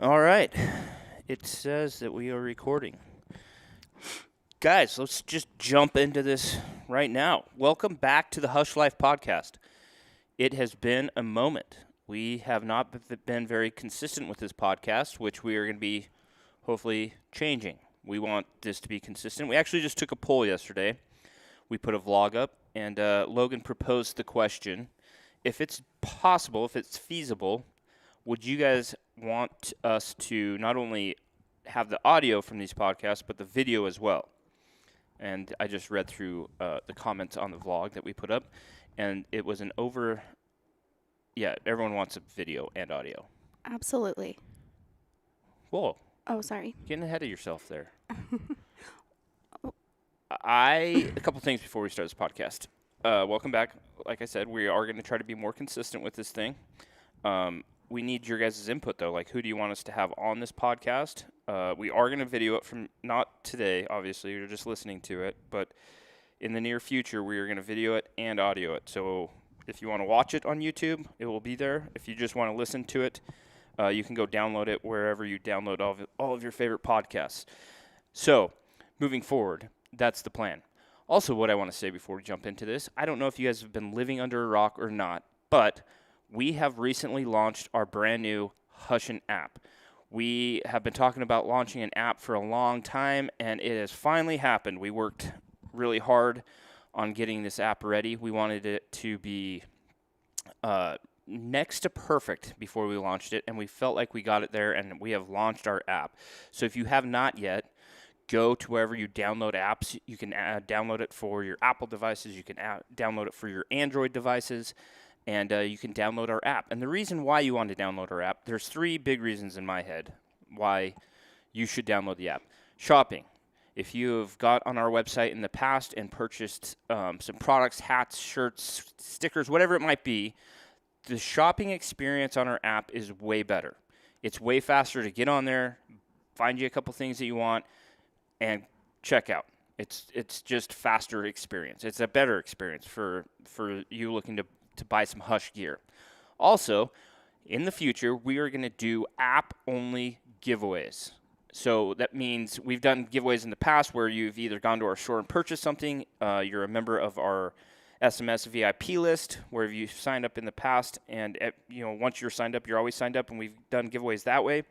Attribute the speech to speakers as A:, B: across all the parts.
A: All right. It says that we are recording. Guys, let's just jump into this right now. Welcome back to the Hush Life Podcast. It has been a moment. We have not been very consistent with this podcast, which we are going to be hopefully changing. We want this to be consistent. We actually just took a poll yesterday. We put a vlog up, and Logan proposed the question, if it's possible, if it's feasible, would you guys want us to not only have the audio from these podcasts, but the video as well? And I just read through the comments on the vlog that we put up, and it was everyone wants a video and audio.
B: Absolutely.
A: Whoa.
B: Oh, sorry.
A: Getting ahead of yourself there. A couple things before we start this podcast. Welcome back. Like I said, we are going to try to be more consistent with this thing. We need your guys' input, though. Like, who do you want us to have on this podcast? We are going to video it from, not today, obviously. You're just listening to it. But in the near future, we are going to video it and audio it. So if you want to watch it on YouTube, it will be there. If you just want to listen to it, you can go download it wherever you download all of your favorite podcasts. So moving forward, that's the plan. Also, what I want to say before we jump into this, I don't know if you guys have been living under a rock or not, but we have recently launched our brand new Hushin' app. We have been talking about launching an app for a long time, and it has finally happened. We worked really hard on getting this app ready. We wanted it to be next to perfect before we launched it, and we felt like we got it there, and we have launched our app. So if you have not yet, go to wherever you download apps. You can download it for your Apple devices. You can download it for your Android devices. And you can download our app. And the reason why you want to download our app, there's three big reasons in my head why you should download the app. Shopping. If you have got on our website in the past and purchased some products, hats, shirts, stickers, whatever it might be, the shopping experience on our app is way better. It's way faster to get on there, find you a couple things that you want, and check out. It's just faster experience. It's a better experience for you looking to buy some Hush gear. Also, in the future, we are going to do app-only giveaways. So that means we've done giveaways in the past where you've either gone to our store and purchased something, you're a member of our SMS VIP list, where you've signed up in the past, and once you're signed up, you're always signed up, and we've done giveaways that way.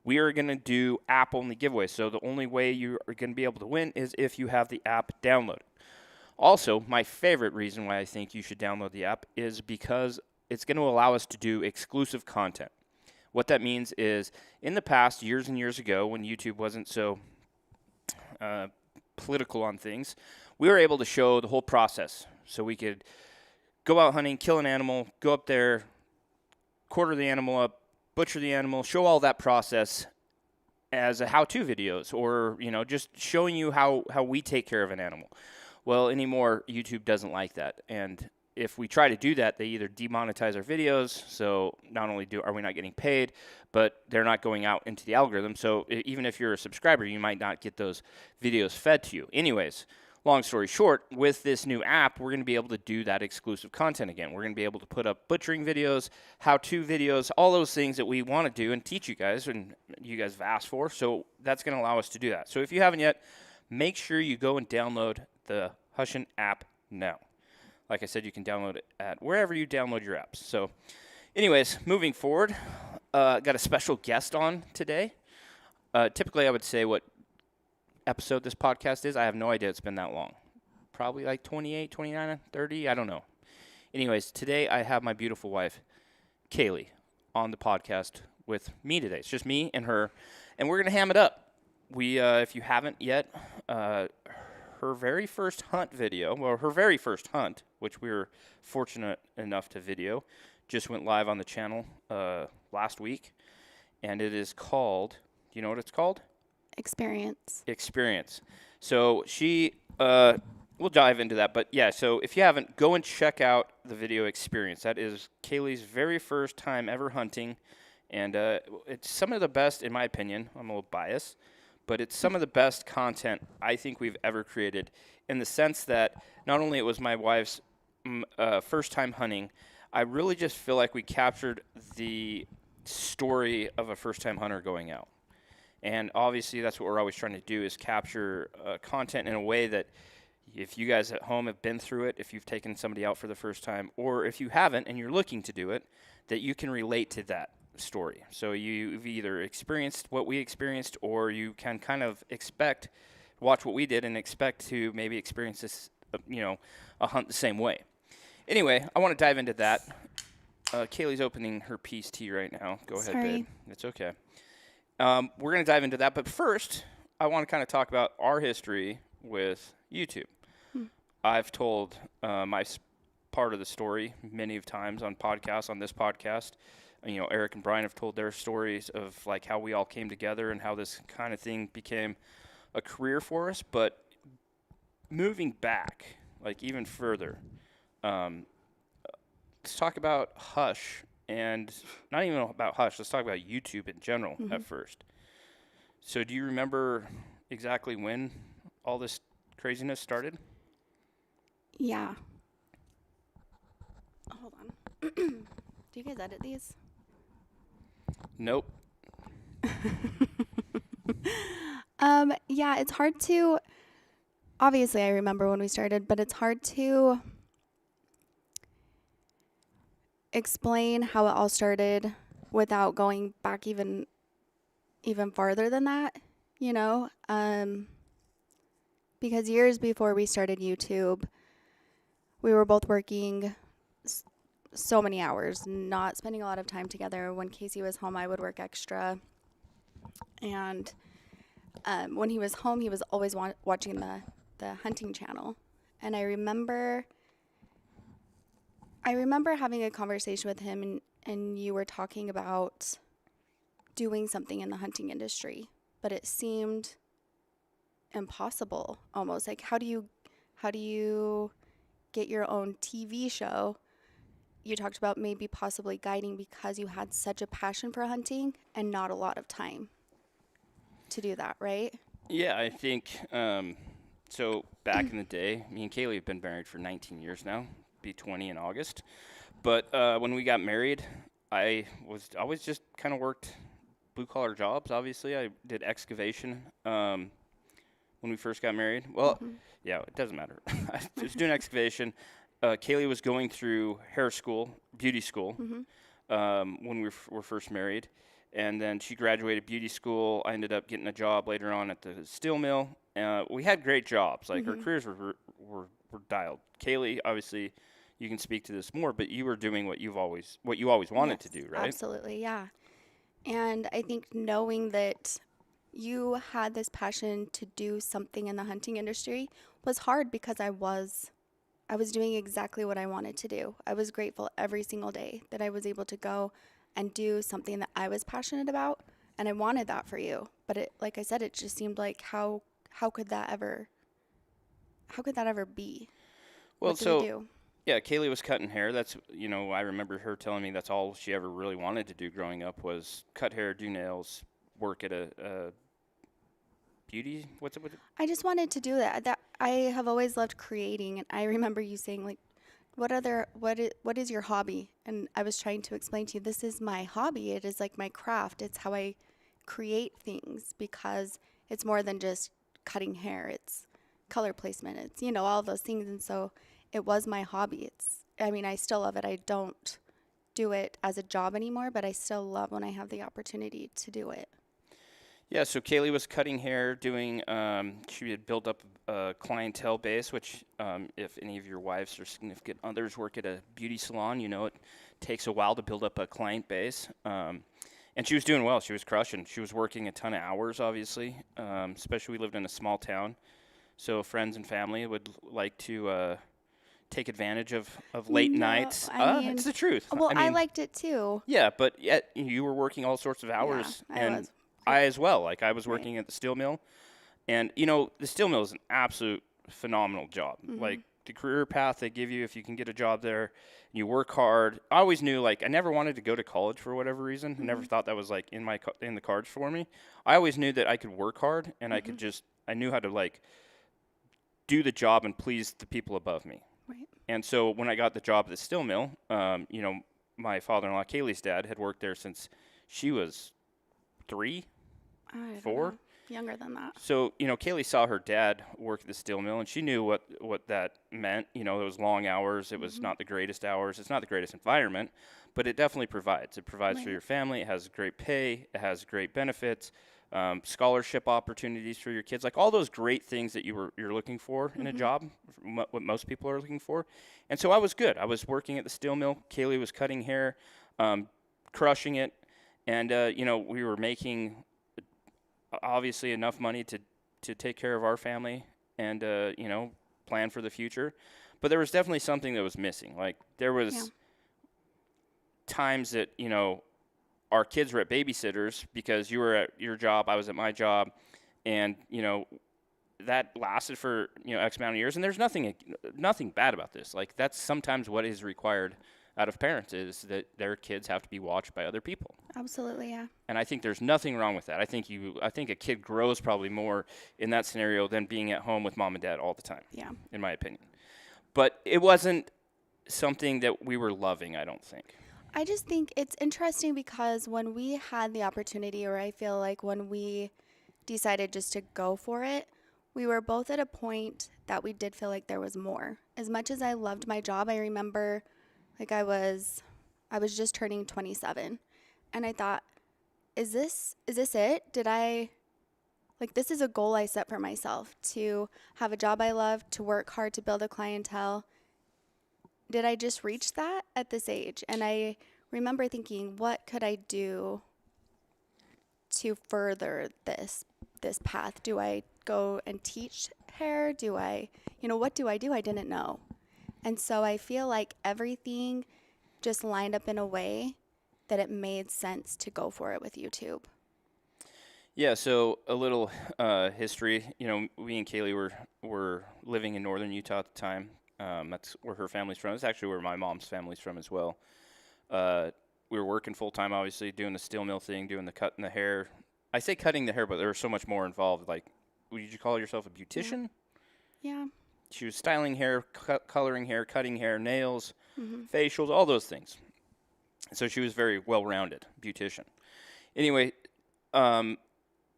A: We are going to do app-only giveaways. So the only way you are going to be able to win is if you have the app downloaded. Also, my favorite reason why I think you should download the app is because it's going to allow us to do exclusive content. What that means is, in the past, years and years ago, when YouTube wasn't so political on things, we were able to show the whole process. So we could go out hunting, kill an animal, go up there, quarter the animal up, butcher the animal, show all that process as a how-to videos, or just showing you how we take care of an animal. Well, anymore, YouTube doesn't like that. And if we try to do that, they either demonetize our videos, so not only are we not getting paid, but they're not going out into the algorithm. So even if you're a subscriber, you might not get those videos fed to you. Anyways, long story short, with this new app, we're going to be able to do that exclusive content again. We're going to be able to put up butchering videos, how-to videos, all those things that we want to do and teach you guys, and you guys have asked for. So that's going to allow us to do that. So if you haven't yet, make sure you go and download the Hushin' app now. Like I said, you can download it at wherever you download your apps. So anyways, moving forward, got a special guest on today. Typically, I would say what episode this podcast is. I have no idea. It's been that long. Probably like 28, 29, 30. I don't know. Anyways, today I have my beautiful wife, Kayli, on the podcast with me today. It's just me and her, and we're going to ham it up. We, if you haven't yet, her very first hunt video, which we were fortunate enough to video, just went live on the channel last week, and it is called, do you know what it's called? Experience. So she, we'll dive into that, but yeah, so if you haven't, go and check out the video Experience. That is Kayli's very first time ever hunting, and it's some of the best, in my opinion. I'm a little biased, but it's some of the best content I think we've ever created, in the sense that not only it was my wife's first time hunting, I really just feel like we captured the story of a first-time hunter going out. And obviously that's what we're always trying to do, is capture content in a way that if you guys at home have been through it, if you've taken somebody out for the first time, or if you haven't and you're looking to do it, that you can relate to that story. So you've either experienced what we experienced, or you can kind of watch what we did and expect to maybe experience this, a hunt the same way. Anyway, I want to dive into that. Kaylee's opening her peace tea right now. Go ahead, babe. It's okay. We're going to dive into that, but first, I want to kind of talk about our history with YouTube. I've told my part of the story many of times on podcasts, on this podcast. Eric and Brian have told their stories of like how we all came together and how this kind of thing became a career for us. But moving back, like even further, let's talk about Hush, and not even about Hush. Let's talk about YouTube in general at first. So do you remember exactly when all this craziness started?
B: Yeah. Hold on. Do you guys edit these?
A: Nope.
B: Yeah, it's hard to, obviously I remember when we started, but it's hard to explain how it all started without going back even farther than that, because years before we started YouTube, we were both working so many hours, not spending a lot of time together. When Casey was home, I would work extra. And when he was home, he was always watching the hunting channel. And I remember having a conversation with him, and you were talking about doing something in the hunting industry, but it seemed impossible almost. Like, how do you get your own TV show? You talked about maybe possibly guiding because you had such a passion for hunting and not a lot of time to do that, right?
A: Yeah, I think so. Back in the day, me and Kaylee have been married for 19 years now, be 20 in August. But when we got married, I always just kind of worked blue-collar jobs, obviously. I did excavation when we first got married. Well, yeah, it doesn't matter. I was doing excavation. Kaylee was going through beauty school, when we were first married. And then she graduated beauty school. I ended up getting a job later on at the steel mill. We had great jobs. Like, our careers were dialed. Kaylee, obviously, you can speak to this more, but you were doing what you always wanted to do, right?
B: Absolutely, yeah. And I think knowing that you had this passion to do something in the hunting industry was hard, because I was doing exactly what I wanted to do. I was grateful every single day that I was able to go and do something that I was passionate about, and I wanted that for you. But it, like I said, it just seemed like how could that ever be?
A: Well,
B: what did we do?
A: Yeah, Kaylee was cutting hair. That's, I remember her telling me that's all she ever really wanted to do growing up was cut hair, do nails, work at a beauty. What's it?
B: I just wanted to do that. That I have always loved creating, and I remember you saying, like, what is your hobby? And I was trying to explain to you, this is my hobby. It is like my craft. It's how I create things, because it's more than just cutting hair. It's color placement. It's, all of those things. And so it was my hobby. I still love it. I don't do it as a job anymore, but I still love when I have the opportunity to do it.
A: Yeah, so Kaylee was cutting hair, doing, she had built up a clientele base, which if any of your wives or significant others work at a beauty salon, it takes a while to build up a client base. And she was doing well. She was crushing. She was working a ton of hours, obviously, especially we lived in a small town. So friends and family would like to take advantage of late nights. It's the truth.
B: Well, I liked it too.
A: Yeah, but yet you were working all sorts of hours.
B: Yeah, I was.
A: I as well. Like, I was working at the steel mill. And, the steel mill is an absolute phenomenal job. Like, the career path they give you, if you can get a job there, you work hard. I always knew, like, I never wanted to go to college for whatever reason. I never thought that was, like, in the cards for me. I always knew that I could work hard, and I knew how to, like, do the job and please the people above me.
B: Right.
A: And so when I got the job at the steel mill, my father-in-law, Kaylee's dad, had worked there since She was 3,
B: I don't
A: 4.
B: know. Younger than that.
A: So, Kayli saw her dad work at the steel mill, and she knew what that meant. It was long hours. It was not the greatest hours. It's not the greatest environment, but it definitely provides. It provides for
B: Right.
A: your family. It has great pay. It has great benefits, scholarship opportunities for your kids, like all those great things that you're looking for in a job, what most people are looking for. And so I was good. I was working at the steel mill. Kayli was cutting hair, crushing it, and we were making obviously enough money to take care of our family and plan for the future, but there was definitely something that was missing. Like there was times that our kids were at babysitters because you were at your job, I was at my job, and that lasted for X amount of years. And there's nothing bad about this. Like that's sometimes what is required out of parents, is that their kids have to be watched by other people.
B: Absolutely, yeah.
A: And I think there's nothing wrong with that. I think a kid grows probably more in that scenario than being at home with mom and dad all the time.
B: Yeah.
A: In my opinion. But it wasn't something that we were loving, I don't think.
B: I just think it's interesting because when we had the opportunity, or I feel like when we decided just to go for it, we were both at a point that we did feel like there was more. As much as I loved my job, I remember like I was just turning 27, and I thought, is this it? This is a goal I set for myself, to have a job I love, to work hard, to build a clientele. Did I just reach that at this age? And I remember thinking, what could I do to further this path? Do I go and teach hair? Do I, what do? I didn't know. And so I feel like everything just lined up in a way that it made sense to go for it with YouTube.
A: Yeah, so a little history. We and Kayli were living in northern Utah at the time. That's where her family's from. It's actually where my mom's family's from as well. We were working full-time, obviously, doing the steel mill thing, doing the cutting the hair. I say cutting the hair, but there was so much more involved. Like, would you call yourself a beautician?
B: Yeah.
A: She was styling hair, coloring hair, cutting hair, nails, facials, all those things. So she was very well-rounded beautician. Anyway, and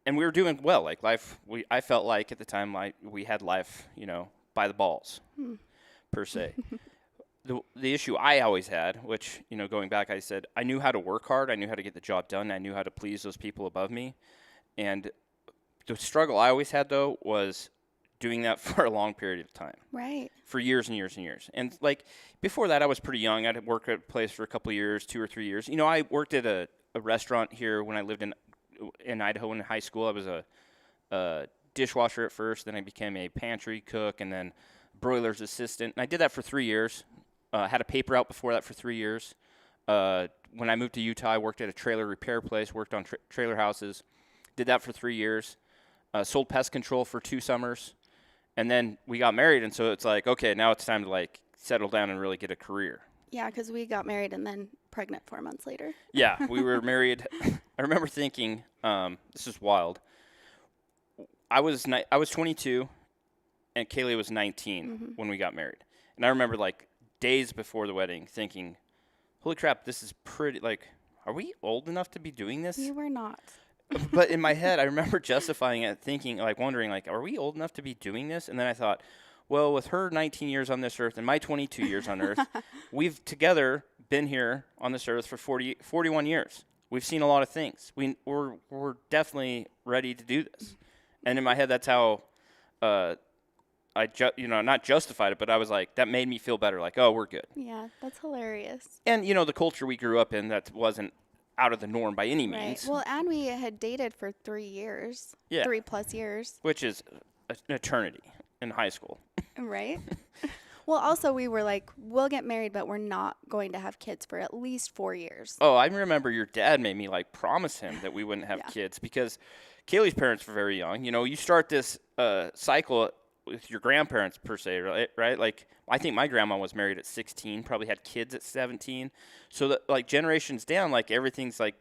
A: we were doing well. Like life, I felt like at the time, like we had life, by the balls, per se. The issue I always had, which going back, I said I knew how to work hard. I knew how to get the job done. I knew how to please those people above me, and the struggle I always had though was doing that for a long period of time.
B: Right.
A: For years and years and years. And like before that, I was pretty young. I'd worked at a place for a couple of years, 2 or 3 years. I worked at a restaurant here when I lived in Idaho in high school. I was a dishwasher at first, then I became a pantry cook, and then broiler's assistant. And I did that for 3 years. Had a paper out before that for 3 years. When I moved to Utah, I worked at a trailer repair place, worked on trailer houses. Did that for 3 years. Sold pest control for 2 summers. And then we got married, and so it's like, okay, now it's time to like settle down and really get a career.
B: Yeah, because we got married and then pregnant 4 months later.
A: Yeah, we were married. I remember thinking, this is wild. I was 22, and Kayli was 19 when we got married. And I remember like days before the wedding thinking, holy crap, this is pretty, like, are we old enough to be doing this?
B: We were not.
A: But in my head, I remember justifying it, thinking, like, wondering, like, are we old enough to be doing this? And then I thought, well, with her 19 years on this earth and my 22 years on earth, we've together been here on this earth for 41 years. We've seen a lot of things. We're definitely ready to do this. And in my head, that's how not justified it, but I was like, that made me feel better. Like, oh, we're good.
B: Yeah, that's hilarious.
A: And, the culture we grew up in, that wasn't out of the norm by any means.
B: Right. Well, and we had dated for 3 years.
A: Yeah.
B: 3+ years.
A: Which is an eternity in high school.
B: Right. Well, also we were like, we'll get married, but we're not going to have kids for at least 4 years.
A: Oh, I remember your dad made me like promise him that we wouldn't have kids because Kayli's parents were very young. You start this cycle with your grandparents per se, right? Like I think my grandma was married at 16, probably had kids at 17. So that like generations down, like everything's like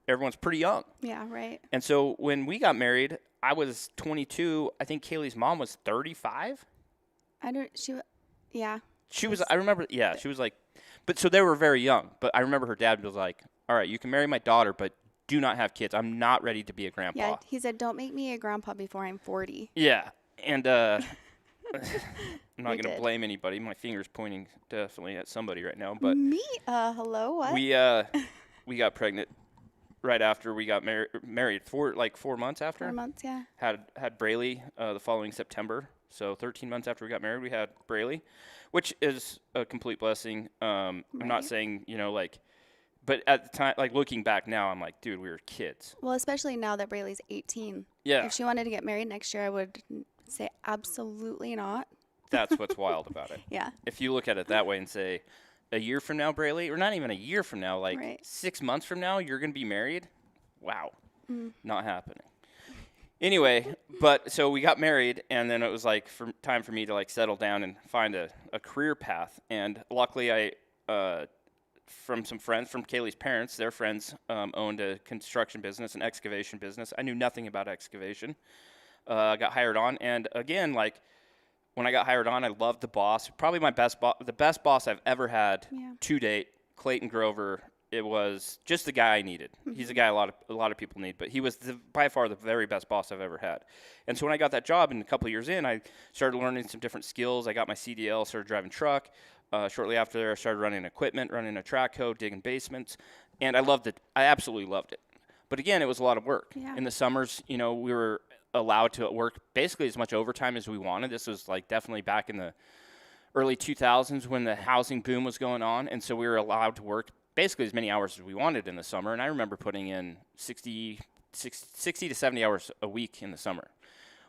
A: everyone's pretty young.
B: Yeah, right.
A: And so when we got married, I was 22. I think Kayli's mom was 35.
B: Yeah.
A: She was, I remember, she was like, but so they were very young. But I remember her dad was like, all right, you can marry my daughter, but do not have kids. I'm not ready to be a grandpa.
B: Yeah, he said, don't make me a grandpa before I'm 40.
A: Yeah. And I'm not
B: We
A: going to
B: did.
A: blame anybody. My finger's pointing definitely at somebody right now. But
B: Me? Hello? What?
A: we got pregnant right after we got married. 4 months after.
B: 4 months, yeah.
A: Had Braylee the following September. So 13 months after we got married, we had Braylee, which is a complete blessing. I'm not
B: Right.
A: saying, but at the time, like looking back now, I'm like, dude, we were kids.
B: Well, especially now that Braylee's 18.
A: Yeah.
B: If she wanted to get married next year, I would say absolutely not.
A: That's what's wild about it.
B: Yeah.
A: If you look at it that way and say, a year from now, Braylee, or not even a year from now, like
B: Right.
A: 6 months from now, you're going to be married? Wow. Not happening. Anyway, but so we got married, and then it was like time for me to like settle down and find a career path. And luckily, I from some friends, from Kayli's parents, their friends owned a construction business, an excavation business. I knew nothing about excavation. Got hired on, and again, like when I got hired on, I loved the boss. Probably my best the best boss I've ever had to date, Clayton Grover. It was just the guy I needed. He's a guy a lot of people need, but he was by far the very best boss I've ever had. And so when I got that job, and a couple of years in, I started learning some different skills. I got my CDL, started driving truck. Shortly after there, I started running equipment, running a track hoe, digging basements, and I loved it. I absolutely loved it. But again, it was a lot of work.
B: Yeah.
A: In the summers, we were allowed to work basically as much overtime as we wanted. This was like definitely back in the early 2000s when the housing boom was going on, and so we were allowed to work basically as many hours as we wanted in the summer. And I remember putting in 60 to 70 hours a week in the summer,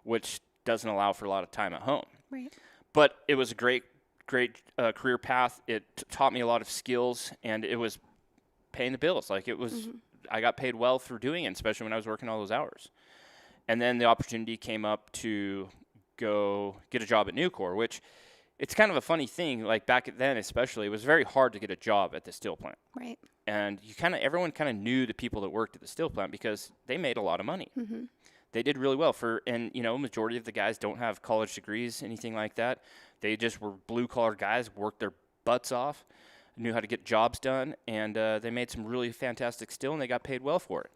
A: which doesn't allow for a lot of time at home.
B: Right.
A: But it was a great career path. It taught me a lot of skills, and it was paying the bills. Like it was, I got paid well for doing it, especially when I was working all those hours. And then the opportunity came up to go get a job at Nucor, which it's kind of a funny thing. Like back then, especially, it was very hard to get a job at the steel plant.
B: Right.
A: And everyone kind of knew the people that worked at the steel plant because they made a lot of money. They did really well and majority of the guys don't have college degrees, anything like that. They just were blue collar guys, worked their butts off, knew how to get jobs done, and they made some really fantastic steel, and they got paid well for it.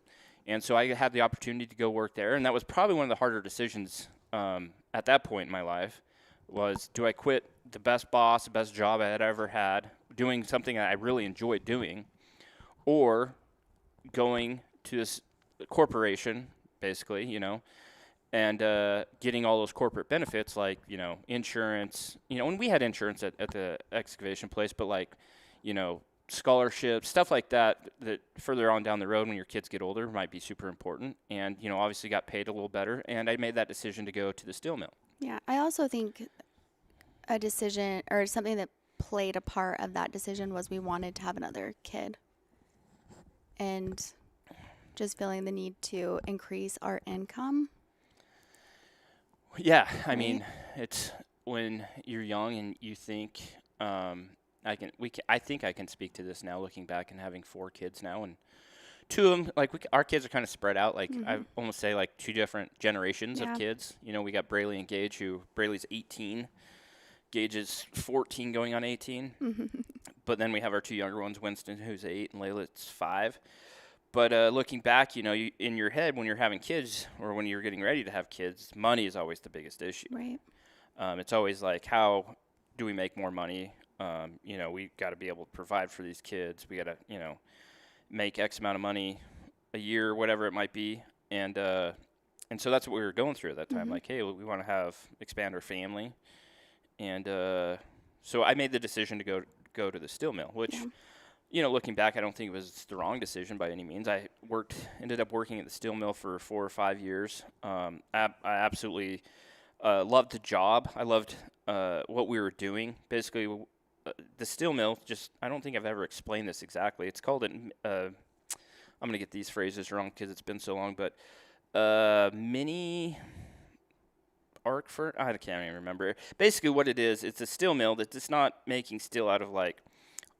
A: And so I had the opportunity to go work there, and that was probably one of the harder decisions at that point in my life. Was, do I quit the best boss, the best job I had ever had, doing something that I really enjoyed doing, or going to this corporation, basically, and getting all those corporate benefits like, insurance, and we had insurance at the excavation place, but like, scholarships, stuff like that further on down the road when your kids get older might be super important. And, obviously got paid a little better, and I made that decision to go to the steel mill.
B: Yeah, I also think a decision or something that played a part of that decision was we wanted to have another kid. And just feeling the need to increase our income.
A: Yeah, I mean, it's when you're young and you think I think I can speak to this now, looking back and having 4 kids now, and 2 of them, like our kids are kind of spread out. Like I almost say like 2 different generations of kids. We got Braylee and Gage, who Brayley's 18, Gage is 14 going on 18. But then we have our 2 younger ones, Winston, who's 8, and Layla's 5. But looking back, you, in your head when you're having kids or when you're getting ready to have kids, money is always the biggest issue.
B: Right.
A: It's always like, how do we make more money? We got to be able to provide for these kids. We got to, make X amount of money a year, whatever it might be. And so that's what we were going through at that time. Like, hey, we want to expand our family. And so I made the decision to go to the steel mill, which, looking back, I don't think it was the wrong decision by any means. I ended up working at the steel mill for 4 or 5 years. I absolutely loved the job. I loved what we were doing. Basically, the steel mill, I don't think I've ever explained this exactly. It's called I'm going to get these phrases wrong because it's been so long, but mini arc for, I can't even remember. Basically what it is, it's a steel mill that's not making steel out of like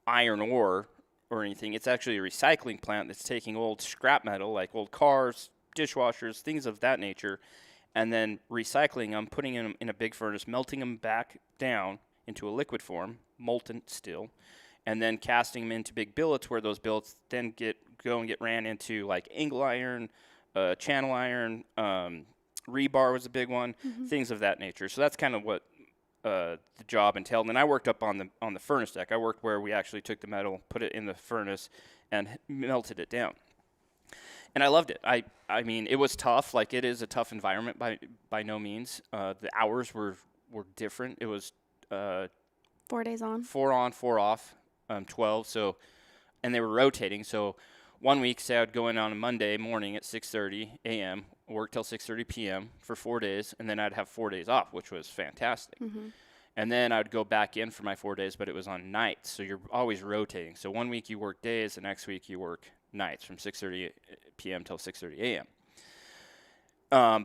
A: iron ore or anything. It's actually a recycling plant that's taking old scrap metal, like old cars, dishwashers, things of that nature, and then recycling them, putting them in a big furnace, melting them back down into a liquid form, molten steel, and then casting them into big billets, where those billets then go and get ran into like angle iron, channel iron, rebar was a big one, things of that nature. So that's kind of what the job entailed. And I worked up on the furnace deck. I worked where we actually took the metal, put it in the furnace, and melted it down. And I loved it. I mean, it was tough. Like, it is a tough environment by no means. The hours were different. It was
B: 4 days on.
A: 4 on, 4 off, 12. So, and they were rotating. So 1 week, say I'd go in on a Monday morning at 6:30 a.m., work till 6:30 p.m. for 4 days, and then I'd have 4 days off, which was fantastic. And then I'd go back in for my 4 days, but it was on nights. So you're always rotating. So 1 week you work days, the next week you work nights from 6:30 p.m. till 6:30 a.m.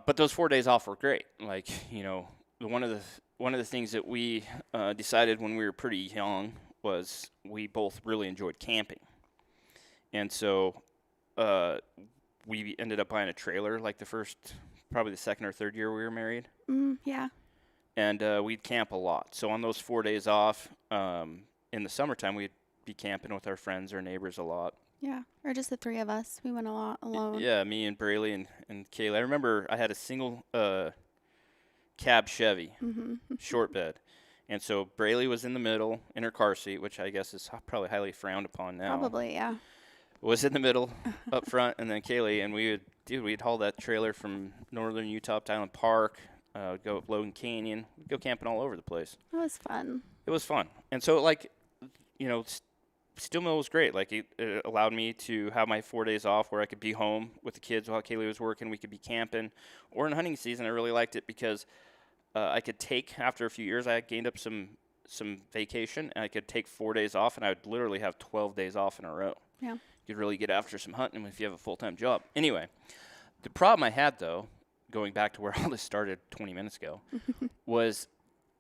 A: But those 4 days off were great. Like, you know, one of the things that we decided when we were pretty young was we both really enjoyed camping. And so we ended up buying a trailer like probably the second or third year we were married.
B: Yeah.
A: And we'd camp a lot. So on those 4 days off, in the summertime, we'd be camping with our friends or neighbors a lot.
B: Yeah, or just the three of us. We went a lot alone.
A: Yeah, me and Braley and Kayli. I remember I had a single cab Chevy, short bed. And so Braley was in the middle in her car seat, which I guess is probably highly frowned upon now.
B: Probably, yeah.
A: Was in the middle up front, and then Kayli, and we'd haul that trailer from northern Utah up to Island Park, go up Logan Canyon, go camping all over the place.
B: It was fun.
A: It was fun. And so, like, you know, Steel Mill was great. Like, it allowed me to have my 4 days off where I could be home with the kids while Kayli was working. We could be camping. Or in hunting season, I really liked it because I could take, after a few years, I gained up some vacation, and I could take 4 days off, and I would literally have 12 days off in a row.
B: Yeah.
A: You could really get after some hunting if you have a full-time job. Anyway, the problem I had, though, going back to where all this started 20 minutes ago, was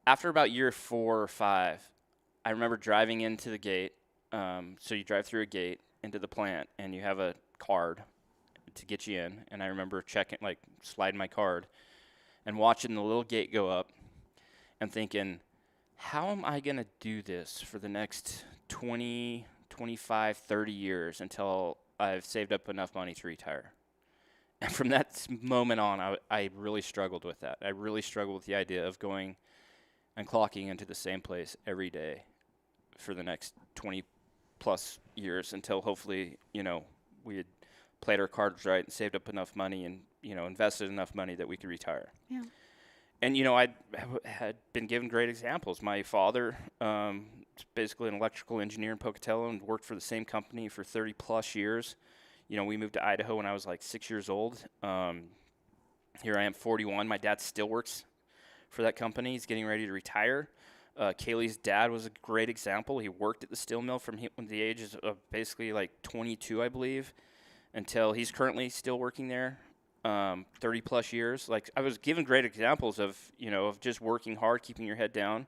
A: after about year 4 or 5, I remember driving into the gate. So you drive through a gate into the plant, and you have a card to get you in. And I remember sliding my card and watching the little gate go up and thinking, how am I going to do this for the next 20, 25, 30 years until I've saved up enough money to retire? And from that moment on, I really struggled with that. I really struggled with the idea of going and clocking into the same place every day for the next 20 plus years until hopefully, you know, we had played our cards right and saved up enough money and, you know, invested enough money that we could retire.
B: Yeah.
A: And, you know, I had been given great examples. My father is basically an electrical engineer in Pocatello and worked for the same company for 30 plus years. You know, we moved to Idaho when I was like 6 years old. Here I am, 41. My dad still works for that company. He's getting ready to retire. Kayli's dad was a great example. He worked at the steel mill from the ages of basically like 22, I believe, until he's currently still working there, 30 plus years. Like, I was given great examples of, you know, of just working hard, keeping your head down,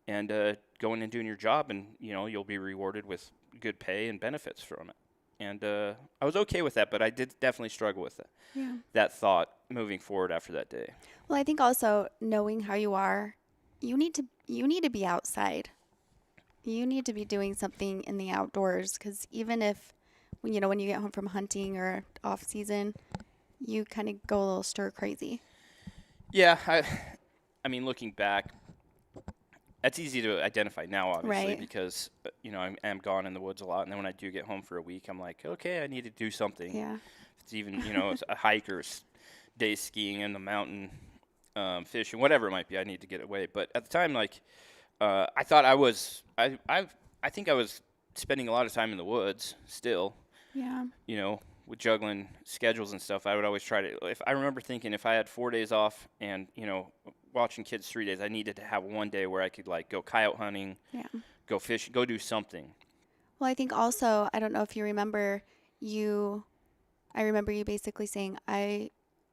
A: and going and doing your job, and, you know, you'll be rewarded with good pay and benefits from it. And I was okay with that, but I did definitely struggle with that thought moving forward after that day.
B: Well, I think also knowing how you are, you need to be outside. You need to be doing something in the outdoors, because even if, when you get home from hunting or off season, you kind of go a little stir crazy.
A: Yeah, I mean, looking back, that's easy to identify now, obviously,
B: right,
A: because, you know, I am gone in the woods a lot, and then when I do get home for a week, I'm like, okay, I need to do something.
B: Yeah.
A: If it's even, you know, it's a hike or day skiing in the mountain, fishing, whatever it might be, I need to get away. But at the time, like, I thought I think I was spending a lot of time in the woods still.
B: Yeah.
A: You know, with juggling schedules and stuff, I would always try to, I remember thinking if I had 4 days off and, you know, watching kids 3 days, I needed to have one day where I could, like, go coyote hunting, go fishing, go do something.
B: Well, I think also, I don't know if you remember, I remember you basically saying, I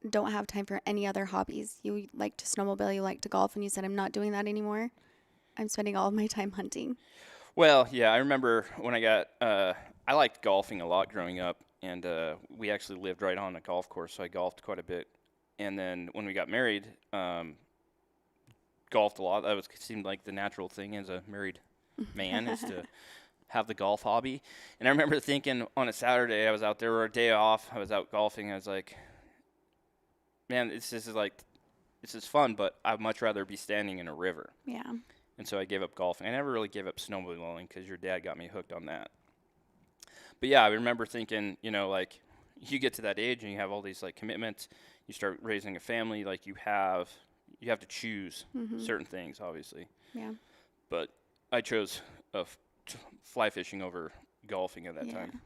B: don't have time for any other hobbies. You like to snowmobile, you like to golf, and you said, I'm not doing that anymore. I'm spending all of my time hunting.
A: Well, yeah, I remember when I liked golfing a lot growing up, and we actually lived right on a golf course, so I golfed quite a bit. And then when we got married, golfed a lot. That seemed like the natural thing as a married man is to have the golf hobby. And I remember thinking on a Saturday, I was out there, or a day off, I was out golfing. I was like, man, this is fun, but I'd much rather be standing in a river.
B: Yeah.
A: And so I gave up golfing. I never really gave up snowmobiling because your dad got me hooked on that. But yeah, I remember thinking, you know, like you get to that age and you have all these like commitments. You start raising a family, like you have to choose certain things, obviously.
B: Yeah.
A: But I chose fly fishing over golfing at that time.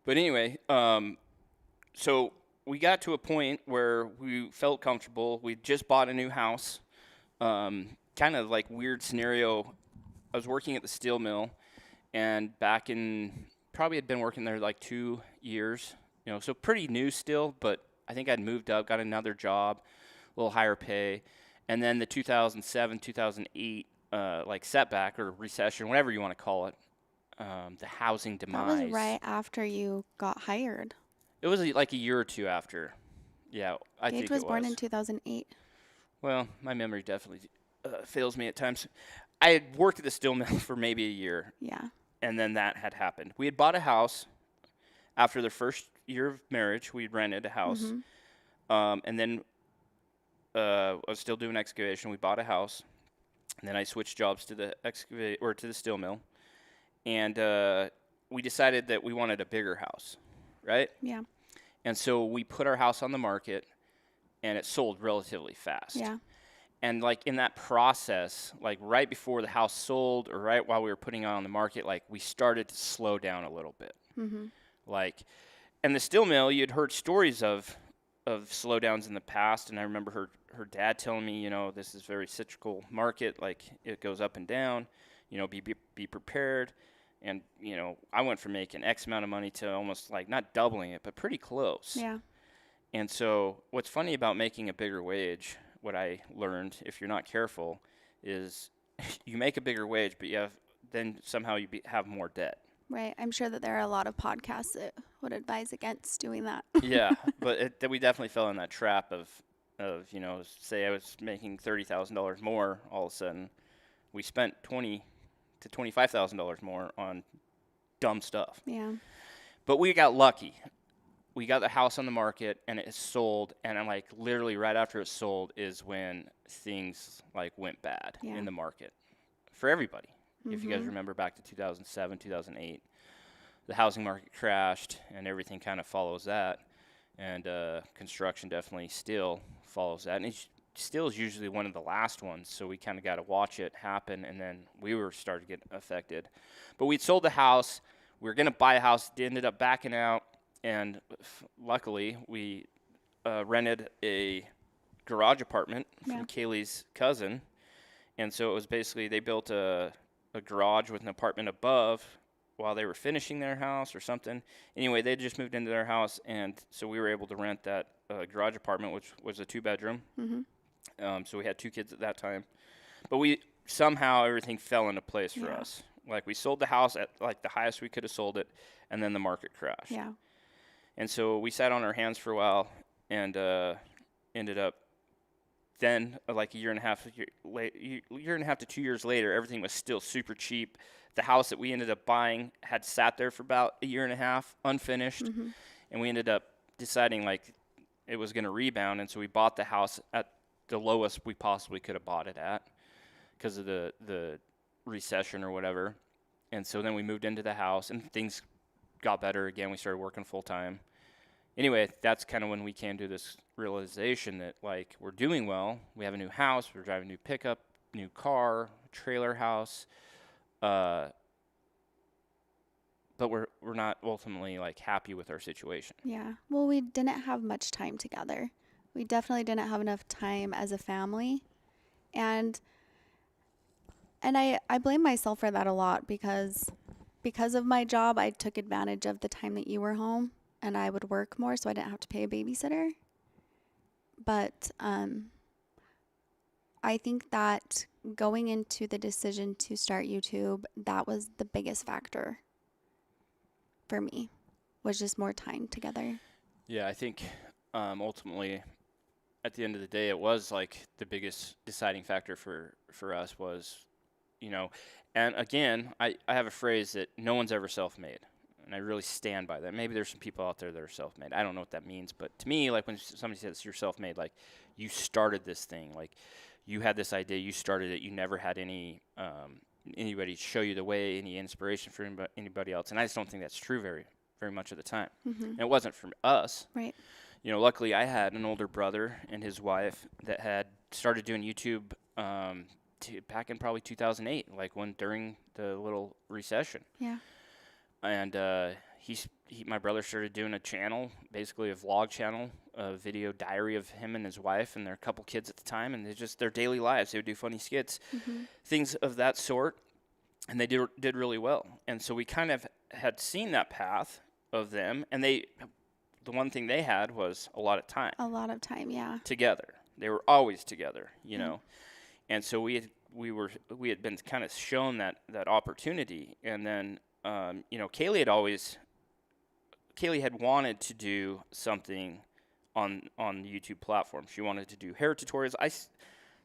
A: But anyway, so we got to a point where we felt comfortable. We just bought a new house. Kind of like weird scenario. I was working at the steel mill, and probably had been working there like 2 years, you know, so pretty new still, but I think I'd moved up, got another job, a little higher pay. And then the 2007, 2008, like setback or recession, whatever you want to call it, the housing demise.
B: That was right after you got hired.
A: It was like a year or two after. Yeah, I think it was.
B: Gage was born in 2008.
A: Well, my memory definitely fails me at times. I had worked at the steel mill for maybe a year.
B: Yeah.
A: And then that had happened. We had bought a house after the first year of marriage. We rented a house. And then I was still doing excavation. We bought a house. And then I switched jobs to the steel mill. And we decided that we wanted a bigger house, right?
B: Yeah.
A: And so we put our house on the market, and it sold relatively fast.
B: Yeah.
A: And like in that process, like right before the house sold or right while we were putting it on the market, like we started to slow down a little bit. Like, and the steel mill, you'd heard stories of slowdowns in the past. And I remember her dad telling me, you know, this is a very cyclical market. Like it goes up and down, you know, be prepared. And, you know, I went from making X amount of money to almost like not doubling it, but pretty close.
B: Yeah.
A: And so what's funny about making a bigger wage, what I learned, if you're not careful, is you make a bigger wage, but then somehow you have more debt.
B: Right. I'm sure that there are a lot of podcasts that would advise against doing that.
A: Yeah, but we definitely fell in that trap of you know, say I was making $30,000 more, all of a sudden we spent $20,000 to $25,000 more on dumb stuff.
B: Yeah.
A: But we got lucky. We got the house on the market and it sold, and I'm like literally right after it sold is when things like went bad in the market for everybody. If you guys remember back to 2007, 2008, the housing market crashed and everything kind of follows that, and construction definitely still follows that, and it still is usually one of the last ones, so we kind of got to watch it happen, and then we were starting to get affected. But we'd sold the house. We were going to buy a house. It ended up backing out. And luckily, we rented a garage apartment from Kayli's cousin. And so it was basically they built a garage with an apartment above while they were finishing their house or something. Anyway, they just moved into their house, and so we were able to rent that garage apartment, which was a 2-bedroom. So we had 2 kids at that time. But somehow everything fell into place for us. Like we sold the house at like the highest we could have sold it, and then the market crashed.
B: Yeah.
A: And so we sat on our hands for a while, and ended up then like a year and a half to 2 years later, everything was still super cheap. The house that we ended up buying had sat there for about a year and a half, unfinished, and we ended up deciding like it was going to rebound, and so we bought the house at the lowest we possibly could have bought it at because of the recession or whatever. And so then we moved into the house, and things got better again. We started working full time. Anyway, that's kind of when we came to this realization that like we're doing well. We have a new house. We're driving a new pickup, new car, trailer house. But we're not ultimately like happy with our situation.
B: Yeah. Well, we didn't have much time together. We definitely didn't have enough time as a family. And I blame myself for that a lot because of my job, I took advantage of the time that you were home, and I would work more so I didn't have to pay a babysitter. But I think that going into the decision to start YouTube, that was the biggest factor for me, was just more time together.
A: Yeah, I think ultimately at the end of the day, it was like the biggest deciding factor for us was you know. And again, I have a phrase that no one's ever self-made, and I really stand by that. Maybe there's some people out there that are self-made. I don't know what that means, but to me, like when somebody says you're self-made, like you started this thing, like you had this idea, you started it, you never had any anybody show you the way, any inspiration from anybody else. And I just don't think that's true very, very much of the time. And it wasn't from us.
B: Right.
A: You know, luckily I had an older brother and his wife that had started doing YouTube back in probably 2008, like during the little recession.
B: Yeah. And
A: my brother started doing a channel, basically a vlog channel, a video diary of him and his wife and their couple kids at the time, and just their daily lives. They would do funny skits, things of that sort, and they did really well. And so we kind of had seen that path of them, and the one thing they had was a lot of time.
B: A lot of time, yeah.
A: Together. They were always together, you know. And so we had been kind of shown that opportunity, and then you know, Kayli had wanted to do something on the YouTube platform. She wanted to do hair tutorials.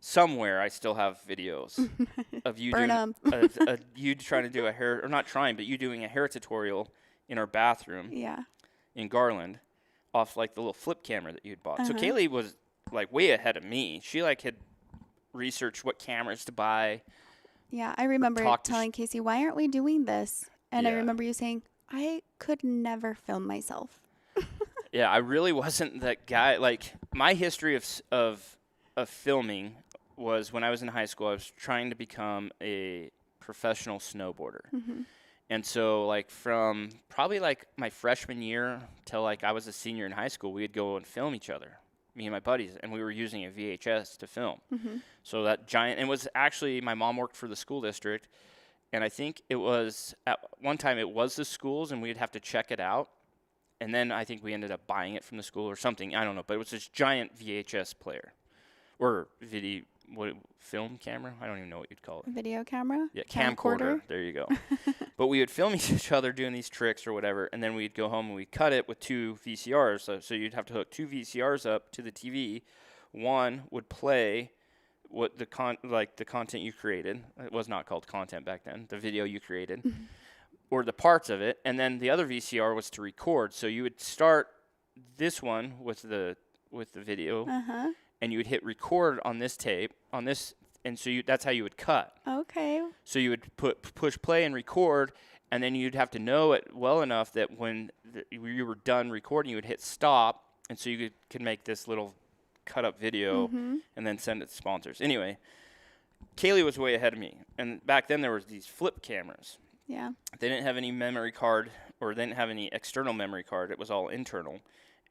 A: Somewhere I still have videos of you you trying to do a hair, or not trying, but you doing a hair tutorial in our bathroom.
B: Yeah.
A: In Garland, off like the little flip camera that you'd bought. So Kayli was like way ahead of me. She like had researched what cameras to buy.
B: Yeah, I remember telling Casey, why aren't we doing this? And I remember you saying, I could never film myself.
A: Yeah, I really wasn't that guy. Like, my history of filming was when I was in high school, I was trying to become a professional snowboarder. And so, like, from probably, like, my freshman year till, like, I was a senior in high school, we'd go and film each other, me and my buddies, and we were using a VHS to film. So that giant – it was actually – my mom worked for the school district, and I think it was – at one time it was the schools, and we'd have to check it out. And then I think we ended up buying it from the school or something. I don't know, but it was this giant VHS player or film camera. I don't even know what you'd call it.
B: Video camera?
A: Yeah, camcorder. There you go. But we would film each other doing these tricks or whatever, and then we'd go home and we'd cut it with 2 VCRs. So you'd have to hook 2 VCRs up to the TV. One would play what the content you created. It was not called content back then. The video you created. Or the parts of it, and then the other VCR was to record. So you would start this one with the video, and you would hit record on this tape, and so that's how you would cut.
B: Okay.
A: So you would push play and record, and then you'd have to know it well enough that when you were done recording, you would hit stop, and so you could make this little cut-up video and then send it to sponsors. Anyway, Kayli was way ahead of me, and back then there was these flip cameras.
B: Yeah.
A: They didn't have any memory card, or they didn't have any external memory card. It was all internal.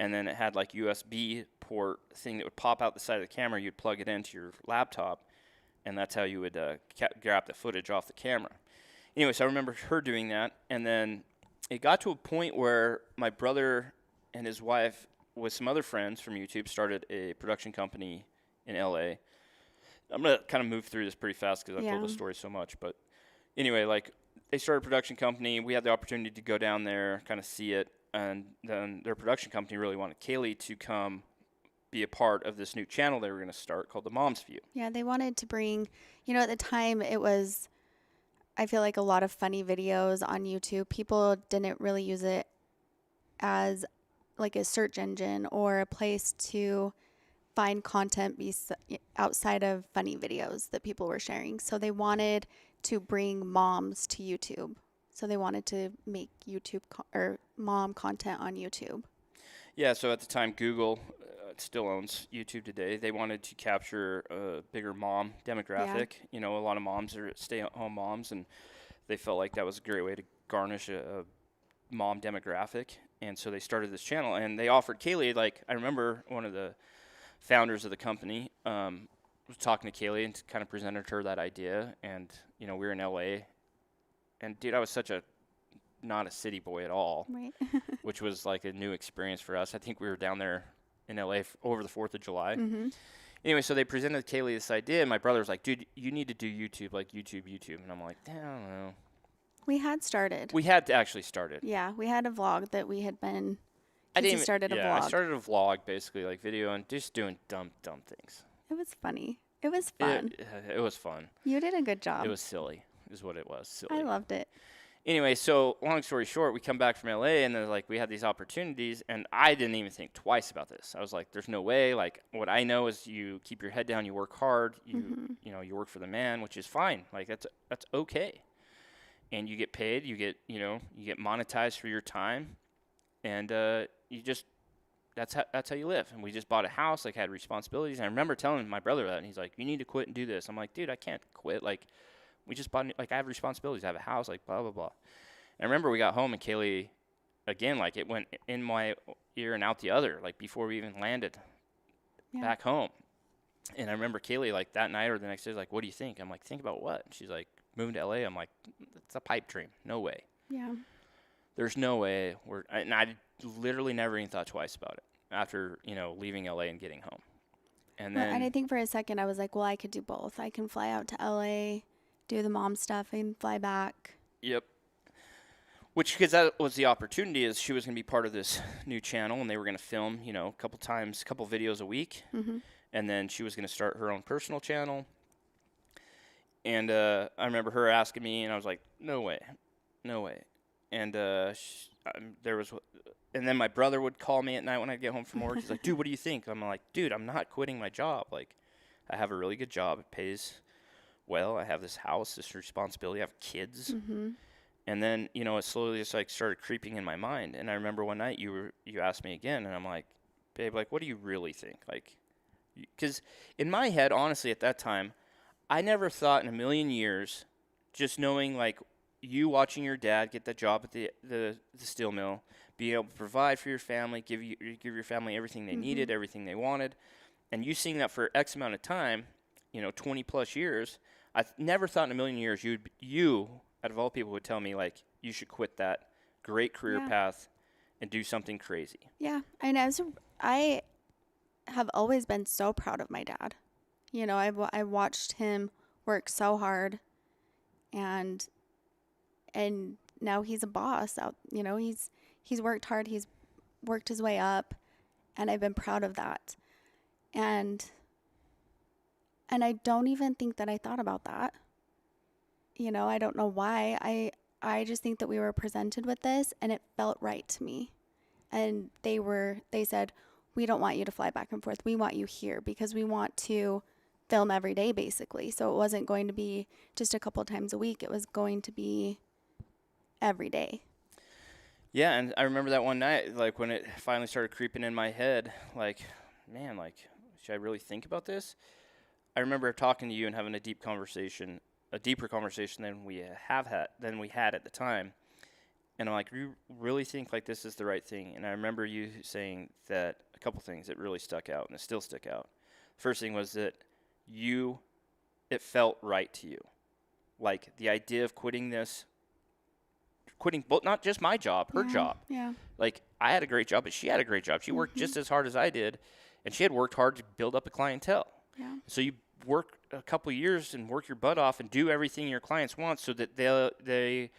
A: And then it had like USB port thing that would pop out the side of the camera. You'd plug it into your laptop, and that's how you would grab the footage off the camera. Anyway, so I remember her doing that. And then it got to a point where my brother and his wife, with some other friends from YouTube, started a production company in LA. I'm going to kind of move through this pretty fast because I've told the story so much. But anyway, like, they started a production company. We had the opportunity to go down there, kind of see it, and then their production company really wanted Kayli to come be a part of this new channel they were going to start called The Mom's View.
B: Yeah, they wanted to bring, at the time it was, I feel like a lot of funny videos on YouTube. People didn't really use it as like a search engine or a place to find content outside of funny videos that people were sharing. So they wanted to bring moms to YouTube. So they wanted to make YouTube or mom content on YouTube. Yeah,
A: so at the time, Google still owns YouTube today. They wanted to capture a bigger mom demographic. Yeah. A lot of moms are stay-at-home moms, and they felt like that was a great way to garnish a mom demographic. And so they started this channel, and they offered Kayli, like, I remember one of the founders of the company was talking to Kayli and kind of presented her that idea, and we were in LA, and dude, I was not a city boy at all,
B: right?
A: Which was like a new experience for us. I think we were down there in LA over the 4th of July. Anyway, so they presented Kayli this idea, and my brother was like, dude, you need to do YouTube, like YouTube, and I'm like, I don't know.
B: We had started.
A: We had actually started.
B: Yeah, we had a vlog that we had been.
A: I
B: started a vlog.
A: I started a vlog, basically, like video, and just doing dumb things.
B: It was funny. It was fun.
A: It was fun.
B: You did a good job.
A: It was silly, is what it was. Silly.
B: I loved it.
A: Anyway, so long story short, we come back from LA and then like we had these opportunities and I didn't even think twice about this. I was like, there's no way. Like what I know is you keep your head down, you work hard, you you work for the man, which is fine. Like that's okay. And you get paid, you get monetized for your time, and that's how you live. And we just bought a house, like had responsibilities. And I remember telling my brother that, and he's like, you need to quit and do this. I'm like, dude, I can't quit. Like, we just bought, like, I have responsibilities. I have a house, like, blah, blah, blah. And I remember we got home, and Kayli, again, like, it went in my ear and out the other, like, before we even landed back home. And I remember Kayli, like, that night or the next day, like, what do you think? I'm like, think about what? And she's like, moving to L.A. I'm like, it's a pipe dream. No way.
B: Yeah.
A: There's no way. And I literally never even thought twice about it after, leaving L.A. and getting home. And then,
B: and I think for a second I was like, well, I could do both. I can fly out to LA, do the mom stuff, and fly back.
A: Yep. Because that was the opportunity, is she was going to be part of this new channel, and they were going to film, a couple videos a week.
B: Mm-hmm.
A: And then she was going to start her own personal channel. And I remember her asking me, and I was like, no way. And and then my brother would call me at night when I'd get home from work. He's like, dude, what do you think? I'm like, dude, I'm not quitting my job. Like, I have a really good job. It pays well. I have this house, this responsibility. I have kids.
B: Mm-hmm.
A: And then, it slowly just like started creeping in my mind. And I remember one night you asked me again, and I'm like, babe, like, what do you really think? Like, because in my head, honestly, at that time, I never thought in a million years, just knowing like you watching your dad get that job at the steel mill, being able to provide for your family, give your family everything they needed, everything they wanted, and you seeing that for X amount of time, 20 plus years, I never thought in a million years you out of all people would tell me like you should quit that great career path and do something crazy.
B: Yeah, and I have always been so proud of my dad. I watched him work so hard, and now he's a boss out. He's worked hard. He's worked his way up, and I've been proud of that. And I don't even think that I thought about that. I don't know why. I just think that we were presented with this, and it felt right to me. And they said, we don't want you to fly back and forth. We want you here because we want to film every day, basically. So it wasn't going to be just a couple of times a week. It was going to be every day.
A: Yeah, and I remember that one night, like when it finally started creeping in my head, like, man, like, should I really think about this? I remember talking to you and having a deeper conversation than we had at the time. And I'm like, you really think like this is the right thing? And I remember you saying that a couple things that really stuck out, and it still stick out. First thing was that it felt right to you. Like the idea of quitting both, not just my job, her job.
B: Yeah.
A: Like I had a great job, but she had a great job. She worked just as hard as I did, and she had worked hard to build up a clientele.
B: Yeah.
A: So you work a couple years and work your butt off and do everything your clients want so that they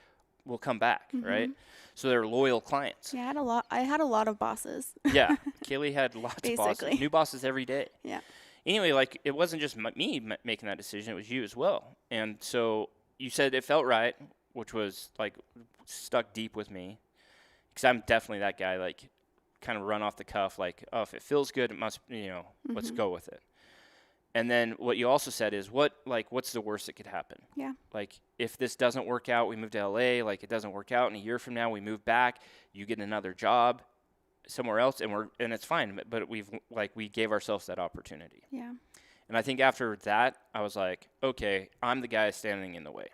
A: will come back, right? So they're loyal clients.
B: Yeah, I had a lot of bosses.
A: Yeah, Kayli had lots of bosses, new bosses every day.
B: Yeah.
A: Anyway, like it wasn't just me making that decision; it was you as well. And so you said it felt right, which was like stuck deep with me, because I'm definitely that guy, like kind of run off the cuff, like, oh, if it feels good, it must, let's go with it. And then what you also said is, what's the worst that could happen? Yeah. Like, if this doesn't work out, we move to LA. Like, it doesn't work out, and a year from now, we move back. You get another job somewhere else, and it's fine. But we gave ourselves that opportunity. Yeah. And I think after that, I was like, okay, I'm the guy standing in the way.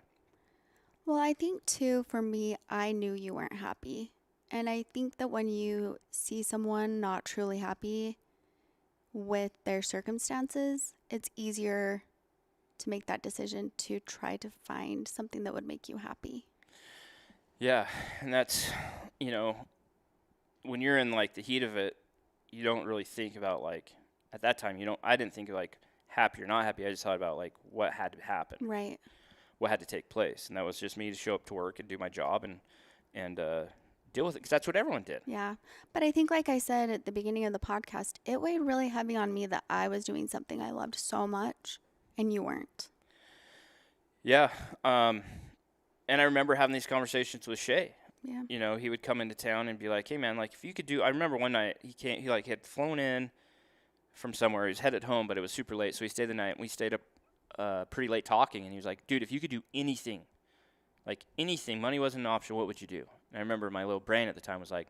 B: Well, I think too, for me, I knew you weren't happy, and I think that when you see someone not truly happy with their circumstances, it's easier to make that decision to try to find something that would make you happy. Yeah, and that's,
A: when you're in like the heat of it, you don't really think about like, at that time, I didn't think of like happy or not happy. I just thought about like what had to happen. Right. What had to take place. And that was just me to show up to work and do my job and deal with it, because that's what everyone did.
B: Yeah. But I think, like I said at the beginning of the podcast, it weighed really heavy on me that I was doing something I loved so much and you weren't.
A: Yeah. And I remember having these conversations with Shay.
B: Yeah.
A: You know, he would come into town and be like, hey, man, like, if you could do – I remember one night he like had flown in from somewhere. He was headed home, but it was super late, so he stayed the night. We stayed up pretty late talking, and he was like, dude, if you could do anything, like anything, money wasn't an option, what would you do? And I remember my little brain at the time was like,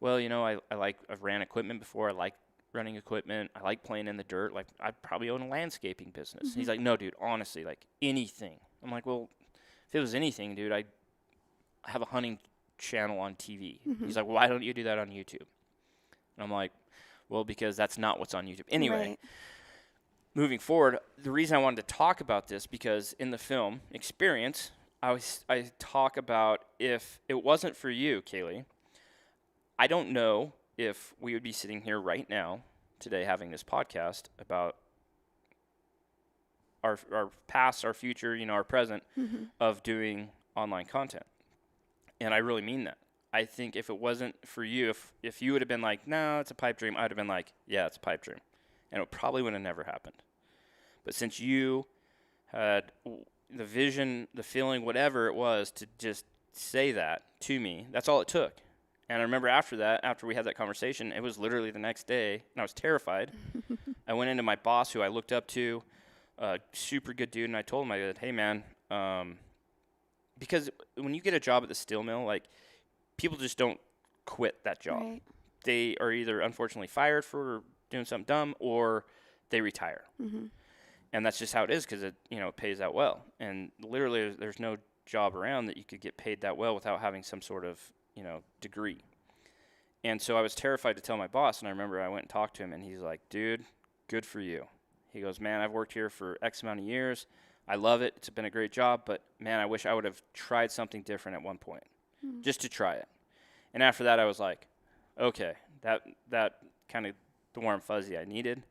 A: well, you know, I've ran equipment before. I like running equipment. I like playing in the dirt. Like, I'd probably own a landscaping business.
B: Mm-hmm.
A: He's like, no, dude, honestly, like anything. I'm like, well, if it was anything, dude, I have a hunting channel on TV.
B: Mm-hmm.
A: He's like, why don't you do that on YouTube? And I'm like, well, because that's not what's on YouTube. Anyway,
B: Right.
A: moving forward, the reason I wanted to talk about this, because in the film Experience, I talk about if it wasn't for you, Kayli, I don't know if we would be sitting here right now today having this podcast about our past, our future, you know, our present
B: Mm-hmm.
A: of doing online content. And I really mean that. I think if it wasn't for you, if you would have been like, no, it's a pipe dream, I would have been like, yeah, it's a pipe dream. And it probably would have never happened. But since you had the vision, the feeling, whatever it was, to just say that to me, that's all it took. And I remember after that, after we had that conversation, it was literally the next day, and I was terrified. I went into my boss, who I looked up to, a super good dude, and I told him, I said, hey, man, because when you get a job at the steel mill, like, people just don't quit that job.
B: Right.
A: They are either unfortunately fired for doing something dumb, or they retire.
B: Mm-hmm.
A: And that's just how it is, because it, you know, it pays out well. And literally, there's no job around that you could get paid that well without having some sort of, you know, degree. And so I was terrified to tell my boss, and I remember I went and talked to him, and he's like, dude, good for you. He goes, man, I've worked here for X amount of years. I love it. It's been a great job, but, man, I wish I would have tried something different at one point, just to try it. And after that, I was like, okay, that kind of the warm fuzzy I needed.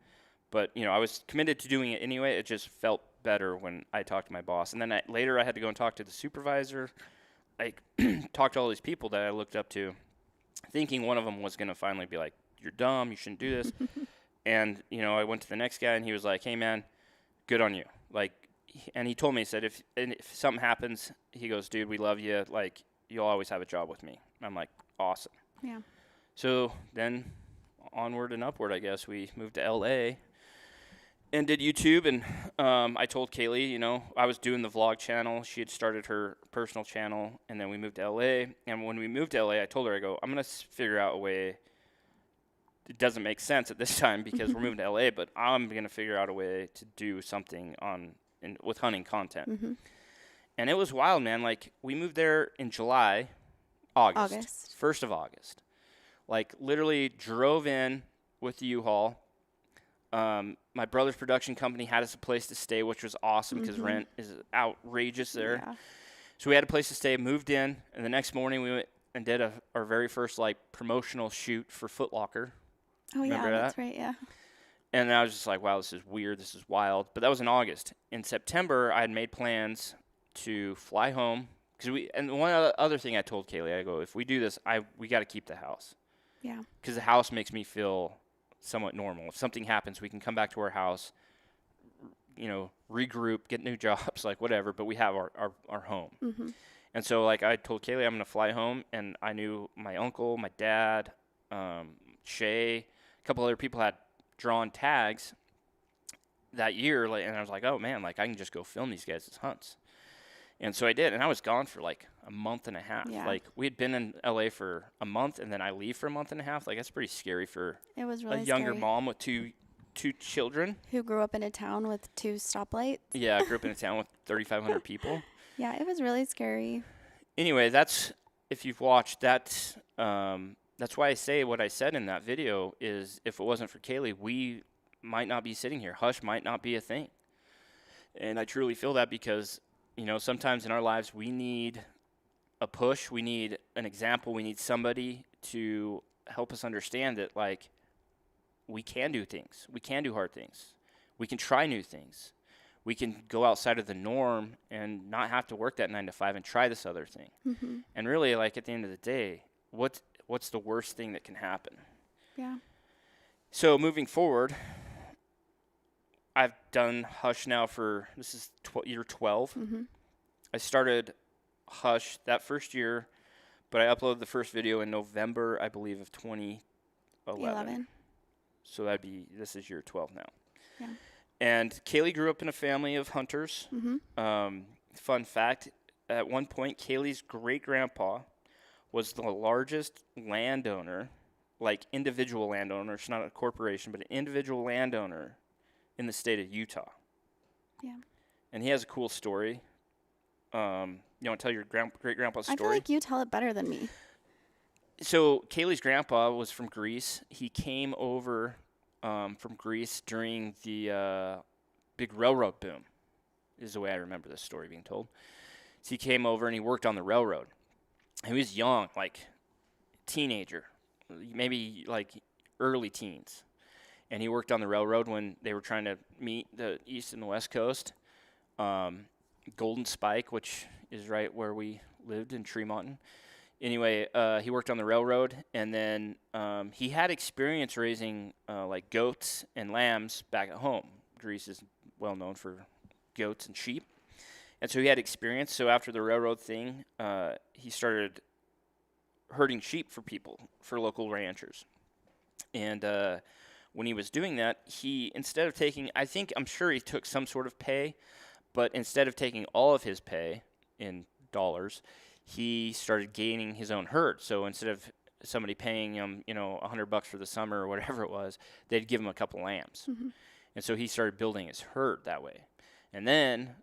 A: But, you know, I was committed to doing it anyway. It just felt better when I talked to my boss. And then later I had to go and talk to the supervisor. I talked to all these people that I looked up to, thinking one of them was going to finally be like, you're dumb, you shouldn't do this. And, you know, I went to the next guy, and he was like, hey, man, good on you. Like, and he told me, he said, if something happens, he goes, dude, we love you. Like, you'll always have a job with me. And I'm like, awesome.
B: Yeah.
A: So then onward and upward, I guess, we moved to L.A., and did YouTube, and I told Kayli, you know, I was doing the vlog channel. She had started her personal channel, and then we moved to L.A., and when we moved to L.A., I told her, I go, I'm going to figure out a way. It doesn't make sense at this time because we're moving to L.A., but I'm going to figure out a way to do something with hunting content.
B: Mm-hmm.
A: And it was wild, man. Like, we moved there in August. 1st of August. Like, literally drove in with the U-Haul. My brother's production company had us a place to stay, which was awesome because rent is outrageous there. Yeah. So we had a place to stay, moved in, and the next morning we went and did our very first, like, promotional shoot for Foot Locker.
B: Oh,
A: Remember
B: yeah,
A: that?
B: that's right, yeah.
A: And I was just like, wow, this is weird, this is wild. But that was in August. In September, I had made plans to fly home. And one other thing I told Kayli, I go, if we do this, we got to keep the house.
B: Yeah. Because
A: the house makes me feel somewhat normal. If something happens, we can come back to our house, you know, regroup, get new jobs, like whatever, but we have our home. Mm-hmm. And so, like, I told Kayli I'm going to fly home, and I knew my uncle, my dad, Shay, a couple other people had drawn tags that year, like, and I was like, oh, man, like, I can just go film these guys' hunts. And so I did, and I was gone for, like, a month and a half. Yeah. Like, we had been in L.A. for a month, and then I leave for a month and a half. Like, that's pretty scary for a younger mom with two children.
B: Who grew up in a town with 2 stoplights.
A: Yeah, I grew up in a town with 3,500 people.
B: Yeah, it was really scary.
A: Anyway, if you've watched that, that's why I say what I said in that video is if it wasn't for Kayli, we might not be sitting here. Hush might not be a thing. And I truly feel that because, you know, sometimes in our lives we need a push, we need an example, we need somebody to help us understand that, like, we can do things. We can do hard things. We can try new things. We can go outside of the norm and not have to work that 9 to 5 and try this other thing. Mm-hmm. And really, like, at the end of the day, what's the worst thing that can happen?
B: Yeah.
A: So moving forward, I've done Hush now for, this is year 12.
B: Mm-hmm.
A: I started Hush that first year, but I uploaded the first video in November, I believe, of 2011. So this is year 12 now.
B: Yeah.
A: And Kayli grew up in a family of hunters.
B: Mm-hmm.
A: Fun fact, at one point, Kayli's great-grandpa was the largest landowner, like individual landowner, it's not a corporation, but an individual landowner in the state of Utah.
B: Yeah.
A: And he has a cool story. You want to tell your great-grandpa's story?
B: I feel like you tell it better than me.
A: So Kayli's grandpa was from Greece. He came over from Greece during the big railroad boom, is the way I remember this story being told. So he came over and he worked on the railroad. He was young, like teenager, maybe like early teens. And he worked on the railroad when they were trying to meet the East and the West Coast. Golden Spike, which is right where we lived in Tremonton. Anyway, he worked on the railroad, and then he had experience raising like goats and lambs back at home. Greece is well known for goats and sheep. And so he had experience. So after the railroad thing, he started herding sheep for people, for local ranchers. And when he was doing that, instead of taking, I'm sure he took some sort of pay, but instead of taking all of his pay in dollars, he started gaining his own herd. So instead of somebody paying him, $100 for the summer or whatever it was, they'd give him a couple lambs.
B: Mm-hmm.
A: And so he started building his herd that way. And then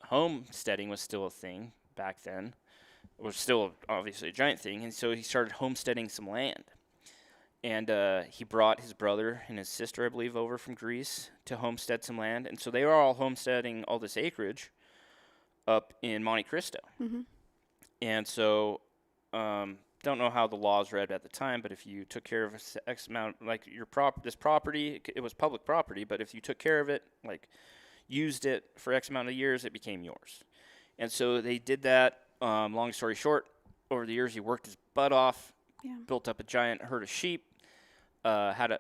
A: homesteading was still a thing back then. It was still obviously a giant thing. And so he started homesteading some land. And he brought his brother and his sister, I believe, over from Greece to homestead some land. And so they were all homesteading all this acreage up in Monte Cristo.
B: Mm-hmm.
A: And so don't know how the laws read at the time, but if you took care of X amount, like this property, it was public property, but if you took care of it, like used it for X amount of years, it became yours. And so they did that. Long story short, over the years, he worked his butt off, built up a giant herd of sheep, had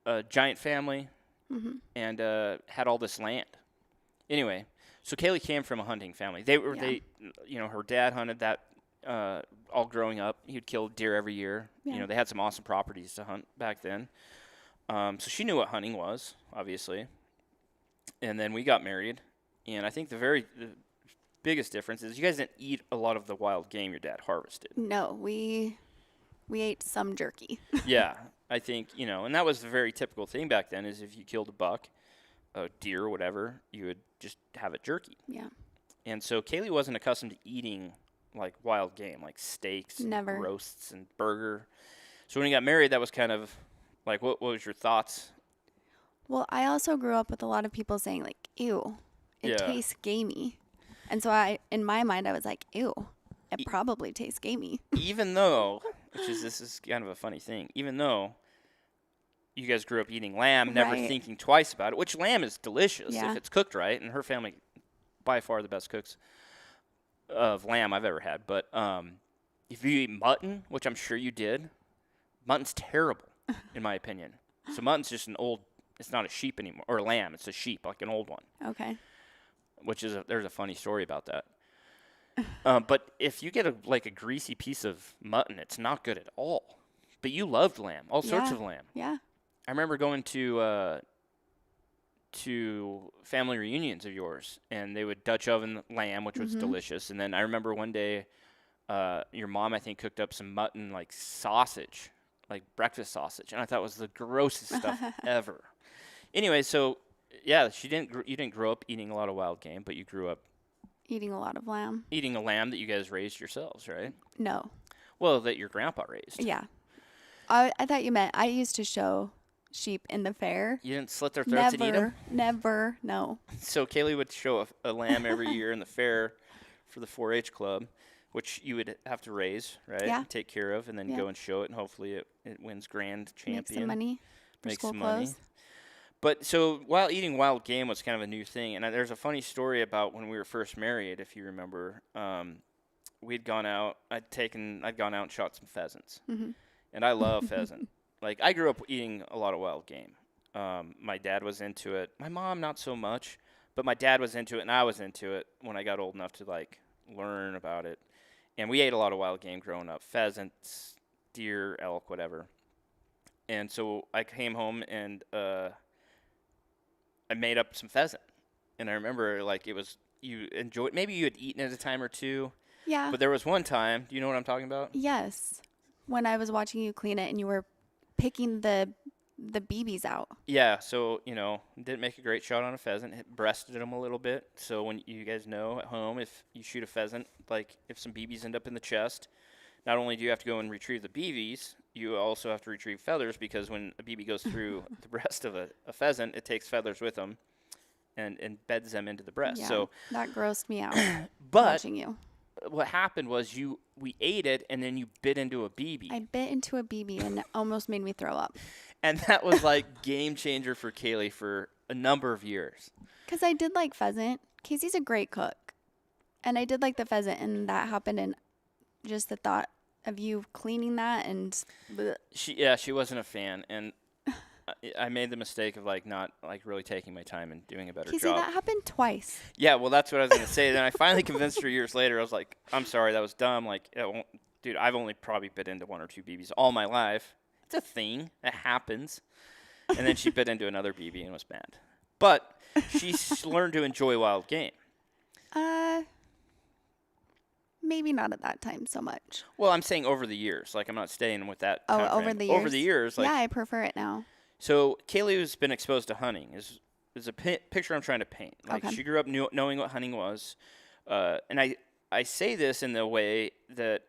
A: a giant family,
B: mm-hmm.
A: and had all this land. Anyway, so Kayli came from a hunting family. Her dad hunted that all growing up. He would kill deer every year.
B: Yeah.
A: They had some awesome properties to hunt back then. So she knew what hunting was, obviously. And then we got married, and I think the biggest difference is you guys didn't eat a lot of the wild game your dad harvested.
B: No, we ate some jerky.
A: Yeah, I think, and that was the very typical thing back then is if you killed a buck, a deer or whatever, you would just have it jerky.
B: Yeah.
A: And so Kayli wasn't accustomed to eating like wild game, like steaks,
B: Never.
A: And roasts and burger. So when you got married, that was kind of like, what was your thoughts?
B: Well, I also grew up with a lot of people saying like, ew, it tastes gamey. And so in my mind, I was like, ew, it probably tastes gamey.
A: Even though, this is kind of a funny thing, even though you guys grew up eating lamb, never thinking twice about it, which lamb is delicious if it's cooked right, and her family, by far the best cooks of lamb I've ever had. But if you eat mutton, which I'm sure you did, mutton's terrible, in my opinion. So mutton's just it's not a sheep anymore, or a lamb, it's a sheep, like an old one.
B: Okay.
A: Which there's a funny story about that. But if you get a greasy piece of mutton, it's not good at all. But you loved lamb, all sorts of lamb.
B: Yeah.
A: I remember going to family reunions of yours, and they would Dutch oven lamb, which was delicious. And then I remember one day, your mom, I think, cooked up some mutton, like sausage, like breakfast sausage, and I thought it was the grossest stuff ever. Anyway, so yeah, you didn't grow up eating a lot of wild game, but you grew up
B: eating a lot of lamb.
A: Eating a lamb that you guys raised yourselves, right?
B: No.
A: Well, that your grandpa raised.
B: Yeah. I thought you meant I used to show sheep in the fair.
A: You didn't slit their throats and eat them?
B: Never, no.
A: So Kayli would show a lamb every year in the fair for the 4-H club, which you would have to raise, right?
B: Yeah.
A: And take care of, and then go and show it, and hopefully it wins grand champion.
B: Make some money for school clothes.
A: But so while eating wild game was kind of a new thing, and there's a funny story about when we were first married, if you remember. We'd gone out. I'd gone out and shot some pheasants, and I love pheasant. Like I grew up eating a lot of wild game. My dad was into it. My mom, not so much, but my dad was into it, and I was into it when I got old enough to like learn about it. And we ate a lot of wild game growing up, pheasants, deer, elk, whatever. And so I came home and I made up some pheasant. And I remember like it was you enjoyed. Maybe you had eaten it a time or two,
B: Yeah.
A: but there was one time. Do you know what I'm talking about?
B: Yes. When I was watching you clean it and you were picking the BBs out.
A: Yeah, so, didn't make a great shot on a pheasant. Breasted them a little bit. So when you guys know at home, if you shoot a pheasant, like if some BBs end up in the chest, not only do you have to go and retrieve the BBs, you also have to retrieve feathers because when a BB goes through the breast of a pheasant, it takes feathers with them and embeds them into the breast.
B: Yeah,
A: So,
B: that grossed me out
A: but
B: watching you.
A: what happened was we ate it and then you bit into a BB.
B: I bit into a BB and it almost made me throw up.
A: And that was like game changer for Kayli for a number of years.
B: Because I did like pheasant. Casey's a great cook. And I did like the pheasant, and that happened, and just the thought of you cleaning that and bleh.
A: She wasn't a fan, and I made the mistake of like not like really taking my time and doing a better
B: Casey,
A: job.
B: that happened twice.
A: Yeah, well, that's what I was gonna say. Then I finally convinced her years later. I was like, I'm sorry, that was dumb. Like, dude, I've only probably bit into 1 or 2 BBs all my life. It's a thing that happens. And then she bit into another BB and was mad. But she learned to enjoy wild game.
B: Maybe not at that time so much.
A: Well, I'm saying over the years. Like, I'm not staying with that.
B: Oh,
A: time
B: over
A: frame.
B: the years.
A: Over the years, like.
B: Yeah, I prefer it now.
A: So Kayli has been exposed to hunting. Is a picture I'm trying to paint. Like
B: Okay.
A: she grew up knowing what hunting was, and I say this in the way that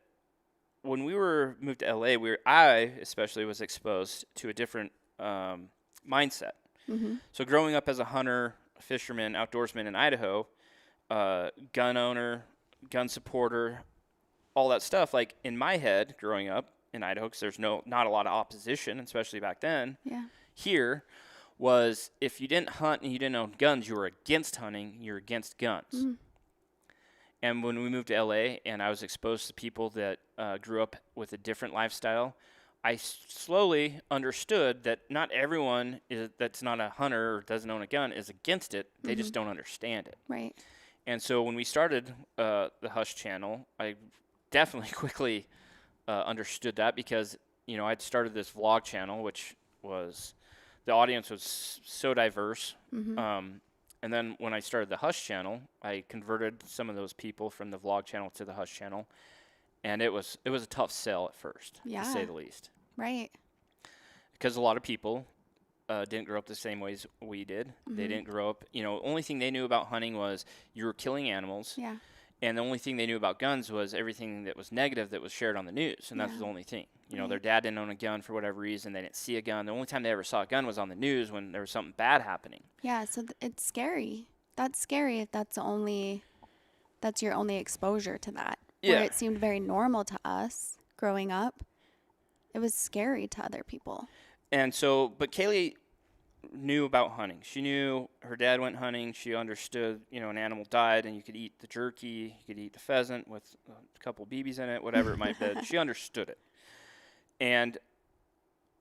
A: when we were moved to LA, I especially was exposed to a different mindset.
B: Mm-hmm.
A: So growing up as a hunter, a fisherman, outdoorsman in Idaho, gun owner, gun supporter, all that stuff. Like in my head, growing up in Idaho, because there's not a lot of opposition, especially back then.
B: Yeah.
A: Here was if you didn't hunt and you didn't own guns, you were against hunting, you're against guns.
B: Mm.
A: And when we moved to LA and I was exposed to people that grew up with a different lifestyle, I slowly understood that not everyone that's not a hunter or doesn't own a gun is against it. They just don't understand it.
B: Right.
A: And so when we started the Hush channel, I definitely quickly understood that because, I'd started this vlog channel, which was the audience was so diverse.
B: Mm-hmm.
A: And then when I started the Hush channel, I converted some of those people from the vlog channel to the Hush channel. And it was a tough sell at first, to say the least.
B: Right.
A: Because a lot of people didn't grow up the same ways we did.
B: Mm-hmm.
A: They didn't grow up, only thing they knew about hunting was you were killing animals.
B: Yeah.
A: And the only thing they knew about guns was everything that was negative that was shared on the news. And that's the only thing. Their dad didn't own a gun for whatever reason. They didn't see a gun. The only time they ever saw a gun was on the news when there was something bad happening.
B: Yeah, so it's scary. That's scary if that's your only exposure to that.
A: Yeah.
B: Where it seemed very normal to us growing up, it was scary to other people.
A: And so, but Kayli knew about hunting. She knew her dad went hunting. She understood, an animal died and you could eat the jerky, you could eat the pheasant with a couple BBs in it, whatever it might be. She understood it. And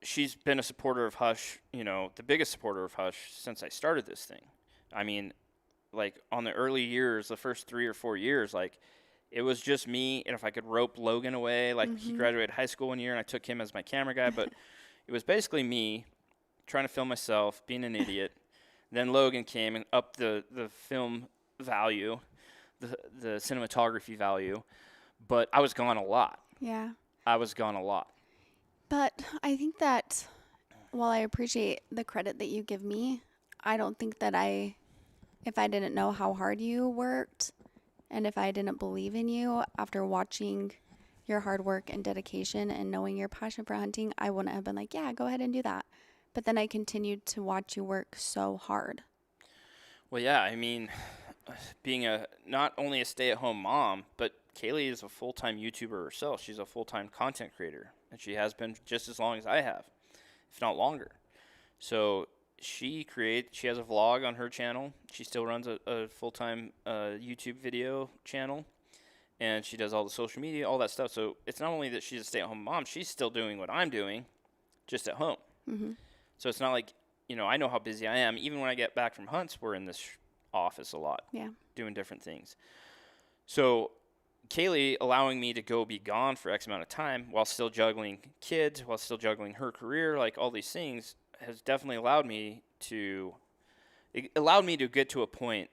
A: she's been a supporter of Hush, the biggest supporter of Hush since I started this thing. I mean, like on the early years, the first 3 or 4 years, like it was just me. And if I could rope Logan away, like he graduated high school one year and I took him as my camera guy, but it was basically me trying to film myself, being an idiot. Then Logan came and upped the film value, the cinematography value, but I was gone a lot.
B: Yeah.
A: I was gone a lot.
B: But I think that while I appreciate the credit that you give me, I don't think that if I didn't know how hard you worked and if I didn't believe in you after watching your hard work and dedication and knowing your passion for hunting, I wouldn't have been like, yeah, go ahead and do that. But then I continued to watch you work so hard.
A: Well, yeah, I mean, being not only a stay-at-home mom, but Kayli is a full-time YouTuber herself. She's a full-time content creator, and she has been just as long as I have, if not longer. So she has a vlog on her channel. She still runs a full-time YouTube video channel, and she does all the social media, all that stuff. So it's not only that she's a stay-at-home mom, she's still doing what I'm doing, just at home.
B: Mm-hmm.
A: So it's not like I know how busy I am. Even when I get back from hunts, we're in this office a lot, doing different things. So Kayli allowing me to go be gone for X amount of time while still juggling kids, while still juggling her career, like all these things, has definitely allowed me to get to a point,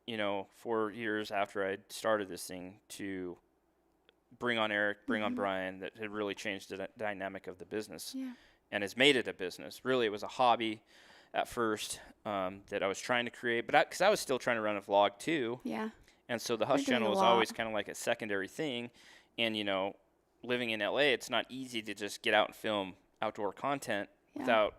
A: 4 years after I started this thing, to bring on Eric, bring on Brian, that had really changed the dynamic of the business and has made it a business. Really, it was a hobby at first that I was trying to create, but because I was still trying to run a vlog too.
B: Yeah.
A: And so the Hush channel was always kind of like a secondary thing. And, living in LA, it's not easy to just get out and film outdoor content without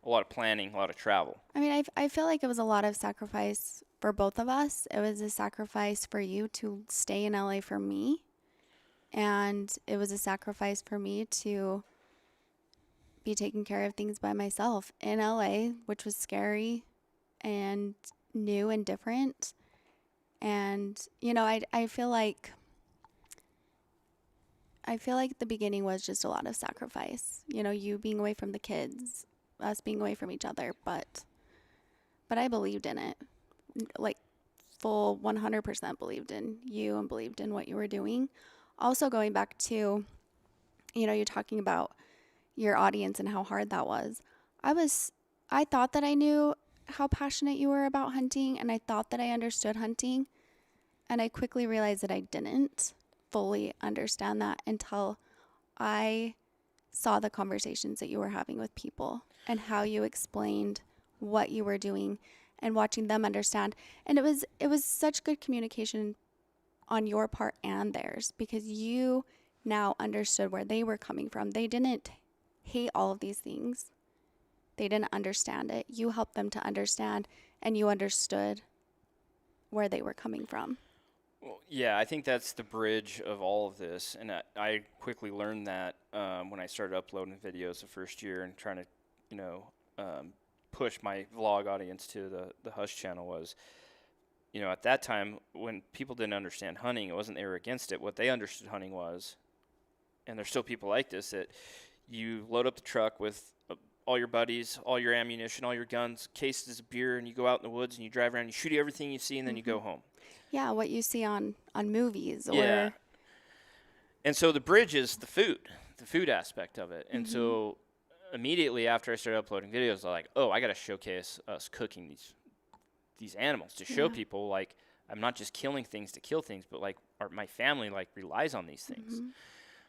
A: a lot of planning, a lot of travel.
B: I mean, I feel like it was a lot of sacrifice for both of us. It was a sacrifice for you to stay in LA for me. And it was a sacrifice for me to be taking care of things by myself in LA, which was scary and new and different. And, I feel like the beginning was just a lot of sacrifice, you being away from the kids, us being away from each other, but I believed in it, like full 100% believed in you and believed in what you were doing. Also going back to, you're talking about your audience and how hard that was. I thought that I knew how passionate you were about hunting, and I thought that I understood hunting, and I quickly realized that I didn't fully understand that until I saw the conversations that you were having with people and how you explained what you were doing and watching them understand. And it was such good communication on your part and theirs, because you now understood where they were coming from. They didn't hate all of these things. They didn't understand it. You helped them to understand, and you understood where they were coming from.
A: Well, yeah, I think that's the bridge of all of this. And I quickly learned that when I started uploading videos the first year and trying to, push my vlog audience to the Hush channel was, at that time when people didn't understand hunting, it wasn't they were against it. What they understood hunting was, and there's still people like this, that you load up the truck with all your buddies, all your ammunition, all your guns, cases of beer, and you go out in the woods and you drive around, you shoot everything you see, and then you go home.
B: Yeah, what you see on movies.
A: Yeah. And so the bridge is the food aspect of it. And so immediately after I started uploading videos, I'm like, oh, I got to showcase us cooking these animals to show people, like, I'm not just killing things to kill things, but like my family like relies on these things.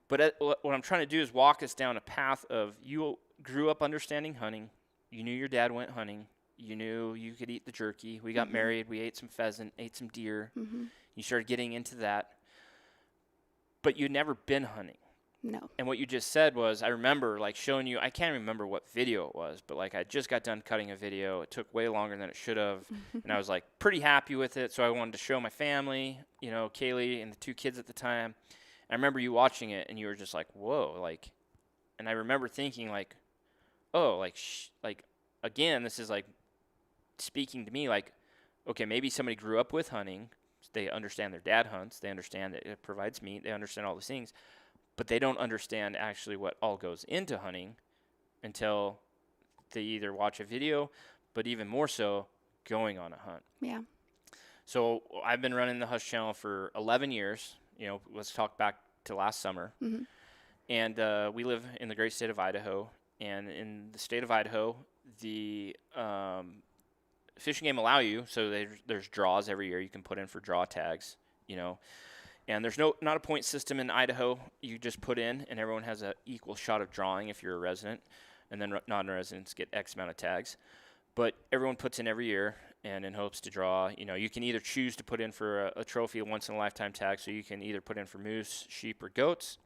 A: But what I'm trying to do is walk us down a path of, you grew up understanding hunting. You knew your dad went hunting. You knew you could eat the jerky. We got married. We ate some pheasant, ate some deer. You started getting into that. But you'd never been hunting.
B: No.
A: And what you just said was, I remember like showing you, I can't remember what video it was, but like I just got done cutting a video. It took way longer than it should have. And I was like pretty happy with it. So I wanted to show my family, Kayli and the 2 kids at the time. And I remember you watching it and you were just like, whoa, like, and I remember thinking like, oh, like, again, this is like speaking to me like, okay, maybe somebody grew up with hunting. They understand their dad hunts. They understand that it provides meat. They understand all these things. But they don't understand actually what all goes into hunting until they either watch a video, but even more so, going on a hunt.
B: Yeah.
A: So I've been running the Hush channel for 11 years. Let's talk back to last summer. And we live in the great state of Idaho. And in the state of Idaho, the fishing game allow you, so there's draws every year. You can put in for draw tags, And there's not a point system in Idaho. You just put in, and everyone has an equal shot of drawing if you're a resident, and then non-residents get X amount of tags. But everyone puts in every year, and in hopes to draw. You can either choose to put in for a trophy, a once-in-a-lifetime tag, so you can either put in for moose, sheep, or goats,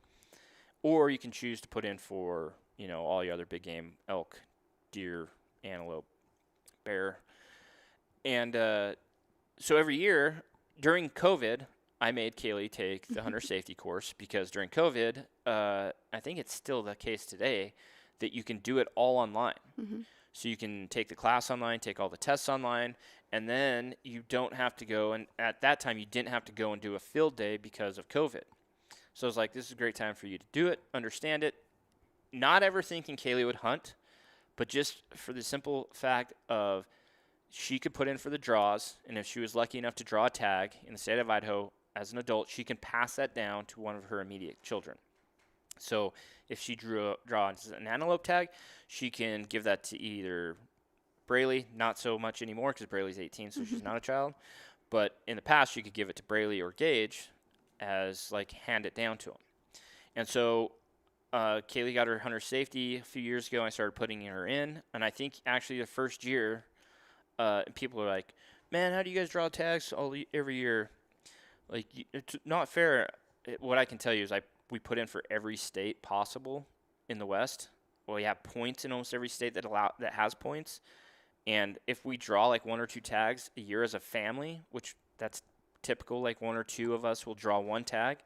A: or you can choose to put in for, all your other big game, elk, deer, antelope, bear. And so every year during COVID, I made Kayli take the hunter safety course, because during COVID, I think it's still the case today, that you can do it all online. So you can take the class online, take all the tests online, and then you don't have to go. And at that time, you didn't have to go and do a field day because of COVID. So I was like, this is a great time for you to do it, understand it. Not ever thinking Kayli would hunt, but just for the simple fact of she could put in for the draws, and if she was lucky enough to draw a tag in the state of Idaho as an adult, she can pass that down to one of her immediate children. So if she draws an antelope tag, she can give that to either Braylee, not so much anymore because Braylee's 18, so she's not a child. But in the past, she could give it to Braylee or Gage as, like, hand it down to them. And so Kayli got her hunter safety a few years ago. I started putting her in. And I think actually the first year, people are like, man, how do you guys draw tags every year? Like, it's not fair. What I can tell you is we put in for every state possible in the West. Well, we have points in almost every state that has points. And if we draw like 1 or 2 tags a year as a family, which that's typical, like 1 or 2 of us will draw 1 tag,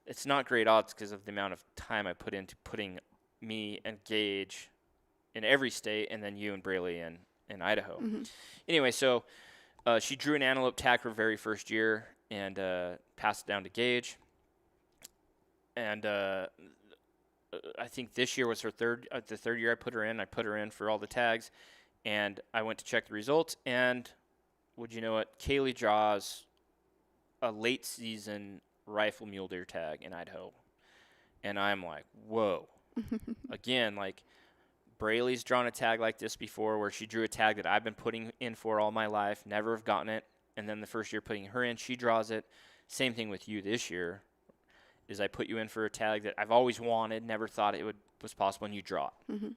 A: it's not great odds because of the amount of time I put into putting me and Gage in every state, and then you and Braylee in Idaho. Anyway, so she drew an antelope tag her very first year and passed it down to Gage. And I think this year was her the third year I put her in. I put her in for all the tags, and I went to check the results. And would you know it? Kayli draws a late season rifle mule deer tag in Idaho, and I'm like, whoa. Again, like, Braylee's drawn a tag like this before, where she drew a tag that I've been putting in for all my life, never have gotten it, and then the first year putting her in, she draws it. Same thing with you this year, is I put you in for a tag that I've always wanted, never thought was possible, and you draw it.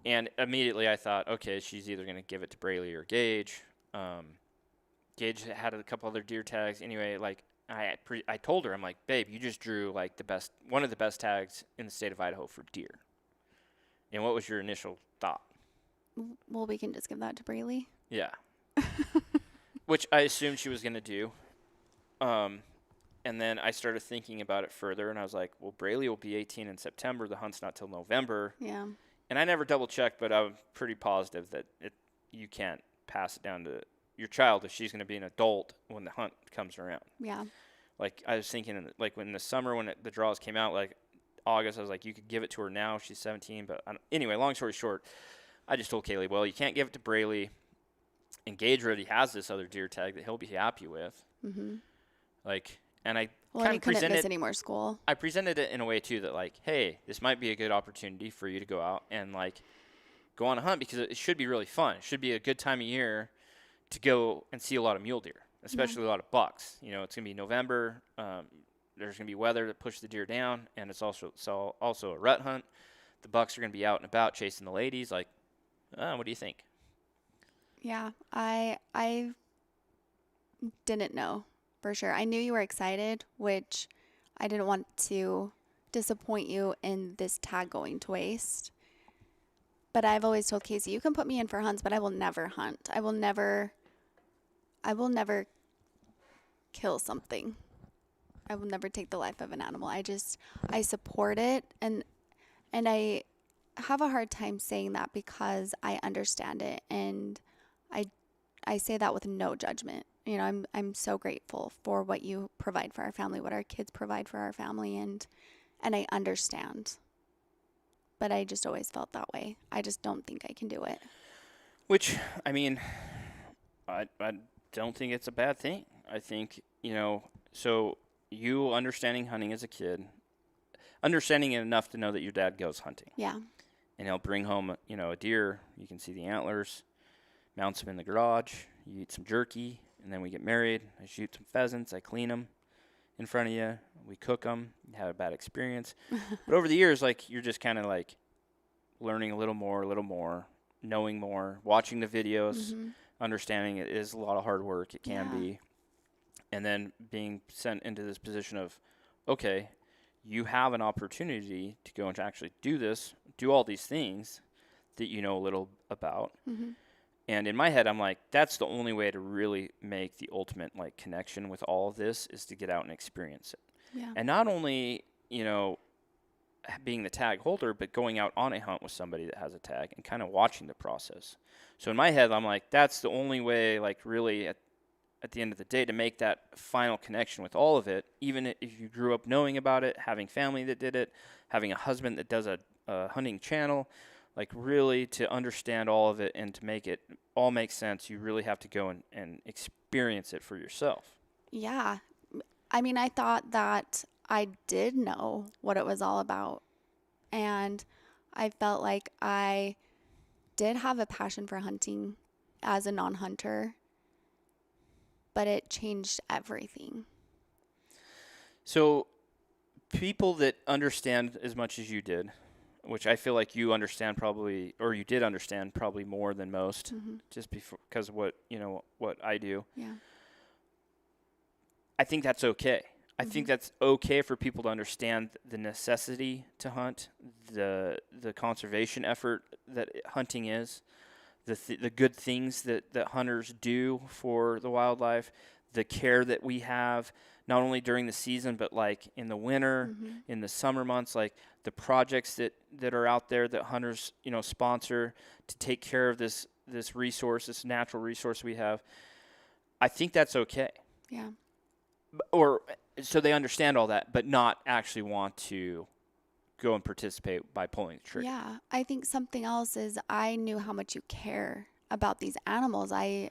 A: And immediately I thought, okay, she's either going to give it to Braylee or Gage. Gage had a couple other deer tags. Anyway, like, I told her, I'm like, babe, you just drew like one of the best tags in the state of Idaho for deer. And what was your initial thought?
B: Well, we can just give that to Braylee.
A: Yeah. Which I assumed she was going to do. And then I started thinking about it further, and I was like, well, Braylee will be 18 in September. The hunt's not till November.
B: Yeah.
A: And I never double-checked, but I'm pretty positive that you can't pass it down to your child if she's going to be an adult when the hunt comes around.
B: Yeah.
A: Like, I was thinking, like, when the summer, when the draws came out, like, August, I was like, you could give it to her now. She's 17. But anyway, long story short, I just told Kayli, well, you can't give it to Braylee. And Gage already has this other deer tag that he'll be happy with. Like, and I kind of
B: couldn't miss any more school.
A: I presented it in a way, too, that, like, hey, this might be a good opportunity for you to go out and, like, go on a hunt, because it should be really fun. It should be a good time of year to go and see a lot of mule deer, especially a lot of bucks. You know, it's going to be November. There's going to be weather to push the deer down, and it's also a rut hunt. The bucks are going to be out and about chasing the ladies. Like, what do you think?
B: Yeah, I didn't know for sure. I knew you were excited, which I didn't want to disappoint you in this tag going to waste. But I've always told Casey, you can put me in for hunts, but I will never hunt. I will never kill something. I will never take the life of an animal. I support it, and I have a hard time saying that because I understand it, and I say that with no judgment. You know, I'm so grateful for what you provide for our family, what our kids provide for our family, and I understand. But I just always felt that way. I just don't think I can do it.
A: Which, I mean, I don't think it's a bad thing. I think, you know, so you understanding hunting as a kid, understanding it enough to know that your dad goes hunting.
B: Yeah.
A: And he'll bring home, you know, a deer. You can see the antlers, mounts them in the garage. You eat some jerky, and then we get married. I shoot some pheasants. I clean them in front of you. We cook them. You have a bad experience. But over the years, like, you're just kind of, like, learning a little more, knowing more, watching the videos, understanding it is a lot of hard work. It can be. And then being sent into this position of, okay, you have an opportunity to go and to actually do this, do all these things that you know a little about. And in my head, I'm like, that's the only way to really make the ultimate, like, connection with all of this is to get out and experience it.
B: Yeah.
A: And not only, you know, being the tag holder, but going out on a hunt with somebody that has a tag and kind of watching the process. So in my head, I'm like, that's the only way, like, really at the end of the day to make that final connection with all of it, even if you grew up knowing about it, having family that did it, having a husband that does a hunting channel, Like really to understand all of it and to make it all make sense, you really have to go and experience it for yourself.
B: Yeah. I mean, I thought that I did know what it was all about. And I felt like I did have a passion for hunting as a non-hunter, but it changed everything.
A: So people that understand as much as you did, which I feel like you understand probably, or you did understand probably more than most, just because of what I do.
B: Yeah.
A: I think that's okay. I think that's okay for people to understand the necessity to hunt, the conservation effort that hunting is, the good things that hunters do for the wildlife, the care that we have, not only during the season, but like in the winter, in the summer months, like the projects that are out there that hunters, sponsor to take care of this resource, this natural resource we have. I think that's okay.
B: Yeah.
A: Or so they understand all that, but not actually want to go and participate by pulling the trigger.
B: Yeah. I think something else is I knew how much you care about these animals. I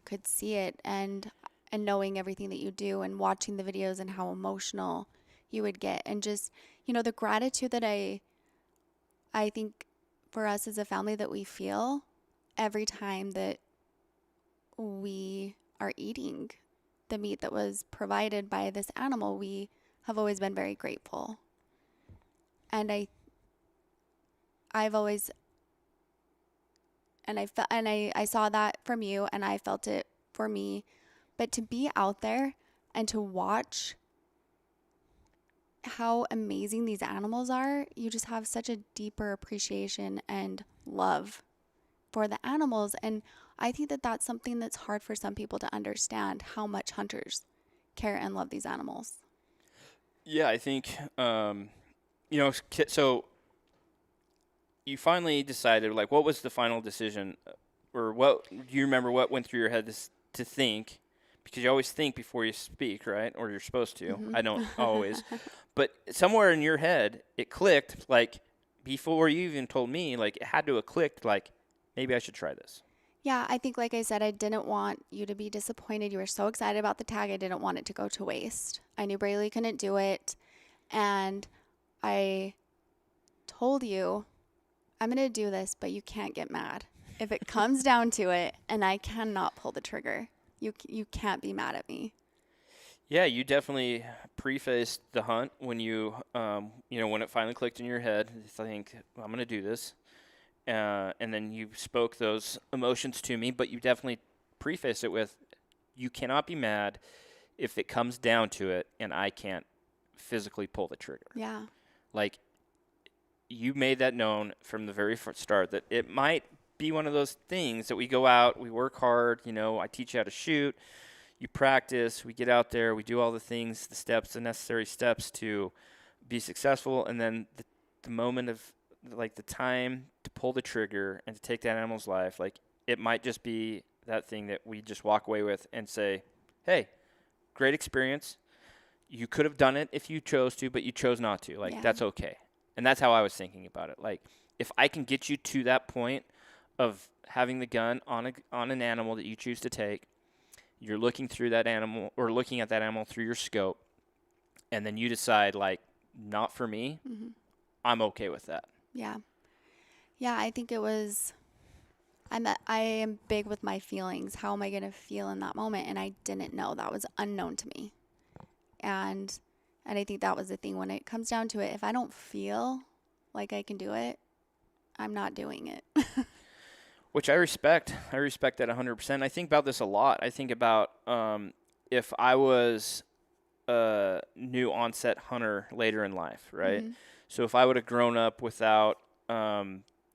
B: could see it and knowing everything that you do and watching the videos and how emotional you would get, and just, the gratitude that I think for us as a family that we feel every time that we are eating the meat that was provided by this animal. We have always been very grateful. And I've always, and I saw that from you, and I felt it for me. But to be out there and to watch how amazing these animals are, you just have such a deeper appreciation and love for the animals. And I think that that's something that's hard for some people to understand, how much hunters care and love these animals.
A: Yeah, I think, so you finally decided, like, what was the final decision, or what do you remember what went through your head to think? Because you always think before you speak, right? Or you're supposed to. I don't always. But somewhere in your head, it clicked, like, before you even told me, like, it had to have clicked, like, maybe I should try this.
B: Yeah, I think, like I said, I didn't want you to be disappointed. You were so excited about the tag. I didn't want it to go to waste. I knew Braylee couldn't do it. And I told you, I'm going to do this, but you can't get mad. If it comes down to it and I cannot pull the trigger, you can't be mad at me.
A: Yeah, you definitely prefaced the hunt when when it finally clicked in your head. I think, I'm going to do this. And then you spoke those emotions to me, but you definitely prefaced it with, you cannot be mad if it comes down to it and I can't physically pull the trigger.
B: Yeah.
A: Like, you made that known from the very start that it might be one of those things that we go out, we work hard, I teach you how to shoot, you practice, we get out there, we do all the things, the necessary steps to be successful, and then the moment of, like, the time to pull the trigger and to take that animal's life, like, it might just be that thing that we just walk away with and say, hey, great experience. You could have done it if you chose to, but you chose not to. Like, That's okay. And that's how I was thinking about it. Like, if I can get you to that point of having the gun on an animal that you choose to take, you're looking through that animal, or looking at that animal through your scope, and then you decide, like, not for me, I'm okay with that.
B: Yeah. Yeah, I think it was, I am big with my feelings. How am I going to feel in that moment? And I didn't know. That was unknown to me. And I think that was the thing. When it comes down to it, if I don't feel like I can do it, I'm not doing it.
A: Which I respect. I respect that 100%. I think about this a lot. I think about if I was a new onset hunter later in life, right? So if I would have grown up without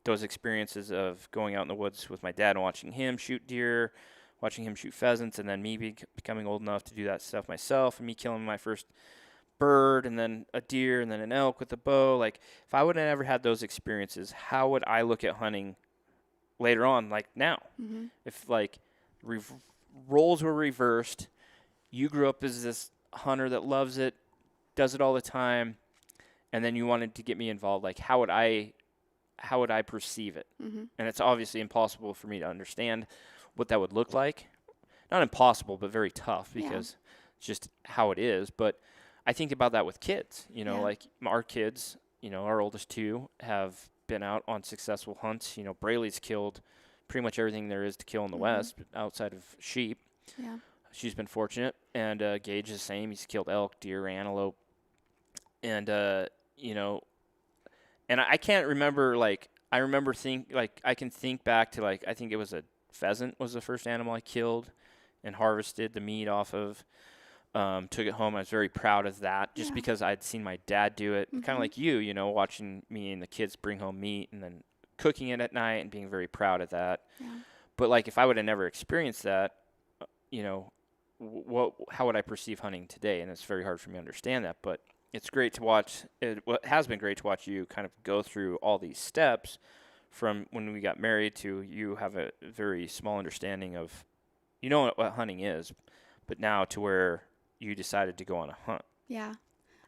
A: those experiences of going out in the woods with my dad and watching him shoot deer, watching him shoot pheasants, and then me becoming old enough to do that stuff myself, and me killing my first bird, and then a deer, and then an elk with a bow. Like, if I would have never had those experiences, how would I look at hunting later on, like now? If, like, roles were reversed, you grew up as this hunter that loves it, does it all the time, and then you wanted to get me involved, like, how would I how would I perceive it?
B: Mm-hmm.
A: And it's obviously impossible for me to understand what that would look like. Not impossible, but very tough because it's just how it is. But I think about that with kids, like our kids, our oldest two have been out on successful hunts. Braylee's killed pretty much everything there is to kill in the West outside of sheep.
B: Yeah.
A: She's been fortunate. And Gage is the same. He's killed elk, deer, antelope. And, and I can't remember, I can think back to, I think it was a pheasant was the first animal I killed and harvested the meat off of. Took it home. I was very proud of that just because I'd seen my dad do it. Kind of like you, watching me and the kids bring home meat and then cooking it at night and being very proud of that.
B: Yeah.
A: But, if I would have never experienced that, how would I perceive hunting today? And it's very hard for me to understand that. But it's great to watch. It has been great to watch you kind of go through all these steps from when we got married to you have a very small understanding of, what hunting is, but now to where you decided to go on a hunt.
B: Yeah.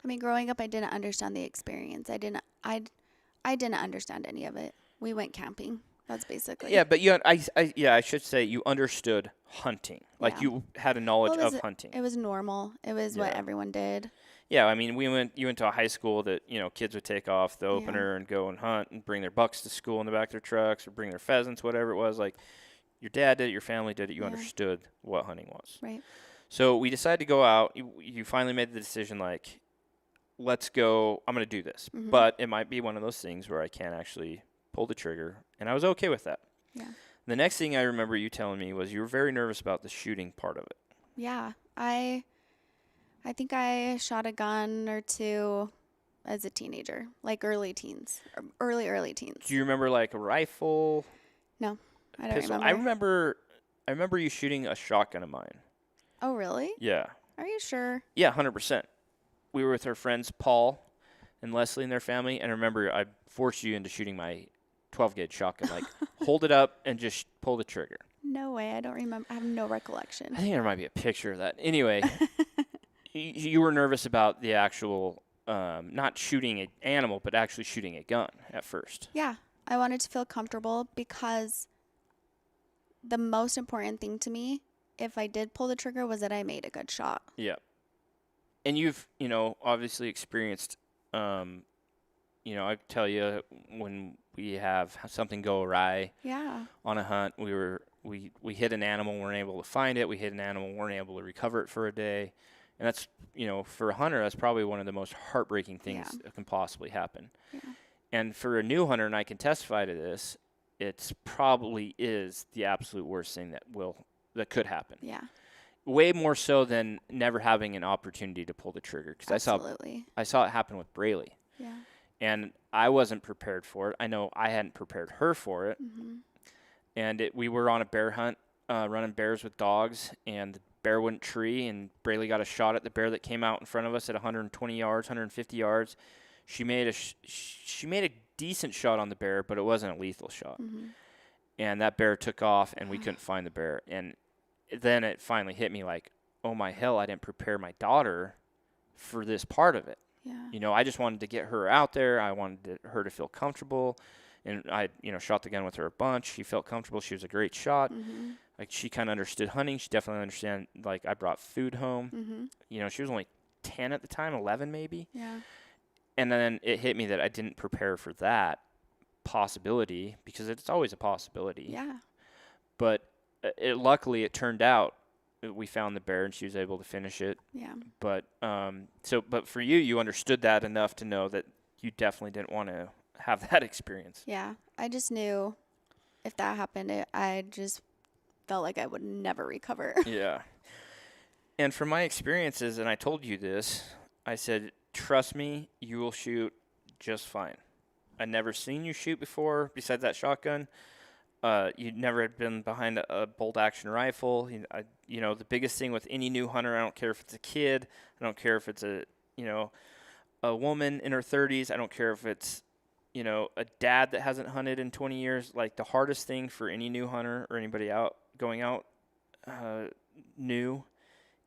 B: I mean, growing up, I didn't understand the experience. I didn't understand any of it. We went camping. That's basically.
A: Yeah, but I should say you understood hunting. You had a knowledge of hunting.
B: It was normal. It was what everyone did.
A: Yeah, I mean, you went to a high school that, kids would take off the opener and go and hunt and bring their bucks to school in the back of their trucks or bring their pheasants, whatever it was. Your dad did it, your family did it, you understood what hunting was.
B: Right.
A: So we decided to go out. You finally made the decision, let's go. I'm going to do this. Mm-hmm. But it might be one of those things where I can't actually pull the trigger. And I was okay with that.
B: Yeah.
A: The next thing I remember you telling me was you were very nervous about the shooting part of it.
B: Yeah. I think I shot a gun or two as a teenager, early teens, early teens.
A: Do you remember a rifle?
B: No, I don't
A: pistol?
B: remember.
A: I remember you shooting a shotgun of mine.
B: Oh, really?
A: Yeah.
B: Are you sure?
A: Yeah, 100%. We were with our friends Paul and Leslie and their family, and I remember I forced you into shooting my 12-gauge shotgun. Hold it up and just pull the trigger.
B: No way. I don't remember. I have no recollection.
A: I think there might be a picture of that. Anyway, you were nervous about the actual, not shooting an animal, but actually shooting a gun at first.
B: Yeah. I wanted to feel comfortable because the most important thing to me, if I did pull the trigger, was that I made a good shot.
A: Yeah. And you've, obviously experienced, I tell you, when we have something go awry on a hunt, we hit an animal, weren't able to find it. We hit an animal, weren't able to recover it for a day. And that's, for a hunter, that's probably one of the most heartbreaking things that can possibly happen.
B: Yeah.
A: And for a new hunter, and I can testify to this, it's probably is the absolute worst thing that could happen.
B: Yeah.
A: Way more so than never having an opportunity to pull the trigger. Because I saw it happen with Braylee.
B: Yeah.
A: And I wasn't prepared for it. I know I hadn't prepared her for it.
B: Mm-hmm.
A: And we were on a bear hunt, running bears with dogs, and the bear wouldn't tree, and Braylee got a shot at the bear that came out in front of us at 120 yards, 150 yards. She made a decent shot on the bear, but it wasn't a lethal shot.
B: Mm-hmm.
A: And that bear took off, and we couldn't find the bear. And then it finally hit me oh my hell, I didn't prepare my daughter for this part of it.
B: Yeah.
A: I just wanted to get her out there. I wanted her to feel comfortable. And I, shot the gun with her a bunch. She felt comfortable. She was a great shot.
B: Mm-hmm.
A: She kind of understood hunting. She definitely understand, I brought food home.
B: Mm-hmm.
A: She was only 10 at the time, 11 maybe.
B: Yeah.
A: And then it hit me that I didn't prepare for that possibility, because it's always a possibility.
B: Yeah.
A: But luckily it turned out we found the bear and she was able to finish it.
B: Yeah.
A: But but for you understood that enough to know that you definitely didn't want to have that experience.
B: Yeah. I just knew if that happened, I just felt like I would never recover.
A: Yeah. And from my experiences, and I told you this, I said, trust me, you will shoot just fine. I'd never seen you shoot before besides that shotgun. You'd never had been behind a bolt-action rifle. The biggest thing with any new hunter, I don't care if it's a kid, I don't care if it's a woman in her 30s, I don't care if it's, a dad that hasn't hunted in 20 years. The hardest thing for any new hunter or anybody going out new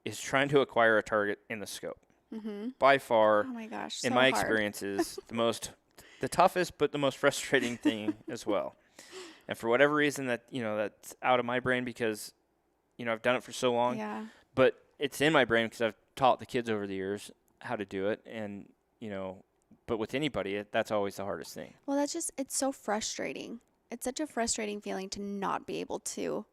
A: is trying to acquire a target in the scope.
B: Mm-hmm.
A: By far,
B: oh my gosh,
A: in
B: so
A: my
B: hard.
A: experiences, the most the toughest but the most frustrating thing as well. And for whatever reason that's out of my brain because, I've done it for so long.
B: Yeah.
A: But it's in my brain because I've taught the kids over the years how to do it. And, but with anybody, that's always the hardest thing.
B: Well, it's so frustrating. It's such a frustrating feeling to not be able to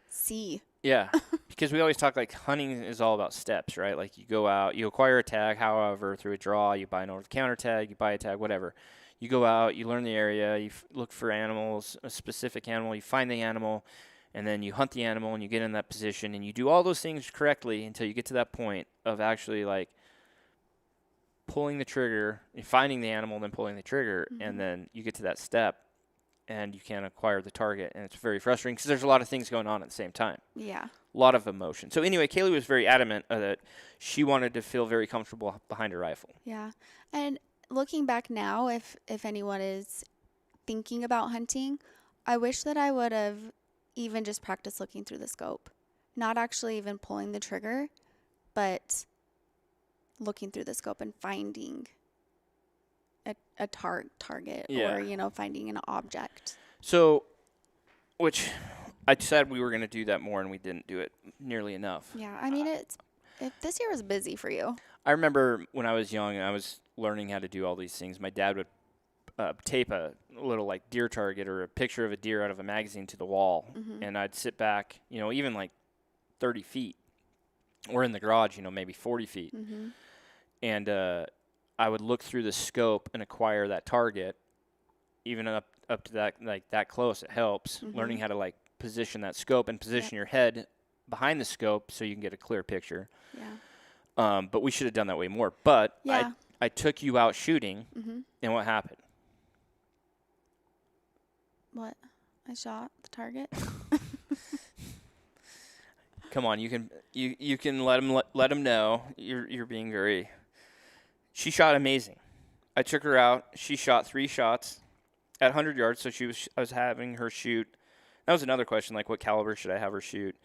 B: see.
A: Yeah, because we always talk like hunting is all about steps, right? Like you go out, you acquire a tag, however, through a draw, you buy an over-the-counter tag, you buy a tag, whatever. You go out, you learn the area, you look for animals, a specific animal, you find the animal, and then you hunt the animal and you get in that position and you do all those things correctly until you get to that point of actually like pulling the trigger, finding the animal, and then pulling the trigger, and then you get to that step and you can't acquire the target, and it's very frustrating because there's a lot of things going on at the same time.
B: Yeah.
A: A lot of emotion. So anyway, Kayli was very adamant that she wanted to feel very comfortable behind a rifle.
B: Yeah. And looking back now, if anyone is thinking about hunting, I wish that I would have even just practiced looking through the scope. Not actually even pulling the trigger, but looking through the scope and finding a target or, finding an object.
A: So, which I said we were going to do that more and we didn't do it nearly enough.
B: Yeah. I mean, this year was busy for you.
A: I remember when I was young and I was learning how to do all these things, my dad would tape a little like deer target or a picture of a deer out of a magazine to the wall. And I'd sit back, even like 30 feet or in the garage, maybe 40 feet. And I would look through the scope and acquire that target, even up to that, like that close. It helps learning how to like position that scope and position your head behind the scope so you can get a clear picture.
B: Yeah.
A: But we should have done that way more. But
B: yeah.
A: I took you out shooting, and what happened?
B: What? I shot the target.
A: Come on, you can let him know you're being very. She shot amazing. I took her out. She shot 3 shots at 100 yards. So I was having her shoot. That was another question, like what caliber should I have her shoot?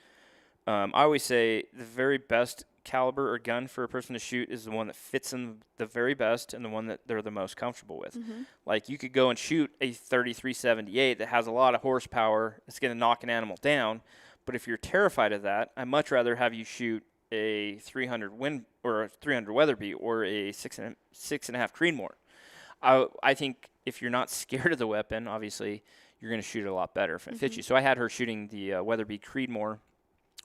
A: I always say the very best caliber or gun for a person to shoot is the one that fits them the very best and the one that they're the most comfortable with. Like you could go and shoot a 33-78 that has a lot of horsepower. It's going to knock an animal down. But if you're terrified of that, I'd much rather have you shoot a 300 Wind or a 300 Weatherby or a 6.5 Creedmoor. I think if you're not scared of the weapon, obviously you're going to shoot it a lot better if it fits you. So I had her shooting the Weatherby Creedmoor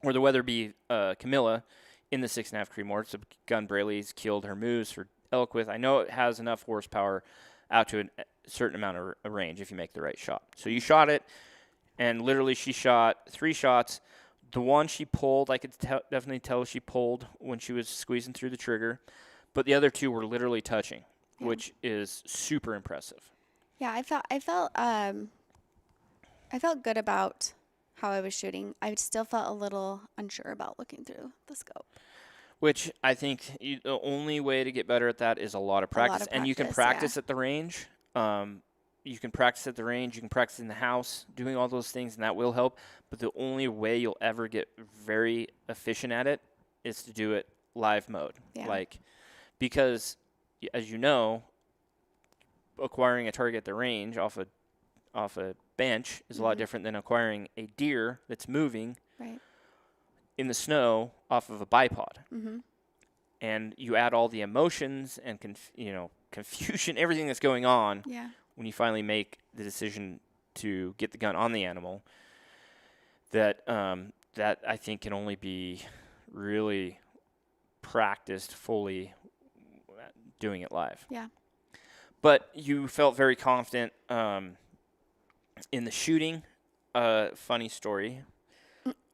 A: or the Weatherby Camilla in the 6.5 Creedmoor. It's a gun Braley's killed her moose, her elk with. I know it has enough horsepower out to a certain amount of range if you make the right shot. So you shot it, and literally she shot 3 shots. The one she pulled, I could definitely tell she pulled when she was squeezing through the trigger. But the other 2 were literally touching, which is super impressive.
B: Yeah, I felt good about how I was shooting. I still felt a little unsure about looking through the scope.
A: Which I think the only way to get better at that is a lot of practice. And you can practice at the range. You can practice at the range. You can practice in the house, doing all those things, and that will help. But the only way you'll ever get very efficient at it is to do it live mode.
B: Yeah.
A: Because, as you know, acquiring a target at the range off a bench is a lot different than acquiring a deer that's moving in the snow off of a bipod. And you add all the emotions and confusion, everything that's going on when you finally make the decision to get the gun on the animal. That I think can only be really practiced fully doing it live.
B: Yeah.
A: But you felt very confident in the shooting. Funny story.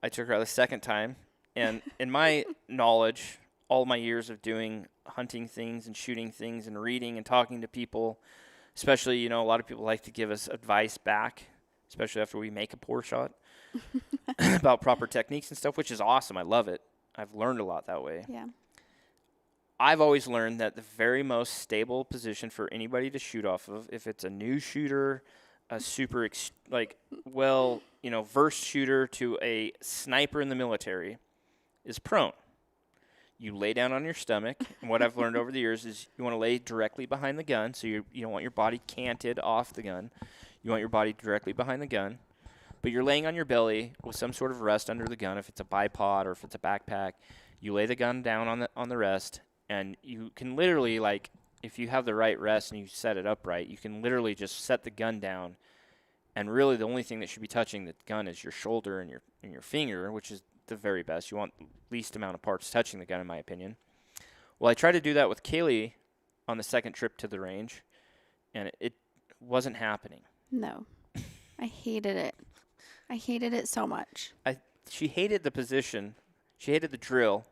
A: I took her out the second time, and in my knowledge, all my years of doing hunting things and shooting things and reading and talking to people, especially, a lot of people like to give us advice back, especially after we make a poor shot, about proper techniques and stuff, which is awesome. I love it. I've learned a lot that way.
B: Yeah.
A: I've always learned that the very most stable position for anybody to shoot off of, if it's a new shooter, a super, versed shooter to a sniper in the military, is prone. you lay down on your stomach. And what I've learned over the years is you want to lay directly behind the gun. So you don't want your body canted off the gun. You want your body directly behind the gun. But you're laying on your belly with some sort of rest under the gun. If it's a bipod or if it's a backpack, you lay the gun down on the rest, and you can literally, like, if you have the right rest and you set it up right, you can literally just set the gun down. And really, the only thing that should be touching the gun is your shoulder and your finger, which is the very best. You want the least amount of parts touching the gun, in my opinion. Well, I tried to do that with Kayli on the second trip to the range, and it wasn't happening.
B: No. I hated it. I hated it so much.
A: She hated the position. She hated the drill.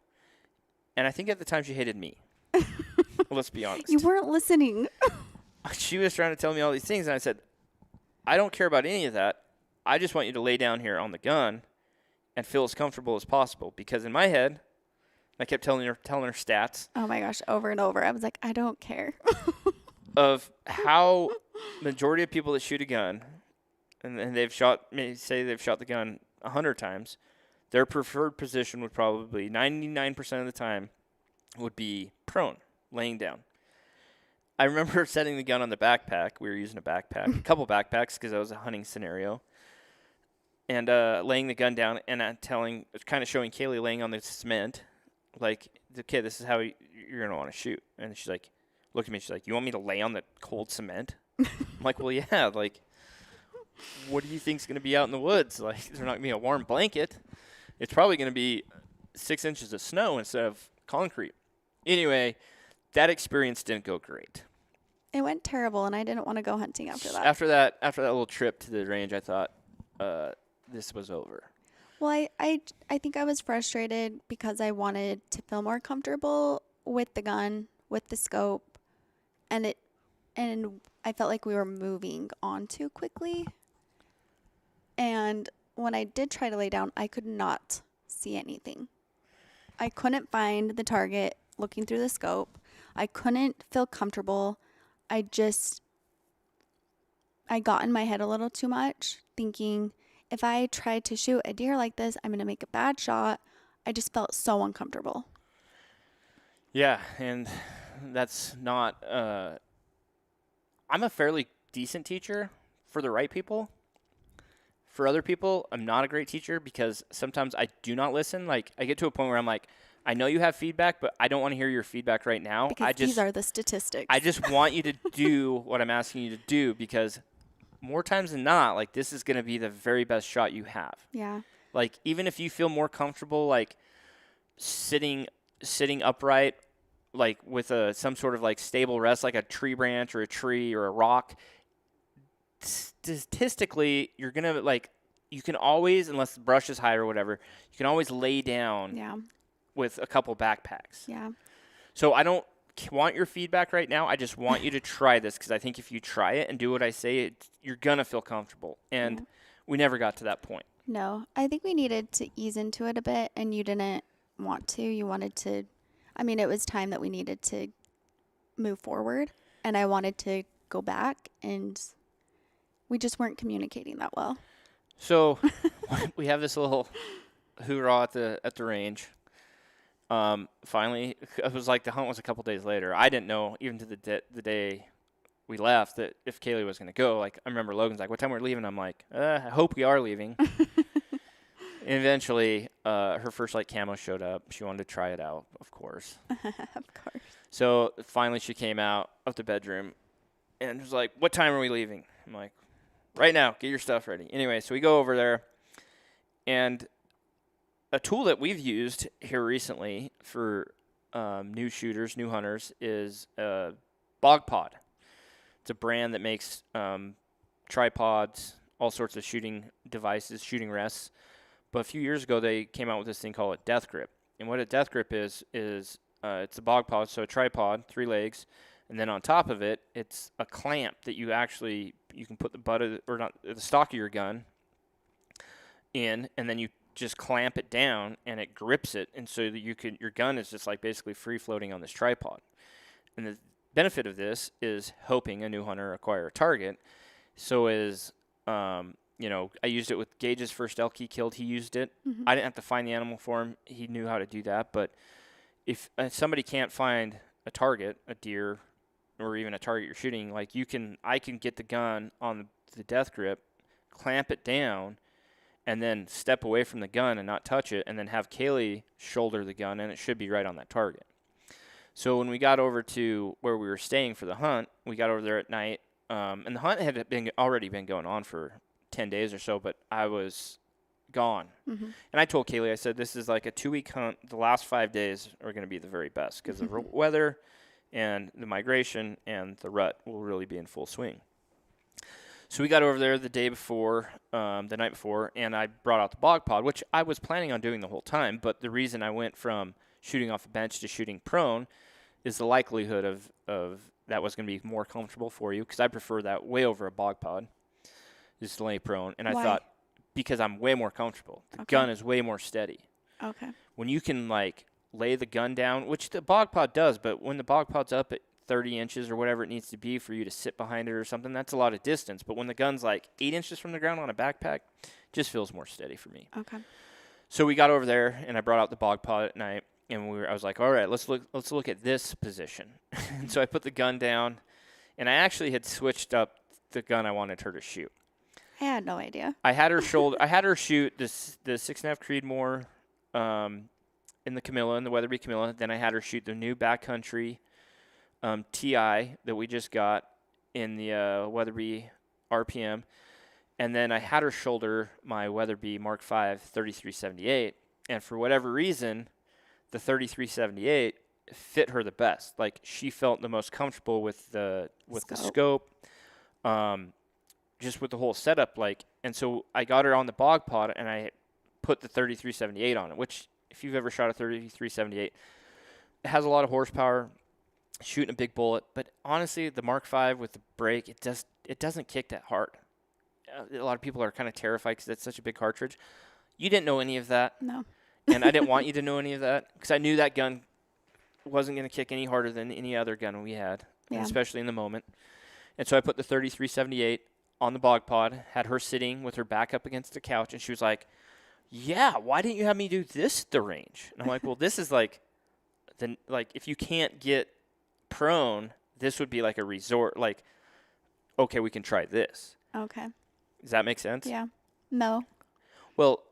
A: And I think at the time she hated me. Well, let's be honest.
B: You weren't listening.
A: She was trying to tell me all these things, and I said, I don't care about any of that. I just want you to lay down here on the gun and feel as comfortable as possible. Because in my head, I kept telling her stats.
B: Oh, my gosh, over and over. I was like, I don't care.
A: Of how majority of people that shoot a gun, and they've shot the gun 100 times, their preferred position would probably 99% of the time would be prone, laying down. I remember setting the gun on the backpack. We were using a couple backpacks because that was a hunting scenario. And laying the gun down and kind of showing Kayli laying on the cement, like, okay, this is how you're going to want to shoot. And she's like, looked at me, she's like, you want me to lay on the cold cement? I'm like, well, yeah, like, what do you think's going to be out in the woods? Like, there's not going to be a warm blanket. It's probably going to be 6 inches of snow instead of concrete. Anyway, that experience didn't go great.
B: It went terrible, and I didn't want to go hunting after that.
A: After that little trip to the range, I thought this was over.
B: Well, I think I was frustrated because I wanted to feel more comfortable with the gun, with the scope, and I felt like we were moving on too quickly. And when I did try to lay down, I could not see anything. I couldn't find the target looking through the scope. I couldn't feel comfortable. I got in my head a little too much, thinking if I tried to shoot a deer like this, I'm going to make a bad shot. I just felt so uncomfortable.
A: Yeah, and that's not I'm a fairly decent teacher for the right people. For other people, I'm not a great teacher because sometimes I do not listen. Like, I get to a point where I'm like, I know you have feedback, but I don't want to hear your feedback right now.
B: Because these are the statistics.
A: I just want you to do what I'm asking you to do because more times than not, like, this is going to be the very best shot you have.
B: Yeah.
A: Like, even if you feel more comfortable, like, sitting upright, like, with some sort of, like, stable rest, like a tree branch or a tree or a rock, statistically, you're going to, like, you can always, unless the brush is high or whatever, you can always lay down with a couple backpacks.
B: Yeah.
A: So I don't want your feedback right now. I just want you to try this because I think if you try it and do what I say, you're going to feel comfortable. And we never got to that point.
B: No, I think we needed to ease into it a bit, and you didn't want to. You wanted to. I mean, it was time that we needed to move forward, and I wanted to go back, and we just weren't communicating that well.
A: So we have this little hoorah at the range. Finally, it was like the hunt was a couple days later. I didn't know even to the day we left that if Kayli was going to go. Like, I remember Logan's like, what time we're leaving? I'm like, I hope we are leaving. And eventually, her first light camo showed up. She wanted to try it out, of course.
B: Of course.
A: So finally she came out of the bedroom and was like, what time are we leaving? I'm like, right now, get your stuff ready. Anyway, so we go over there, and a tool that we've used here recently for new shooters, new hunters, is Bog Pod. It's a brand that makes tripods, all sorts of shooting devices, shooting rests. But a few years ago, they came out with this thing called a Death Grip. And what a Death Grip is it's a Bog Pod, so a tripod, 3 legs, and then on top of it, it's a clamp that you can put the stock of your gun in, and then you just clamp it down, and it grips it, and so that your gun is just like basically free floating on this tripod. And the benefit of this is helping a new hunter acquire a target. So I used it with Gage's first elk he killed. He used it. Mm-hmm. I didn't have to find the animal for him. He knew how to do that, but if somebody can't find a target, a deer, or even a target you're shooting, like I can get the gun on the death grip, clamp it down, and then step away from the gun and not touch it, and then have Kayli shoulder the gun, and it should be right on that target. So when we got over to where we were staying for the hunt, we got over there at night, and the hunt had already been going on for 10 days or so, but I was gone.
B: Mm-hmm.
A: And I told Kayli, I said, this is like a 2-week hunt. The last 5 days are going to be the very best because the weather and the migration and the rut will really be in full swing. So we got over there the night before, and I brought out the bog pod, which I was planning on doing the whole time. But the reason I went from shooting off the bench to shooting prone is the likelihood of that was going to be more comfortable for you, because I prefer that way over a bog pod, just to lay prone. And I thought, because I'm way more comfortable. The gun is way more steady.
B: Okay.
A: When you can, like, lay the gun down, which the bog pod does, but when the bog pod's up at 30 inches or whatever it needs to be for you to sit behind it or something, that's a lot of distance. But when the gun's like 8 inches from the ground on a backpack, it just feels more steady for me.
B: Okay.
A: So we got over there, and I brought out the bog pod at night, and I was like, all right, let's look at this position. And so I put the gun down, and I actually had switched up the gun I wanted her to shoot.
B: I had no idea.
A: I had her shoot the 6.5 Creedmoor in the Camilla, in the Weatherby Camilla. Then I had her shoot the new backcountry TI that we just got in the Weatherby RPM. And then I had her shoulder my Weatherby Mark V 3378. And for whatever reason, the 3378 fit her the best. Like, she felt the most comfortable with the scope. Just with the whole setup, like, and so I got her on the bog pod, and I put the 3378 on it, which, if you've ever shot a 3378, it has a lot of horsepower, shooting a big bullet, but honestly, the Mark V with the brake, it doesn't kick that hard. A lot of people are kind of terrified because it's such a big cartridge. You didn't know any of that.
B: No.
A: And I didn't want you to know any of that, because I knew that gun wasn't going to kick any harder than any other gun we had, especially in the moment. And so I put the 3378 on the bog pod, had her sitting with her back up against the couch, and she was like, yeah, why didn't you have me do this at the range? And I'm like, well, this is like if you can't get prone, this would be like a resort. Like, okay, we can try this.
B: Okay.
A: Does that make sense?
B: Yeah. No.
A: Well,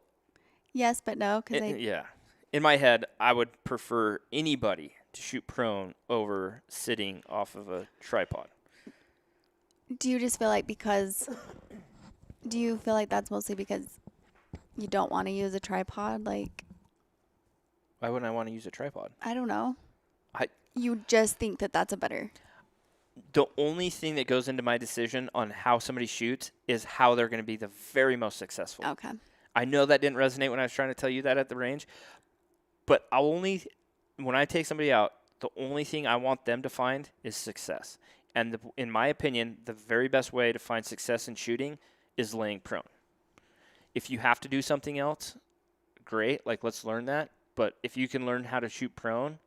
B: yes, but no, because
A: yeah. In my head, I would prefer anybody to shoot prone over sitting off of a tripod.
B: Do you just feel like that's mostly because you don't want to use a tripod? Like,
A: why wouldn't I want to use a tripod?
B: I don't know. You just think that that's a better.
A: The only thing that goes into my decision on how somebody shoots is how they're going to be the very most successful.
B: Okay.
A: I know that didn't resonate when I was trying to tell you that at the range, but when I take somebody out, the only thing I want them to find is success. And in my opinion, the very best way to find success in shooting is laying prone. If you have to do something else, great. Like, let's learn that. But if you can learn how to shoot prone,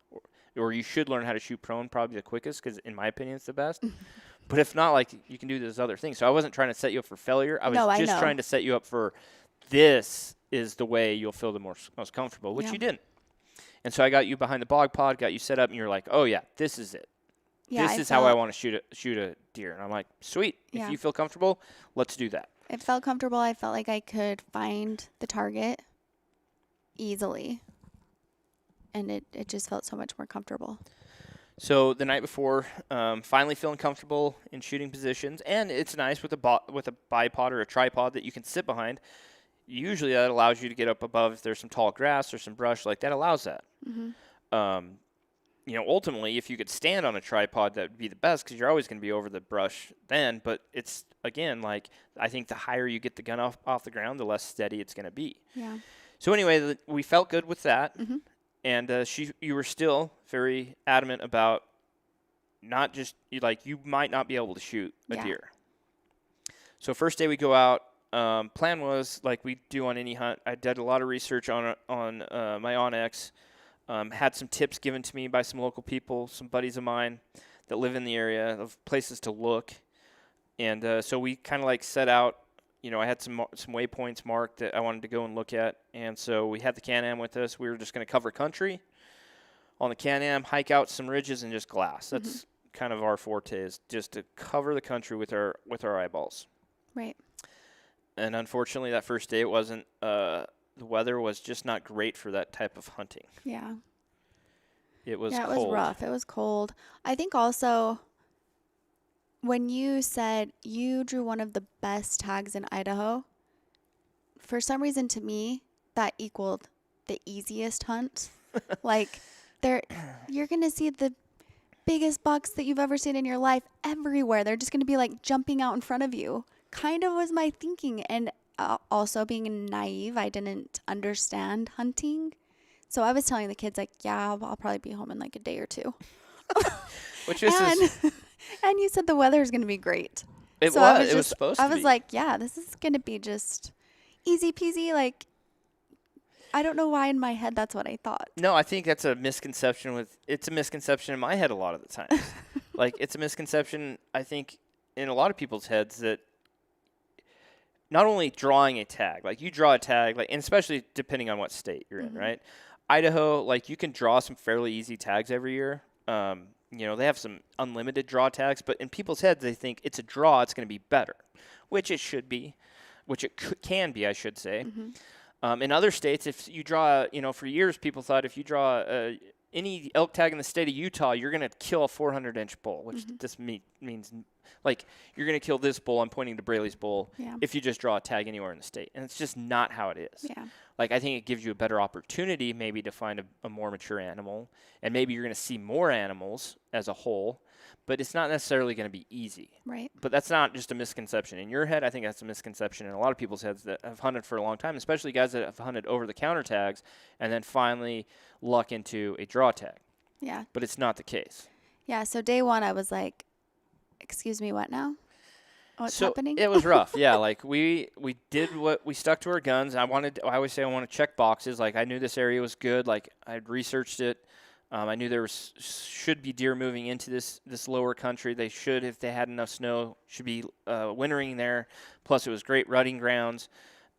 A: or you should learn how to shoot prone, probably the quickest, because in my opinion, it's the best. But if not, like, you can do those other things. So I wasn't trying to set you up for failure. I was just trying to set you up for this is the way you'll feel the most comfortable, which you didn't. And so I got you behind the bog pod, got you set up, and you're like, oh, yeah, this is it. Yeah, this is how I want to shoot a deer. And I'm like, sweet. If you feel comfortable, let's do that.
B: It felt comfortable. I felt like I could find the target easily. And it just felt so much more comfortable.
A: So the night before, finally feeling comfortable in shooting positions. And it's nice with a bipod or a tripod that you can sit behind. Usually that allows you to get up above if there's some tall grass or some brush. Like, that allows that. Mm-hmm. Ultimately, if you could stand on a tripod, that would be the best, because you're always going to be over the brush then. But it's, again, like, I think the higher you get the gun off the ground, the less steady it's going to be.
B: Yeah.
A: So anyway, we felt good with that.
B: Mm-hmm.
A: And you were still very adamant about not just, you might not be able to shoot a deer. So first day we go out, plan was, like we do on any hunt, I did a lot of research on my Onyx. Had some tips given to me by some local people, some buddies of mine that live in the area, of places to look. And so we kind of like set out, I had some waypoints marked that I wanted to go and look at. And so we had the Can-Am with us. We were just going to cover country. on the Can-Am, hike out some ridges and just glass. That's kind of our forte, is just to cover the country with our eyeballs.
B: Right.
A: And unfortunately, that first day, it wasn't. The weather was just not great for that type of hunting.
B: Yeah.
A: It was
B: Yeah,
A: cold.
B: it was rough. It was cold. I think also when you said you drew one of the best tags in Idaho, for some reason to me, that equaled the easiest hunt. Like, you're going to see the biggest bucks that you've ever seen in your life everywhere. They're just going to be like jumping out in front of you. Kind of was my thinking. And also being naive, I didn't understand hunting. So I was telling the kids, like, yeah, I'll probably be home in like a day or two.
A: Which is
B: and you said the weather is going to be great.
A: It
B: so
A: was. It was supposed to be.
B: I was like, yeah, this is going to be just easy peasy. Like, I don't know why in my head that's what I thought.
A: No, I think that's a misconception. It's a misconception in my head a lot of the times. Like, it's a misconception, I think, in a lot of people's heads, that not only drawing a tag, like you draw a tag, like, and especially depending on what state you're in, right? Idaho, like, you can draw some fairly easy tags every year. You know, they have some unlimited draw tags, but in people's heads, they think it's a draw, it's going to be better, which it should be, which it can be, I should say. In other states, if you draw, you know, for years, people thought if you draw any elk tag in the state of Utah, you're going to kill a 400-inch bull, which this means, like, you're going to kill this bull. I'm pointing to Braley's bull if you just draw a tag anywhere in the state. And it's just not how it is.
B: Yeah.
A: Like, I think it gives you a better opportunity maybe to find a more mature animal, and maybe you're going to see more animals as a whole, but it's not necessarily going to be easy.
B: Right.
A: But that's not just a misconception. In your head, I think that's a misconception in a lot of people's heads that have hunted for a long time, especially guys that have hunted over-the-counter tags and then finally luck into a draw tag.
B: Yeah.
A: But it's not the case.
B: Yeah, so day one I was like, excuse me, what now? What's happening?
A: It was rough. Yeah, like we did what we stuck to our guns. I always say I want to check boxes. Like, I knew this area was good. Like, I'd researched it. I knew there should be deer moving into this lower country. They should, if they had enough snow, should be wintering there. Plus, it was great rutting grounds.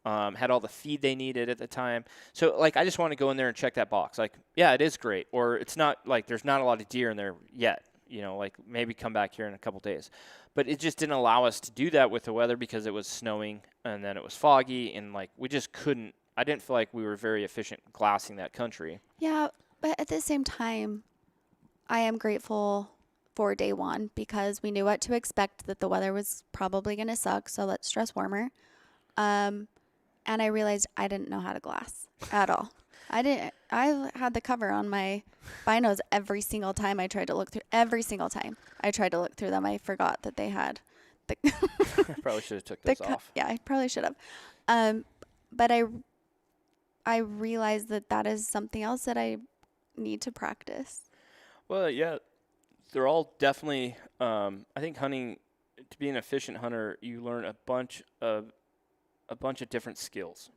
A: Had all the feed they needed at the time. So, like, I just want to go in there and check that box. Like, yeah, it is great. Or it's not, like, there's not a lot of deer in there yet. You know, like, maybe come back here in a couple days. But it just didn't allow us to do that with the weather because it was snowing and then it was foggy. And, like, we just couldn't. I didn't feel like we were very efficient glassing that country.
B: Yeah, but at the same time, I am grateful for day one because we knew what to expect, that the weather was probably going to suck, so let's dress warmer. And I realized I didn't know how to glass at all. I had the cover on my binos every single time I tried to look through. Every single time I tried to look through them, I forgot that they had the
A: Probably should have took those off.
B: Yeah, I probably should have. But I realized that is something else that I need to practice.
A: Well, yeah, they're all definitely. I think hunting, to be an efficient hunter, you learn a bunch of different skills.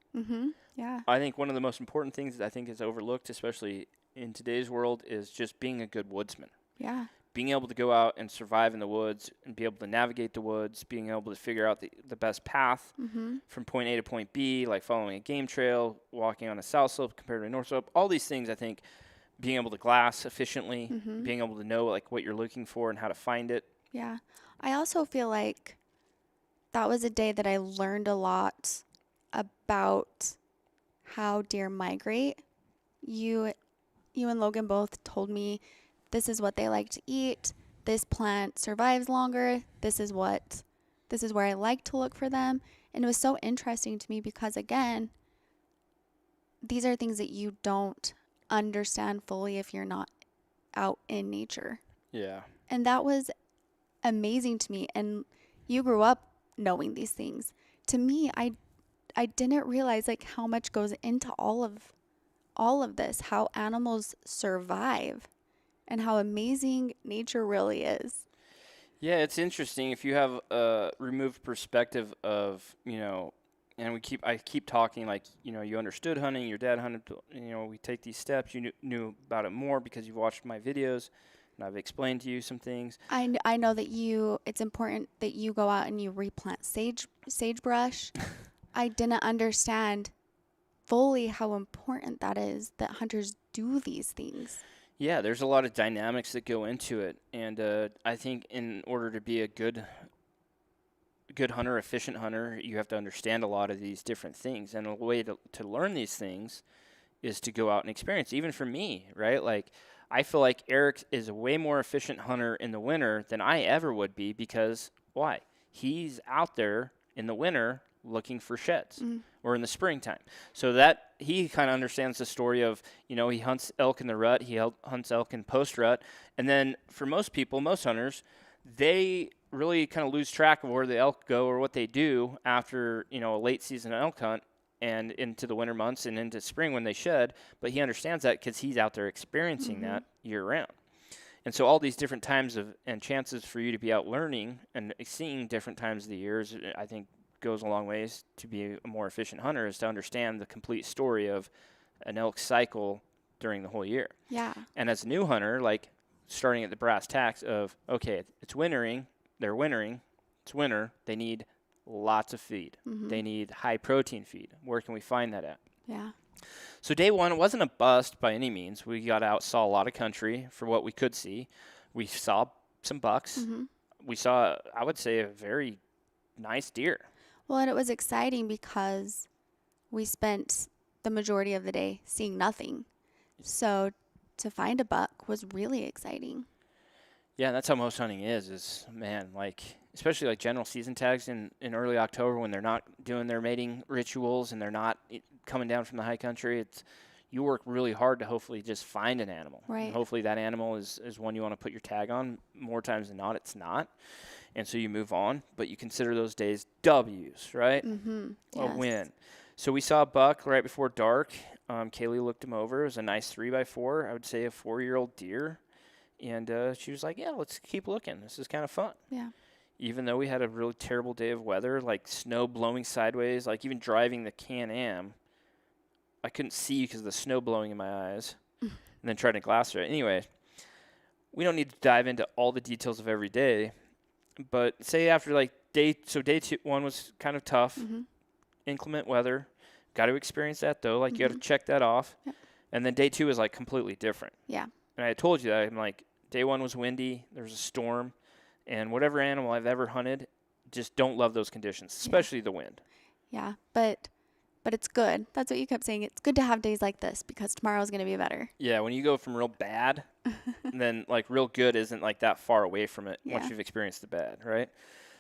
B: Yeah.
A: I think one of the most important things that I think is overlooked, especially in today's world, is just being a good woodsman.
B: Yeah.
A: Being able to go out and survive in the woods and be able to navigate the woods, being able to figure out the best path from point A to point B, like following a game trail, walking on a south slope compared to a north slope. All these things, I think, being able to glass efficiently, being able to know, like, what you're looking for and how to find it.
B: Yeah. I also feel like that was a day that I learned a lot about how deer migrate. You and Logan both told me this is what they like to eat. This plant survives longer. This is where I like to look for them. And it was so interesting to me because, again, these are things that you don't understand fully if you're not out in nature.
A: Yeah.
B: And that was amazing to me. And you grew up knowing these things. To me, I didn't realize, like, how much goes into all of this, how animals survive and how amazing nature really is.
A: Yeah, it's interesting if you have a removed perspective of, you know, and I keep talking like, you know, you understood hunting, your dad hunted, you know, we take these steps, you knew about it more because you've watched my videos and I've explained to you some things.
B: I know that it's important that you go out and you replant sagebrush. I didn't understand fully how important that is, that hunters do these things.
A: Yeah, there's a lot of dynamics that go into it, and I think in order to be a good hunter, efficient hunter, you have to understand a lot of these different things, and a way to learn these things is to go out and experience. Even for me, right? Like, I feel like Eric is a way more efficient hunter in the winter than I ever would be, because why? He's out there in the winter looking for sheds, or in the springtime. So that he kind of understands the story of, he hunts elk in the rut, he hunts elk in post rut. And then for most people, most hunters, they really kind of lose track of where the elk go or what they do after, a late season elk hunt and into the winter months and into spring when they shed. But he understands that because he's out there experiencing that year round. And so all these different times and chances for you to be out learning and seeing different times of the years, I think, goes a long ways to be a more efficient hunter, is to understand the complete story of an elk cycle during the whole year.
B: Yeah.
A: And as a new hunter, like, starting at the brass tacks of, okay, it's wintering, they're wintering, it's winter, they need lots of feed. They need high protein feed. Where can we find that at?
B: Yeah.
A: So day one, it wasn't a bust by any means. We got out, saw a lot of country for what we could see. We saw some bucks. We saw, I would say, a very nice deer.
B: Well, and it was exciting because we spent the majority of the day seeing nothing. So to find a buck was really exciting.
A: Yeah, that's how most hunting is man, like, especially like general season tags in early October when they're not doing their mating rituals and they're not coming down from the high country. You work really hard to hopefully just find an animal.
B: Right.
A: And hopefully that animal is one you want to put your tag on. More times than not, it's not. And so you move on, but you consider those days W's, right? A win. So we saw a buck right before dark. Kayli looked him over. It was a nice 3x4, I would say a 4-year-old deer. And she was like, yeah, let's keep looking. This is kind of fun.
B: Yeah.
A: Even though we had a really terrible day of weather, like snow blowing sideways, like even driving the Can-Am, I couldn't see because of the snow blowing in my eyes, and then trying to glass it. Anyway, we don't need to dive into all the details of every day, but say after like day 1 was kind of tough, inclement weather. Got to experience that though. Like you got to check that off.
B: Yep.
A: And then day 2 is like completely different.
B: Yeah.
A: And I told you that. I'm like, day 1 was windy. There was a storm. And whatever animal I've ever hunted, just don't love those conditions, especially the wind.
B: Yeah. But it's good. That's what you kept saying. It's good to have days like this because tomorrow's going to be better.
A: Yeah. When you go from real bad, then like real good isn't like that far away from it once you've experienced the bad, right?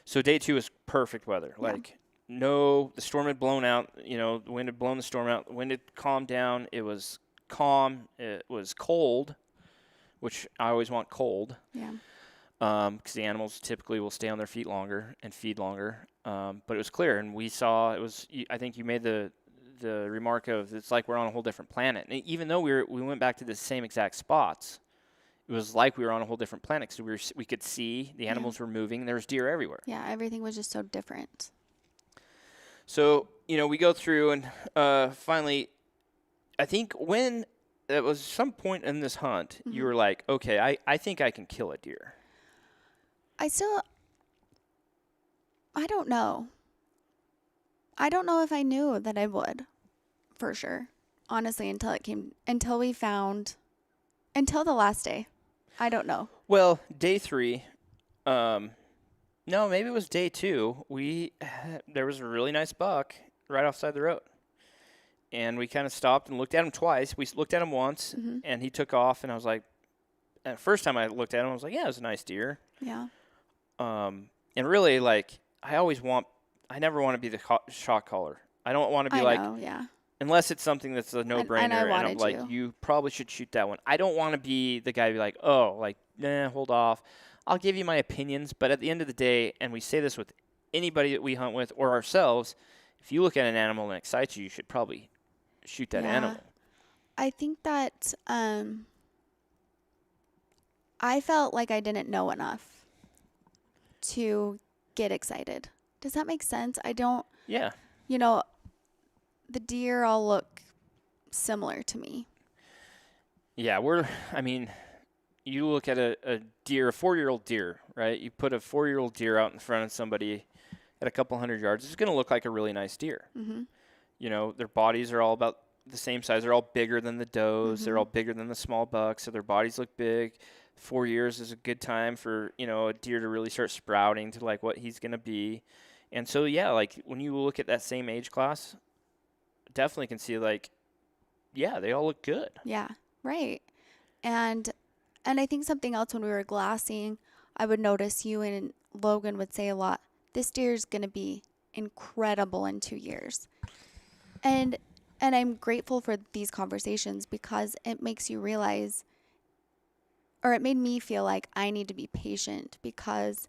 A: So day 2 is perfect weather.
B: Yeah.
A: Like, no, the storm had blown out. The wind had blown the storm out. The wind had calmed down. It was calm. It was cold, which I always want cold.
B: Yeah.
A: Because the animals typically will stay on their feet longer and feed longer. But it was clear, and we saw it was. I think you made the remark of it's like we're on a whole different planet. And even though we went back to the same exact spots, it was like we were on a whole different planet. So we could see the animals were moving. There was deer everywhere.
B: Yeah, everything was just so different.
A: So we go through, and finally, I think when it was some point in this hunt, you were like, okay, I think I can kill a deer.
B: I don't know. I don't know if I knew that I would, for sure. Honestly, until the last day. I don't know.
A: Well, day 3, no, maybe it was day 2. There was a really nice buck right outside the road. And we kind of stopped and looked at him twice. We looked at him once, and he took off, and I was like, the first time I looked at him, I was like, yeah, it was a nice deer.
B: Yeah.
A: And really, like, I never want to be the shot caller. I don't want to be unless it's something that's a no-brainer, and I'm like, you probably should shoot that one. I don't want to be the guy to be like, oh, like, nah, hold off. I'll give you my opinions, but at the end of the day, and we say this with anybody that we hunt with or ourselves, if you look at an animal and it excites you, you should probably shoot that animal.
B: I think that I felt like I didn't know enough to get excited. Does that make sense? I don't.
A: Yeah.
B: The deer all look similar to me.
A: Yeah, you look at a deer, a 4-year-old deer, right? You put a 4-year-old deer out in front of somebody at a couple hundred yards, it's going to look like a really nice deer. Their bodies are all about the same size. They're all bigger than the does. They're
B: Mm-hmm.
A: all bigger than the small bucks, so their bodies look big. 4 years is a good time for, a deer to really start sprouting to like what he's going to be. And so, yeah, like when you look at that same age class, definitely can see like, yeah, they all look good.
B: Yeah, right. And I think something else when we were glassing, I would notice you and Logan would say a lot, this deer is going to be incredible in 2 years. And I'm grateful for these conversations because it makes you realize, or it made me feel like I need to be patient because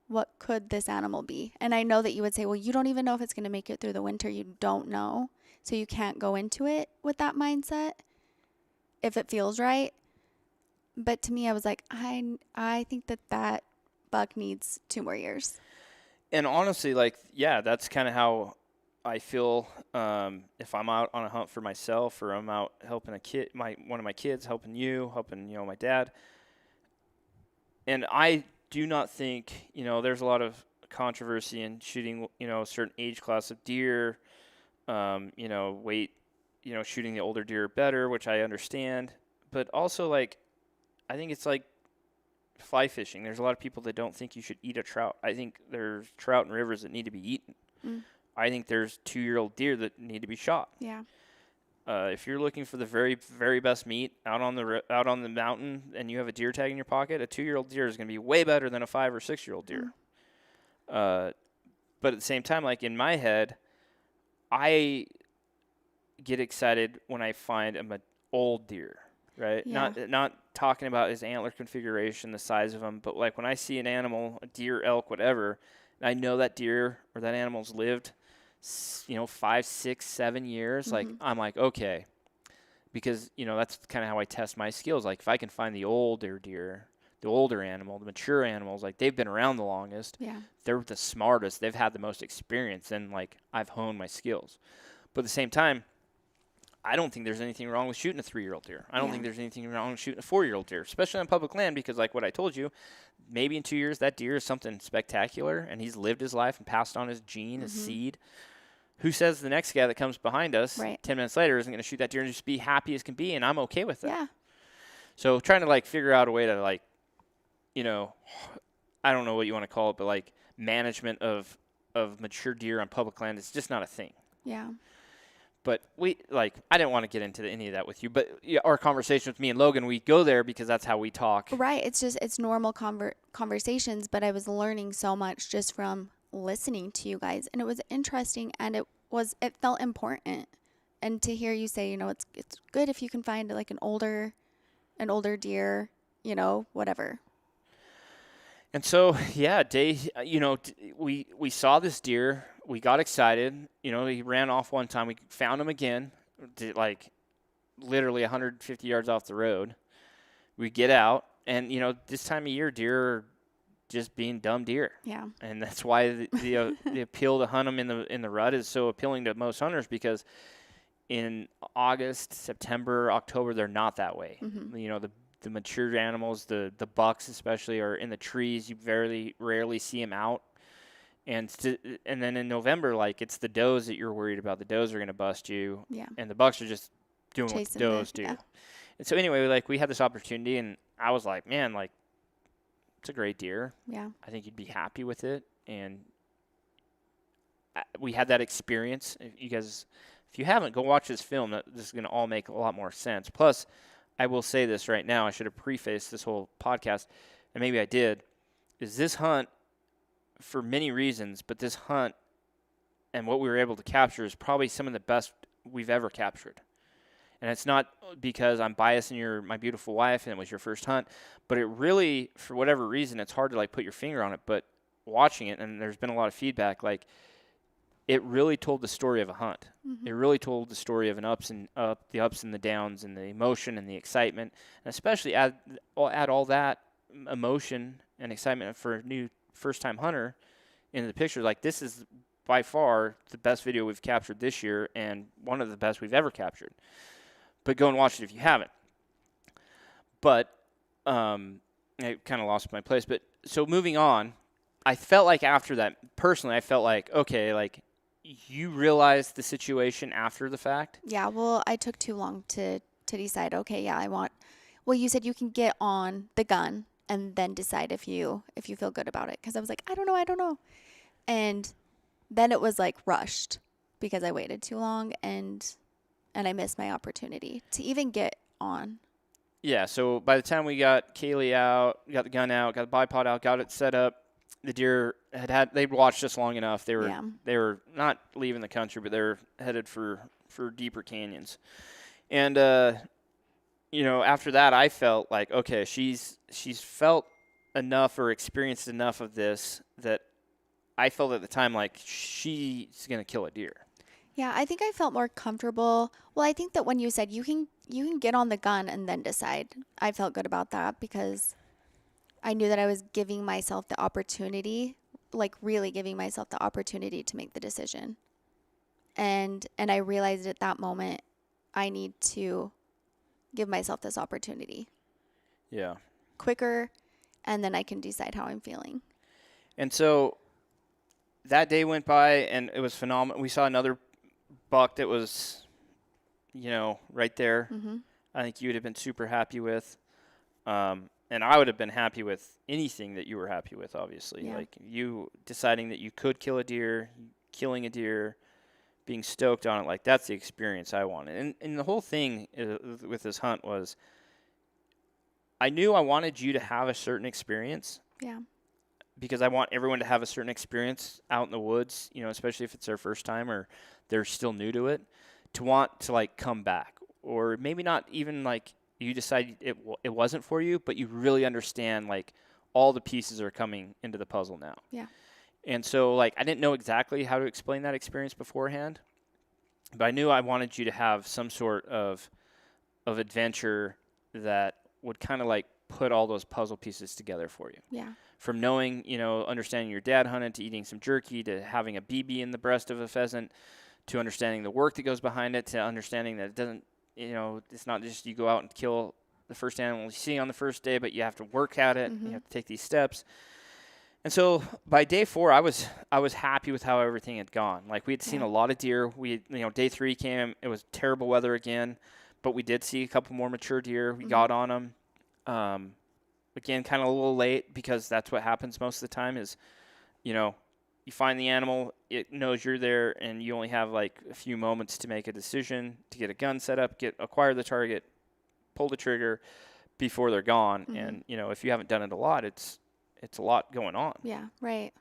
B: what could this animal be? And I know that you would say, well, you don't even know if it's going to make it through the winter. You don't know. So you can't go into it with that mindset if it feels right. But to me, I was like, I think that buck needs 2 more years.
A: And honestly, like, yeah, that's kind of how I feel if I'm out on a hunt for myself or I'm out helping one of my kids, helping you, helping, my dad. And I do not think, there's a lot of controversy in shooting, a certain age class of deer, weight, shooting the older deer better, which I understand. But also, like, I think it's like fly fishing. There's a lot of people that don't think you should eat a trout. I think there's trout in rivers that need to be eaten.
B: Mm.
A: I think there's 2-year-old deer that need to be shot.
B: Yeah.
A: If you're looking for the very, very best meat out on the mountain and you have a deer tag in your pocket, a 2-year-old deer is going to be way better than a 5 or 6-year-old deer. But at the same time, like in my head, I get excited when I find an old deer, right?
B: Yeah.
A: Not talking about his antler configuration, the size of him, but like when I see an animal, a deer, elk, whatever, and I know that deer or that animal's lived 5, 6, 7 years, like I'm like, okay, because that's kind of how I test my skills. Like if I can find the older deer, the older animal, the mature animals, like they've been around the longest,
B: Yeah.
A: they're the smartest, they've had the most experience, and like I've honed my skills. But at the same time, I don't think there's anything wrong with shooting a 3-year-old deer. I don't think there's anything wrong with shooting a 4-year-old deer, especially on public land, because like what I told you, maybe in 2 years that deer is something spectacular and he's lived his life and passed on his gene, his seed. Who says the next guy that comes behind us 10 minutes later isn't going to shoot that deer and just be happy as can be, and I'm okay with that.
B: Yeah.
A: So trying to like figure out a way to like, I don't know what you want to call it, but like management of mature deer on public land is just not a thing.
B: Yeah.
A: But I didn't want to get into any of that with you, but our conversation with me and Logan, we go there because that's how we talk.
B: Right. It's normal conversations, but I was learning so much just from listening to you guys, and it was interesting, and it felt important. And to hear you say, it's good if you can find like an older deer, whatever.
A: And so, yeah, we saw this deer. We got excited. He ran off one time. We found him again, like literally 150 yards off the road. We get out, and, this time of year, deer are just being dumb deer.
B: Yeah.
A: And that's why the appeal to hunt them in the rut is so appealing to most hunters, because in August, September, October, they're not that way. The mature animals, the bucks especially, are in the trees. You very rarely see them out. And then in November, like, it's the does that you're worried about. The does are going to bust you.
B: Yeah.
A: And the bucks are just doing
B: Chasing
A: what the does do.
B: Yeah.
A: And so anyway, like, we had this opportunity, and I was like, man, like, it's a great deer.
B: Yeah.
A: I think you'd be happy with it. And we had that experience. If you haven't, go watch this film. This is going to all make a lot more sense. Plus, I will say this right now. I should have prefaced this whole podcast, and maybe I did, is this hunt, for many reasons, but this hunt and what we were able to capture is probably some of the best we've ever captured. And it's not because I'm biasing my beautiful wife and it was your first hunt, but it really, for whatever reason, it's hard to like put your finger on it. But watching it, and there's been a lot of feedback, like it really told the story of a hunt. It really told the story of the ups and the downs and the emotion and the excitement, and especially add all that emotion and excitement for a new first-time hunter into the picture. Like, this is by far the best video we've captured this year and one of the best we've ever captured. But go and watch it if you haven't. But I kind of lost my place. But so moving on, I felt like after that, personally, I felt like, okay, like, you realized the situation after the fact?
B: Yeah, well, I took too long to decide, okay, yeah, well, you said you can get on the gun and then decide if you feel good about it. Because I was like, I don't know. And then it was like rushed because I waited too long and I missed my opportunity to even get on.
A: Yeah, so by the time we got Kayli out, got the gun out, got the bipod out, got it set up, the deer they'd watched us long enough. They were not leaving the country, but they were headed for deeper canyons. And after that, I felt like, okay, she's felt enough or experienced enough of this that I felt at the time like she's gonna kill a deer.
B: Yeah, I think I felt more comfortable. Well, I think that when you said you can get on the gun and then decide, I felt good about that because I knew that I was giving myself the opportunity, like really giving myself the opportunity to make the decision. And I realized at that moment I need to give myself this opportunity.
A: Yeah.
B: Quicker, and then I can decide how I'm feeling.
A: And so that day went by and it was phenomenal. We saw another buck that was, right there.
B: Mm-hmm.
A: I think you would have been super happy with. And I would have been happy with anything that you were happy with, obviously.
B: Yeah.
A: Like you deciding that you could kill a deer, killing a deer, being stoked on it. Like that's the experience I wanted. And the whole thing with this hunt was I knew I wanted you to have a certain experience.
B: Yeah.
A: Because I want everyone to have a certain experience out in the woods, especially if it's their first time or they're still new to it, to want to like come back, or maybe not even like you decide it wasn't for you, but you really understand like all the pieces are coming into the puzzle now.
B: Yeah.
A: And so like I didn't know exactly how to explain that experience beforehand, but I knew I wanted you to have some sort of adventure that would kind of like put all those puzzle pieces together for you.
B: Yeah.
A: From knowing, understanding your dad hunted, to eating some jerky, to having a BB in the breast of a pheasant, to understanding the work that goes behind it, to understanding that it doesn't, it's not just you go out and kill the first animal you see on the first day, but you have to work at it.
B: Mm-hmm.
A: You have to take these steps. And so by day 4, I was happy with how everything had gone. Like we had seen a lot of deer. Day 3 came, it was terrible weather again, but we did see a couple more mature deer. We got on them. Again, kind of a little late because that's what happens most of the time is, you find the animal, it knows you're there, and you only have like a few moments to make a decision, to get a gun set up, acquire the target, pull the trigger before they're gone. Mm-hmm. And, if you haven't done it a lot, it's a lot going on.
B: Yeah, right.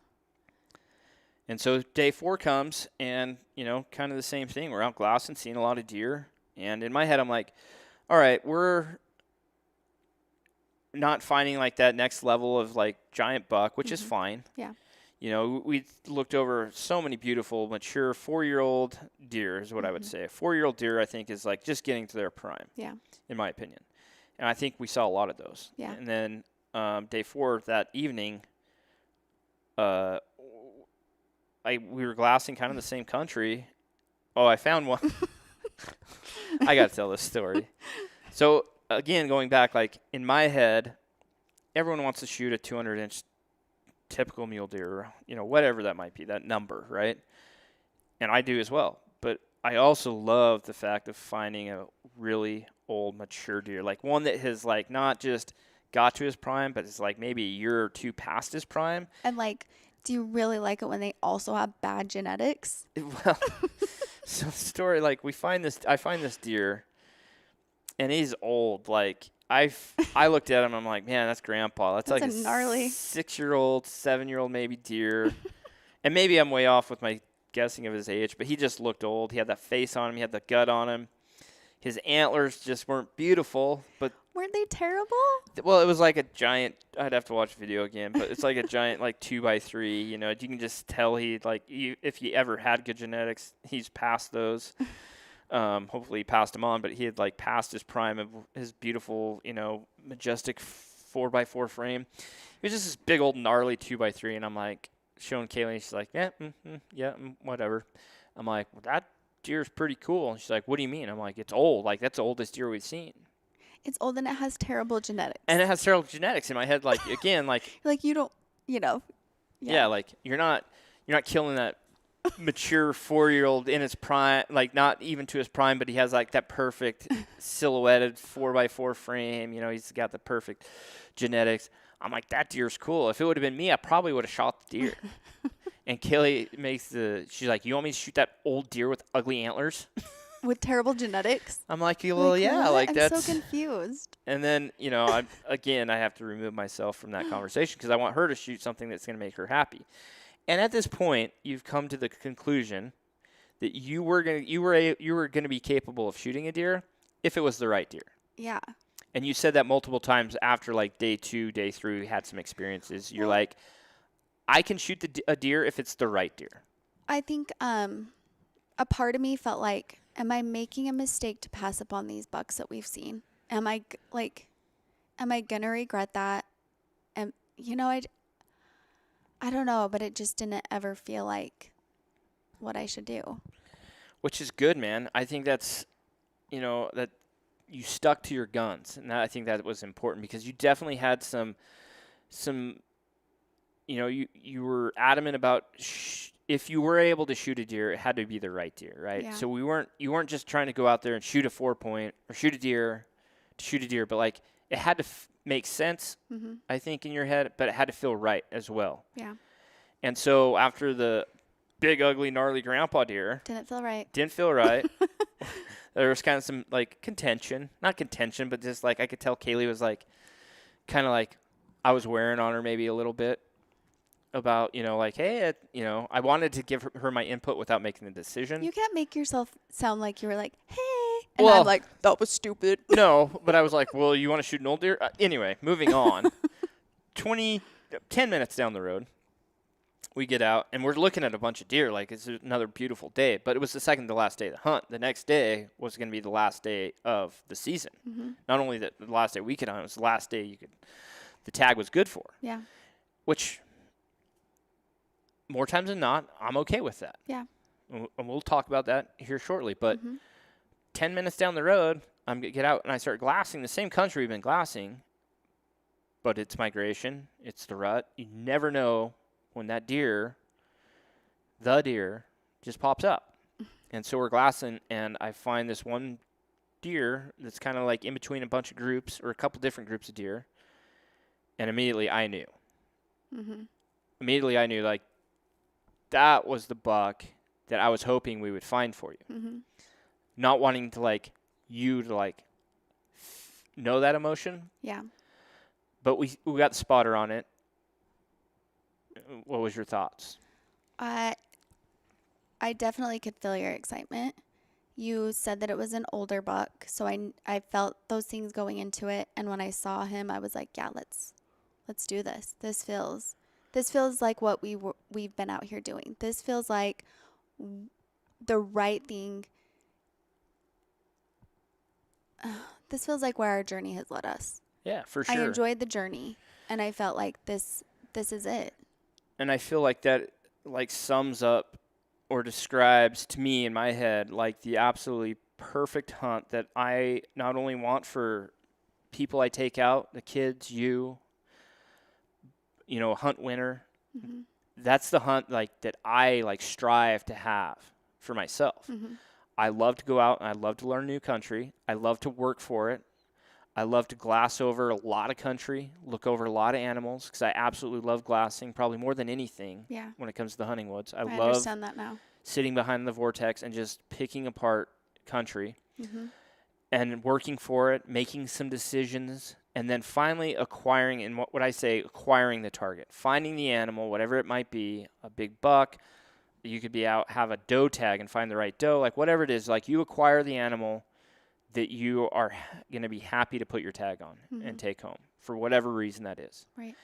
A: And so day 4 comes and, kind of the same thing. We're out glassing, seeing a lot of deer. And in my head, I'm like, all right, we're not finding like that next level of like giant buck, which is fine.
B: Yeah.
A: We looked over so many beautiful, mature 4-year-old deer is what I would say. A 4-year-old deer, I think, is like just getting to their prime. Yeah. In my opinion. And I think we saw a lot of those. Yeah. And then day 4 that evening, we were glassing kind of the same country. Oh, I found one. I got to tell this story. So, again, going back, like in my head, everyone wants to shoot a 200-inch typical mule deer, whatever that might be, that number, right? And I do as well. But I also love the fact of finding a really old, mature deer, like one that has like not just got to his prime, but it's like maybe a year or 2 past his prime.
B: And like, do you really like it when they also have bad genetics?
A: Well, so the story, like I find this deer, and he's old. Like I looked at him, I'm like, man, that's grandpa. That's like a gnarly 6-year-old, 7-year-old maybe deer. And maybe I'm way off with my guessing of his age, but he just looked old. He had that face on him. He had the gut on him. His antlers just weren't beautiful, but
B: weren't they terrible?
A: Well, it was like a giant. I'd have to watch the video again, but it's like a giant, like 2x3. You can just tell if he ever had good genetics, he's past those. Hopefully he passed them on, but he had like passed his prime of his beautiful, majestic 4x4 frame. It was just this big old gnarly 2x3, and I'm like showing Kayli, and she's like, yeah, whatever. I'm like, well, that deer's pretty cool. And she's like, what do you mean? I'm like, it's old. Like that's the oldest deer we've seen.
B: It's old and it has terrible genetics.
A: And it has terrible genetics in my head. Like again, like
B: like you don't,
A: Yeah, like you're not killing that mature 4-year-old in his prime, like not even to his prime, but he has like that perfect silhouetted 4x4 frame. You know, he's got the perfect genetics. I'm like, that deer's cool. If it would have been me, I probably would have shot the deer. And Kayli she's like, you want me to shoot that old deer with ugly antlers?
B: With terrible genetics?
A: I'm like, well, yeah,
B: what?
A: like
B: I'm
A: that's.
B: so confused.
A: And then, you know, I have to remove myself from that conversation because I want her to shoot something that's going to make her happy. And at this point, you've come to the conclusion that you were going to be capable of shooting a deer if it was the right deer.
B: Yeah.
A: And you said that multiple times after like day 2, day 3, you had some experiences. You're like, I can shoot a deer if it's the right deer.
B: I think a part of me felt like, am I making a mistake to pass up on these bucks that we've seen? Am I going to regret that? And, you know, I don't know, but it just didn't ever feel like what I should do.
A: Which is good, man. I think that's, you know, that you stuck to your guns. And I think that was important because you definitely had some you know, you were adamant about if you were able to shoot a deer, it had to be the right deer, right?
B: Yeah.
A: So you weren't just trying to go out there and shoot a 4-point or shoot a deer, but like it had to make sense, I think, in your head, but it had to feel right as well.
B: Yeah.
A: And so after the big, ugly, gnarly grandpa deer,
B: Didn't feel right.
A: There was kind of some like not contention, but just like I could tell Kayli was like kind of like I was wearing on her maybe a little bit. About, you know, like, hey, you know, I wanted to give her my input without making the decision.
B: You can't make yourself sound like you were like, hey. And I'm like, that was stupid.
A: No, but I was like, well, you want to shoot an old deer? Anyway, moving on. 10 minutes down the road, we get out, and we're looking at a bunch of deer. Like, it's another beautiful day. But it was the second to last day of the hunt. The next day was going to be the last day of the season. Not only the last day we could hunt, it was the last day the tag was good for.
B: Yeah.
A: Which, more times than not, I'm okay with that.
B: Yeah.
A: And we'll talk about that here shortly. But 10 minutes down the road, I'm going to get out and I start glassing the same country we've been glassing, but it's migration. It's the rut. You never know when the deer just pops up. And so we're glassing, and I find this one deer that's kind of like in between a bunch of groups or a couple different groups of deer. And immediately I knew. Immediately I knew, like, that was the buck that I was hoping we would find for you. Not wanting to, like, you to, like, know that emotion.
B: Yeah.
A: But we got the spotter on it. What was your thoughts?
B: I definitely could feel your excitement. You said that it was an older buck, so I felt those things going into it. And when I saw him, I was like, yeah, let's do this. This feels like what we've been out here doing. This feels like the right thing. This feels like where our journey has led us.
A: Yeah, for sure.
B: I enjoyed the journey, and I felt like this is it.
A: And I feel like that, like, sums up or describes to me in my head, like, the absolutely perfect hunt that I not only want for people I take out, the kids, you know, a hunt winner. That's the hunt, like, that I, like, strive to have for myself. I love to go out and I love to learn new country. I love to work for it. I love to glass over a lot of country, look over a lot of animals, because I absolutely love glassing, probably more than anything when it comes to the hunting woods. I love
B: understand that now.
A: Sitting behind the vortex and just picking apart country and working for it, making some decisions, and then finally acquiring, and what I say, acquiring the target, finding the animal, whatever it might be, a big buck. You could be out, have a doe tag and find the right doe, like whatever it is, like you acquire the animal that you are going to be happy to put your tag on and take home for whatever reason that is.
B: Right.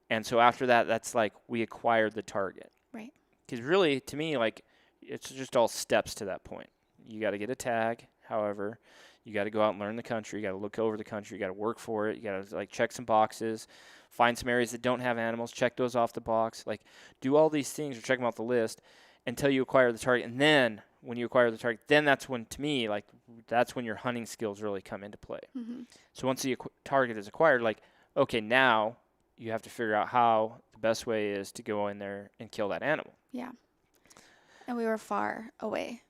A: And so after that, that's like we acquired the target.
B: Right.
A: Because really, to me, like, it's just all steps to that point. You got to get a tag. However, you got to go out and learn the country. You got to look over the country. You got to work for it. You got to, like, check some boxes, find some areas that don't have animals, check those off the box. Like, do all these things or check them off the list until you acquire the target. And then when you acquire the target, then that's when, to me, like, that's when your hunting skills really come into play. So once the target is acquired, like, okay, now you have to figure out how the best way is to go in there and kill that animal.
B: Yeah. And we were far away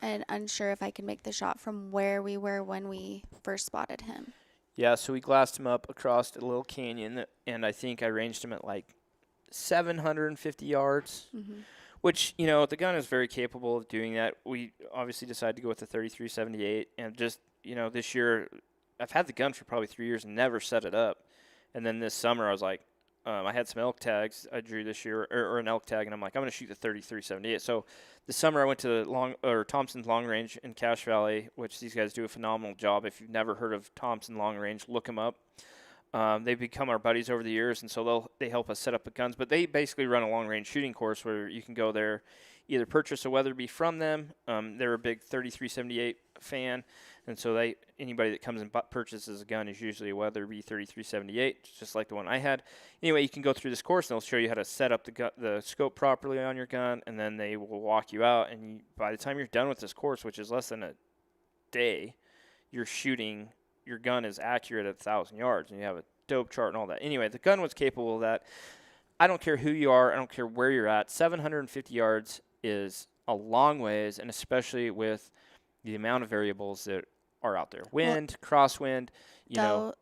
B: and unsure if I could make the shot from where we were when we first spotted him.
A: Yeah, so we glassed him up across a little canyon, and I think I ranged him at like 750 yards, which, you know, the gun is very capable of doing that. We obviously decided to go with the 3378, and just, you know, this year, I've had the gun for probably 3 years and never set it up. And then this summer, I was like, I had some elk tags I drew this year, or an elk tag, and I'm like, I'm going to shoot the 3378. So this summer I went to Thompson's Long Range in Cache Valley, which these guys do a phenomenal job. If you've never heard of Thompson Long Range, look them up. They've become our buddies over the years, and so they help us set up the guns. But they basically run a long-range shooting course where you can go there, either purchase a Weatherby from them. They're a big 3378 fan, and so anybody that comes and purchases a gun is usually a Weatherby 3378, just like the one I had. Anyway, you can go through this course, and they'll show you how to set up the scope properly on your gun, and then they will walk you out. And by the time you're done with this course, which is less than a day, you're shooting. Your gun is accurate at 1,000 yards, and you have a dope chart and all that. Anyway, the gun was capable of that. I don't care who you are. I don't care where you're at. 750 yards is a long ways, and especially with the amount of variables that are out there. Wind, crosswind, the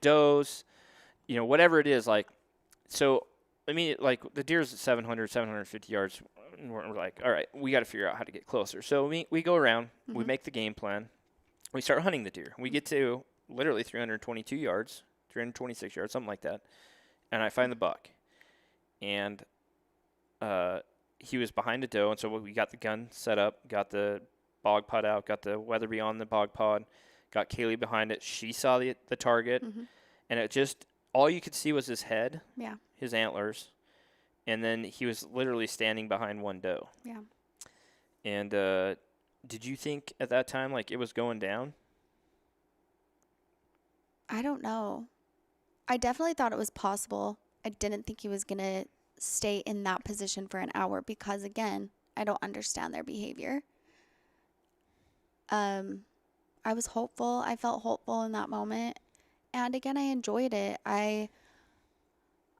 A: does, you know, whatever it is. Like, so, I mean, like, the deer's at 750 yards. And we're like, all right, we got to figure out how to get closer. So we go around. We make the game plan. We start hunting the deer. We get to literally 322 yards, 326 yards, something like that. And I find the buck. And he was behind a doe. And so we got the gun set up, got the bog pod out, got the Weatherby on the bog pod, got Kayli behind it. She saw the target. And it just, all you could see was his head, his antlers. And then he was literally standing behind one doe.
B: Yeah.
A: And did you think at that time, like, it was going down?
B: I don't know. I definitely thought it was possible. I didn't think he was going to stay in that position for an hour because, again, I don't understand their behavior. I was hopeful. I felt hopeful in that moment. And, again, I enjoyed it. I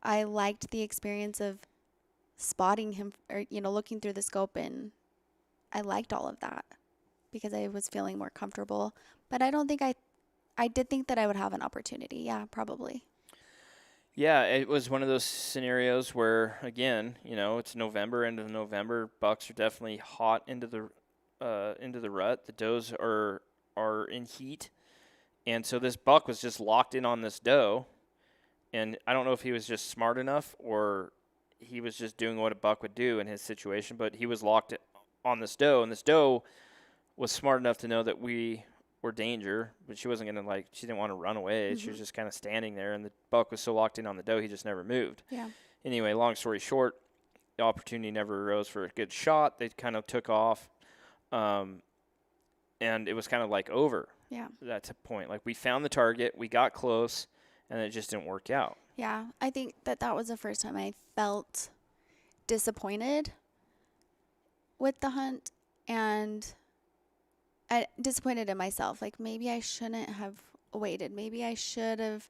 B: liked the experience of spotting him, or, you know, looking through the scope, and I liked all of that because I was feeling more comfortable. But I don't think I did think that I would have an opportunity. Yeah, probably.
A: Yeah, it was one of those scenarios where, again, you know, it's November, end of November. Bucks are definitely hot into the rut. The does are in heat. And so this buck was just locked in on this doe. And I don't know if he was just smart enough or he was just doing what a buck would do in his situation, but he was locked on this doe, and this doe was smart enough to know that we were danger, but she wasn't going to, she didn't want to run away. She was just kind of standing there, and the buck was so locked in on the doe, he just never moved.
B: Yeah.
A: Anyway, long story short, the opportunity never arose for a good shot. They kind of took off, and it was kind of over.
B: Yeah.
A: At that point. We found the target, we got close, and it just didn't work out.
B: Yeah, I think that was the first time I felt disappointed with the hunt, and disappointed in myself. Maybe I shouldn't have waited. Maybe I should have,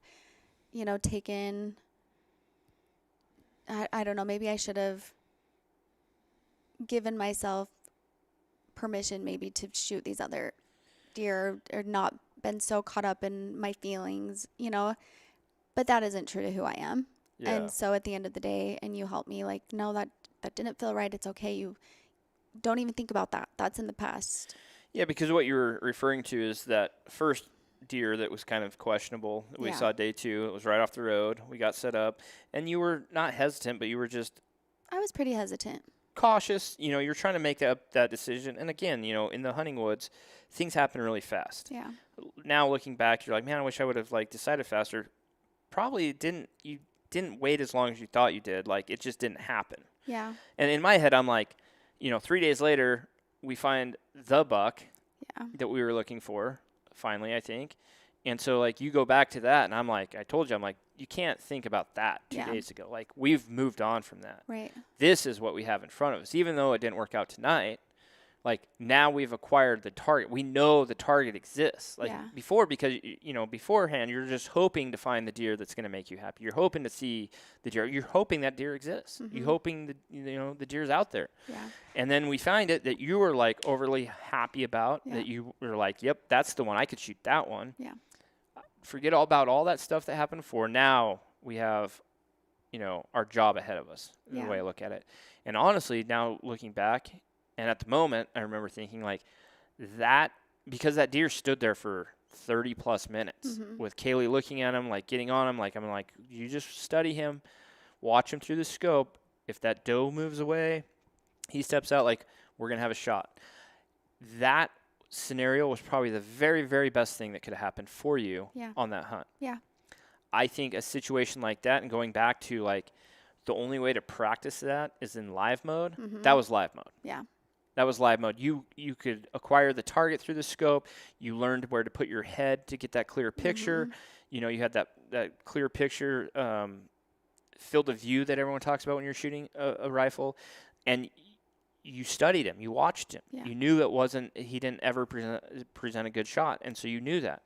B: taken, I don't know, maybe I should have given myself permission maybe to shoot these other deer or not been so caught up in my feelings, but that isn't true to who I am. Yeah. And so at the end of the day, and you help me no, that didn't feel right. It's okay. You don't even think about that. That's in the past.
A: Yeah, because what you're referring to is that first deer that was kind of questionable that we saw day 2. It was right off the road. We got set up, and you were not hesitant, but you were just...
B: I was pretty hesitant.
A: Cautious. You're trying to make that decision. And again, in the hunting woods, things happen really fast.
B: Yeah.
A: Now looking back, you're like, man, I wish I would have decided faster. Probably you didn't wait as long as you thought you did. It just didn't happen.
B: Yeah.
A: And in my head, I'm 3 days later, we find the buck that we were looking for, finally, I think. And so, you go back to that, and I told you, you can't think about that 2 days ago. We've moved on from that.
B: Right.
A: This is what we have in front of us. Even though it didn't work out tonight, Like now we've acquired the target. We know the target exists. Like before, because beforehand you're just hoping to find the deer that's going to make you happy. You're hoping to see the deer. You're hoping that deer exists. You're hoping that the deer's out there.
B: Yeah.
A: And then we find it that you were like overly happy about, that you were like, yep, that's the one. I could shoot that one.
B: Yeah.
A: Forget all about all that stuff that happened before. Now we have, our job ahead of us, is the way I look at it. And honestly, now looking back, and at the moment, I remember thinking like that, because that deer stood there for 30 plus minutes with Kayli looking at him, like getting on him. Like, I'm like, you just study him, watch him through the scope. If that doe moves away, he steps out, like, we're going to have a shot. That scenario was probably the very, very best thing that could have happened for you on that hunt.
B: Yeah.
A: I think a situation like that, and going back to like the only way to practice that is in live mode. That was live mode.
B: Yeah.
A: That was live mode. You could acquire the target through the scope. You learned where to put your head to get that clear picture. You had that clear picture field of view that everyone talks about when you're shooting a rifle. And you studied him. You watched him.
B: Yeah.
A: You knew he didn't ever present a good shot. And so you knew that.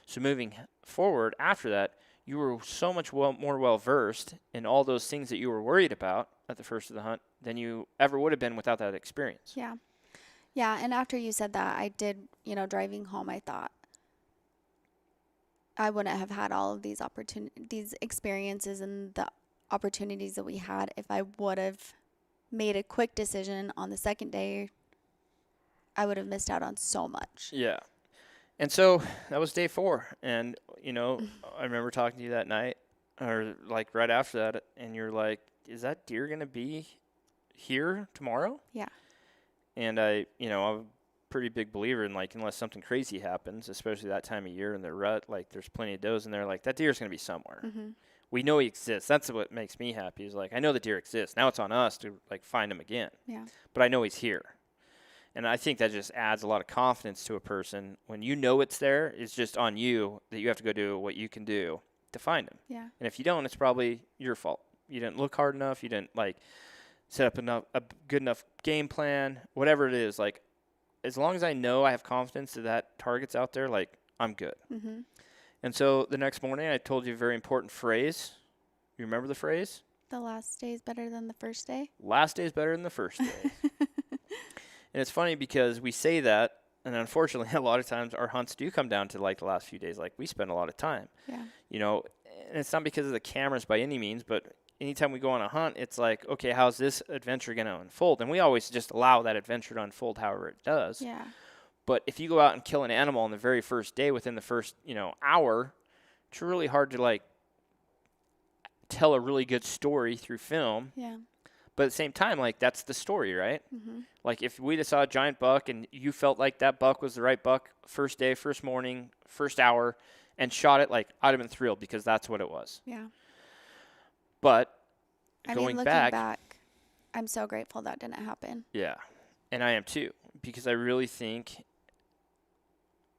A: So moving forward after that, you were so much more well-versed in all those things that you were worried about at the first of the hunt than you ever would have been without that experience.
B: Yeah. Yeah, and after you said that, I did, driving home, I thought I wouldn't have had all of these experiences and the opportunities that we had if I would have made a quick decision on the second day. I would have missed out on so much.
A: Yeah. And so that was day 4. And, I remember talking to you that night, or like right after that, and you're like, is that deer going to be here tomorrow?
B: Yeah.
A: And I'm a pretty big believer in, like, unless something crazy happens, especially that time of year in the rut, like there's plenty of does in there, like that deer's going to be somewhere. We know he exists. That's what makes me happy, is like, I know the deer exists. Now it's on us to like find him again.
B: Yeah.
A: But I know he's here. And I think that just adds a lot of confidence to a person. When you know it's there, it's just on you that you have to go do what you can do to find him.
B: Yeah.
A: And if you don't, it's probably your fault. You didn't look hard enough. You didn't like set up a good enough game plan, whatever it is. Like, as long as I know I have confidence that target's out there, like, I'm good. And so the next morning I told you a very important phrase. You remember the phrase?
B: The last day is better than the first day.
A: Last day is better than the first day. And it's funny because we say that, and unfortunately, a lot of times our hunts do come down to like the last few days. Like, we spend a lot of time.
B: Yeah.
A: And it's not because of the cameras by any means, but anytime we go on a hunt, it's like, okay, how's this adventure going to unfold? And we always just allow that adventure to unfold however it does.
B: Yeah.
A: But if you go out and kill an animal on the very first day, within the first, hour, it's really hard to like tell a really good story through film.
B: Yeah.
A: But at the same time, like, that's the story, right? Like, if we just saw a giant buck and you felt like that buck was the right buck first day, first morning, first hour, and shot it, like, I'd have been thrilled because that's what it was.
B: Yeah.
A: But
B: looking back, I'm so grateful that didn't happen.
A: Yeah. And I am too, because I really think,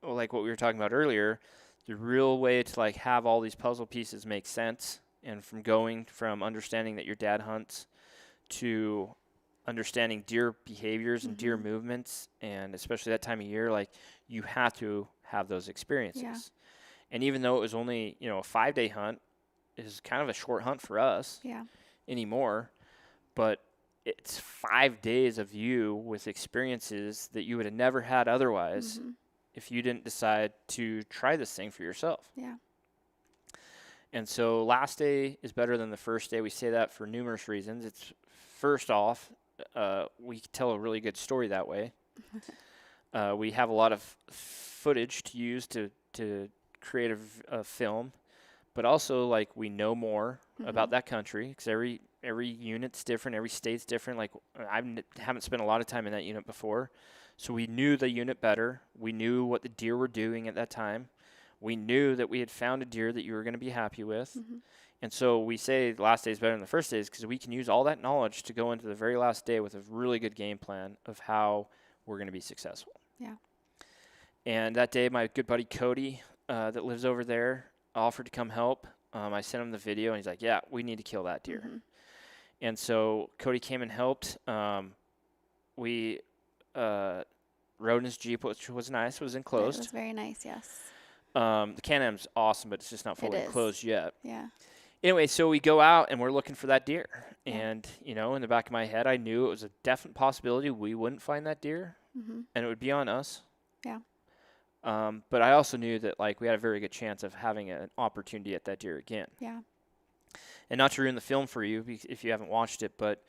A: like what we were talking about earlier, the real way to like have all these puzzle pieces make sense, and from understanding that your dad hunts to understanding deer behaviors and deer movements, and especially that time of year, like, you have to have those experiences.
B: Yeah.
A: And even though it was only, a 5-day hunt, it is kind of a short hunt for us anymore, but it's 5 days of you with experiences that you would have never had otherwise if you didn't decide to try this thing for yourself.
B: Yeah.
A: And so last day is better than the first day. We say that for numerous reasons. It's first off, we tell a really good story that way. We have a lot of footage to use to create a film, but also like we know more about that country, because every unit's different, every state's different. Like, I haven't spent a lot of time in that unit before, so we knew the unit better. We knew what the deer were doing at that time. We knew that we had found a deer that you were going to be happy with. And so we say the last day is better than the first day, because we can use all that knowledge to go into the very last day with a really good game plan of how we're going to be successful.
B: Yeah.
A: And that day, my good buddy Cody, that lives over there, offered to come help. I sent him the video, and he's like, yeah, we need to kill that deer. And so Cody came and helped. We rode in his Jeep, which was nice. It was
B: It
A: enclosed.
B: was very nice, yes.
A: The Can-Am's awesome, but it's just not fully
B: is.
A: enclosed yet.
B: Yeah.
A: Anyway, so we go out and we're looking for that deer.
B: Yeah.
A: And, you know, in the back of my head, I knew it was a definite possibility we wouldn't find that deer,
B: Mm-hmm.
A: and it would be on us.
B: Yeah.
A: But I also knew that, like, we had a very good chance of having an opportunity at that deer again.
B: Yeah.
A: And not to ruin the film for you if you haven't watched it, but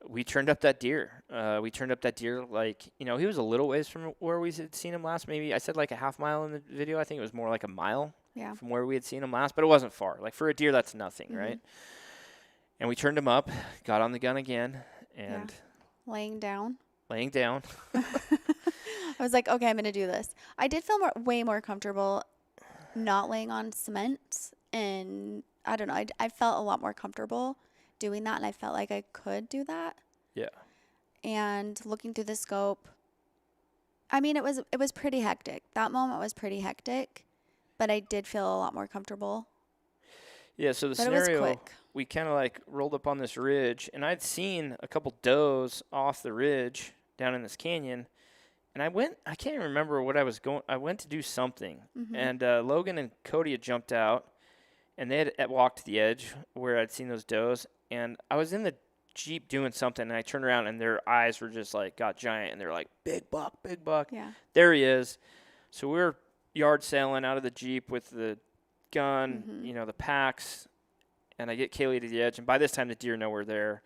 A: we turned up that deer. Like, you know, he was a little ways from where we had seen him last. Maybe I said like a half mile in the video. I think it was more like a mile
B: Yeah.
A: from where we had seen him last, but it wasn't far. Like, for a deer, that's nothing,
B: Mhm.
A: right? And we turned him up, got on the gun again, and
B: Laying down.
A: laying down.
B: I was like, okay, I'm going to do this. I did feel way more comfortable not laying on cement. And I don't know. I felt a lot more comfortable doing that. And I felt like I could do that.
A: Yeah.
B: And looking through the scope, I mean, it was pretty hectic. That moment was pretty hectic. But I did feel a lot more comfortable.
A: Yeah, so the
B: But it was
A: scenario,
B: quick.
A: we kind of like rolled up on this ridge, and I'd seen a couple does off the ridge down in this canyon, and I can't even remember what I went to do something,
B: Mhm.
A: and Logan and Cody had jumped out, and they had walked to the edge where I'd seen those does, and I was in the Jeep doing something, and I turned around, and their eyes were just like got giant, and they're like, big buck, big buck.
B: Yeah.
A: There he is. So we were yard sailing out of the Jeep with the gun,
B: Mhm.
A: you know, the packs, and I get Kayli to the edge, and by this time the deer know we're there.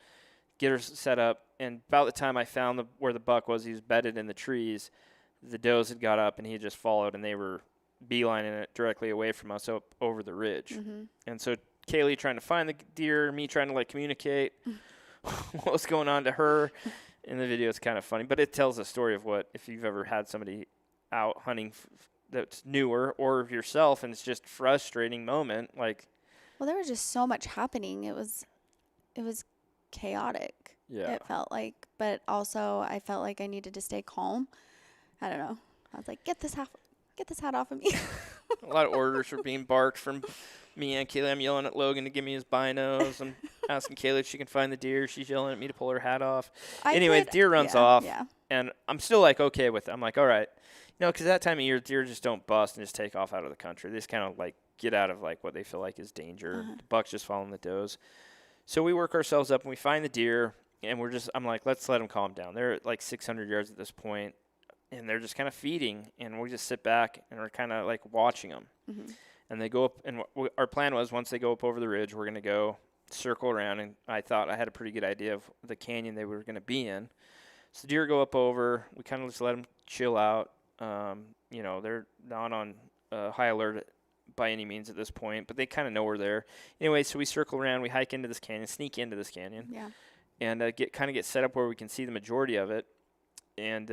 A: Get her set up, and about the time I found where the buck was, he was bedded in the trees. The does had got up, and he had just followed, and they were beelining it directly away from us up over the ridge.
B: Mhm.
A: And so Kayli trying to find the deer, me trying to like communicate what was going on to her. In the video, it's kind of funny, but it tells a story of what, if you've ever had somebody out hunting that's newer, or yourself, and it's just a frustrating moment. Like,
B: Well, there was just so much happening. It was chaotic.
A: yeah,
B: It felt like, but also I felt like I needed to stay calm. I don't know. I was like, get this hat off of me.
A: a lot of orders were being barked from me and Kayli. I'm yelling at Logan to give me his binos. I'm asking Kayli if she can find the deer. She's yelling at me to pull her hat off. Anyway, the deer runs off,
B: Yeah.
A: and I'm still like okay with it. I'm like, all right, you know, because that time of year, deer just don't bust and just take off out of the country. They just kind of like get out of like what they feel like is danger.
B: Uh-huh.
A: The buck's just following the does. So we work ourselves up and we find the deer, and I'm like, let's let them calm down. They're at like 600 yards at this point, and they're just kind of feeding, and we just sit back and we're kind of like watching them.
B: Mhm.
A: And they go up, and our plan was once they go up over the ridge, we're going to go circle around, and I thought I had a pretty good idea of the canyon they were going to be in. So the deer go up over. We kind of just let them chill out. You know, they're not on high alert by any means at this point, but they kind of know we're there. Anyway, so we circle around, we hike into this canyon, sneak into this canyon,
B: Yeah.
A: and get set up where we can see the majority of it. And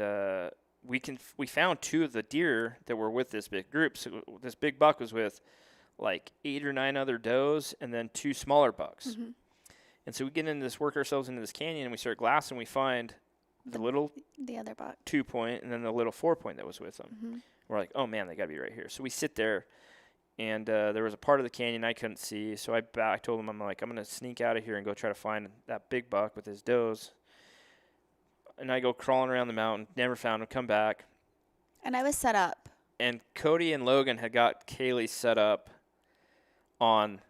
A: we found two of the deer that were with this big group. So this big buck was with like 8 or 9 other does, and then 2 smaller bucks.
B: Mhm.
A: And so we get into this, work ourselves into this canyon, and we start glassing. We find the little
B: The other buck.
A: 2-point and then the little 4-point that was with them.
B: Mhm.
A: We're like, oh man, they got to be right here. So we sit there, and there was a part of the canyon I couldn't see. So I told him, I'm like, I'm going to sneak out of here and go try to find that big buck with his does. And I go crawling around the mountain, never found him, come back.
B: And I was set up.
A: And Cody and Logan had got Kayli set up on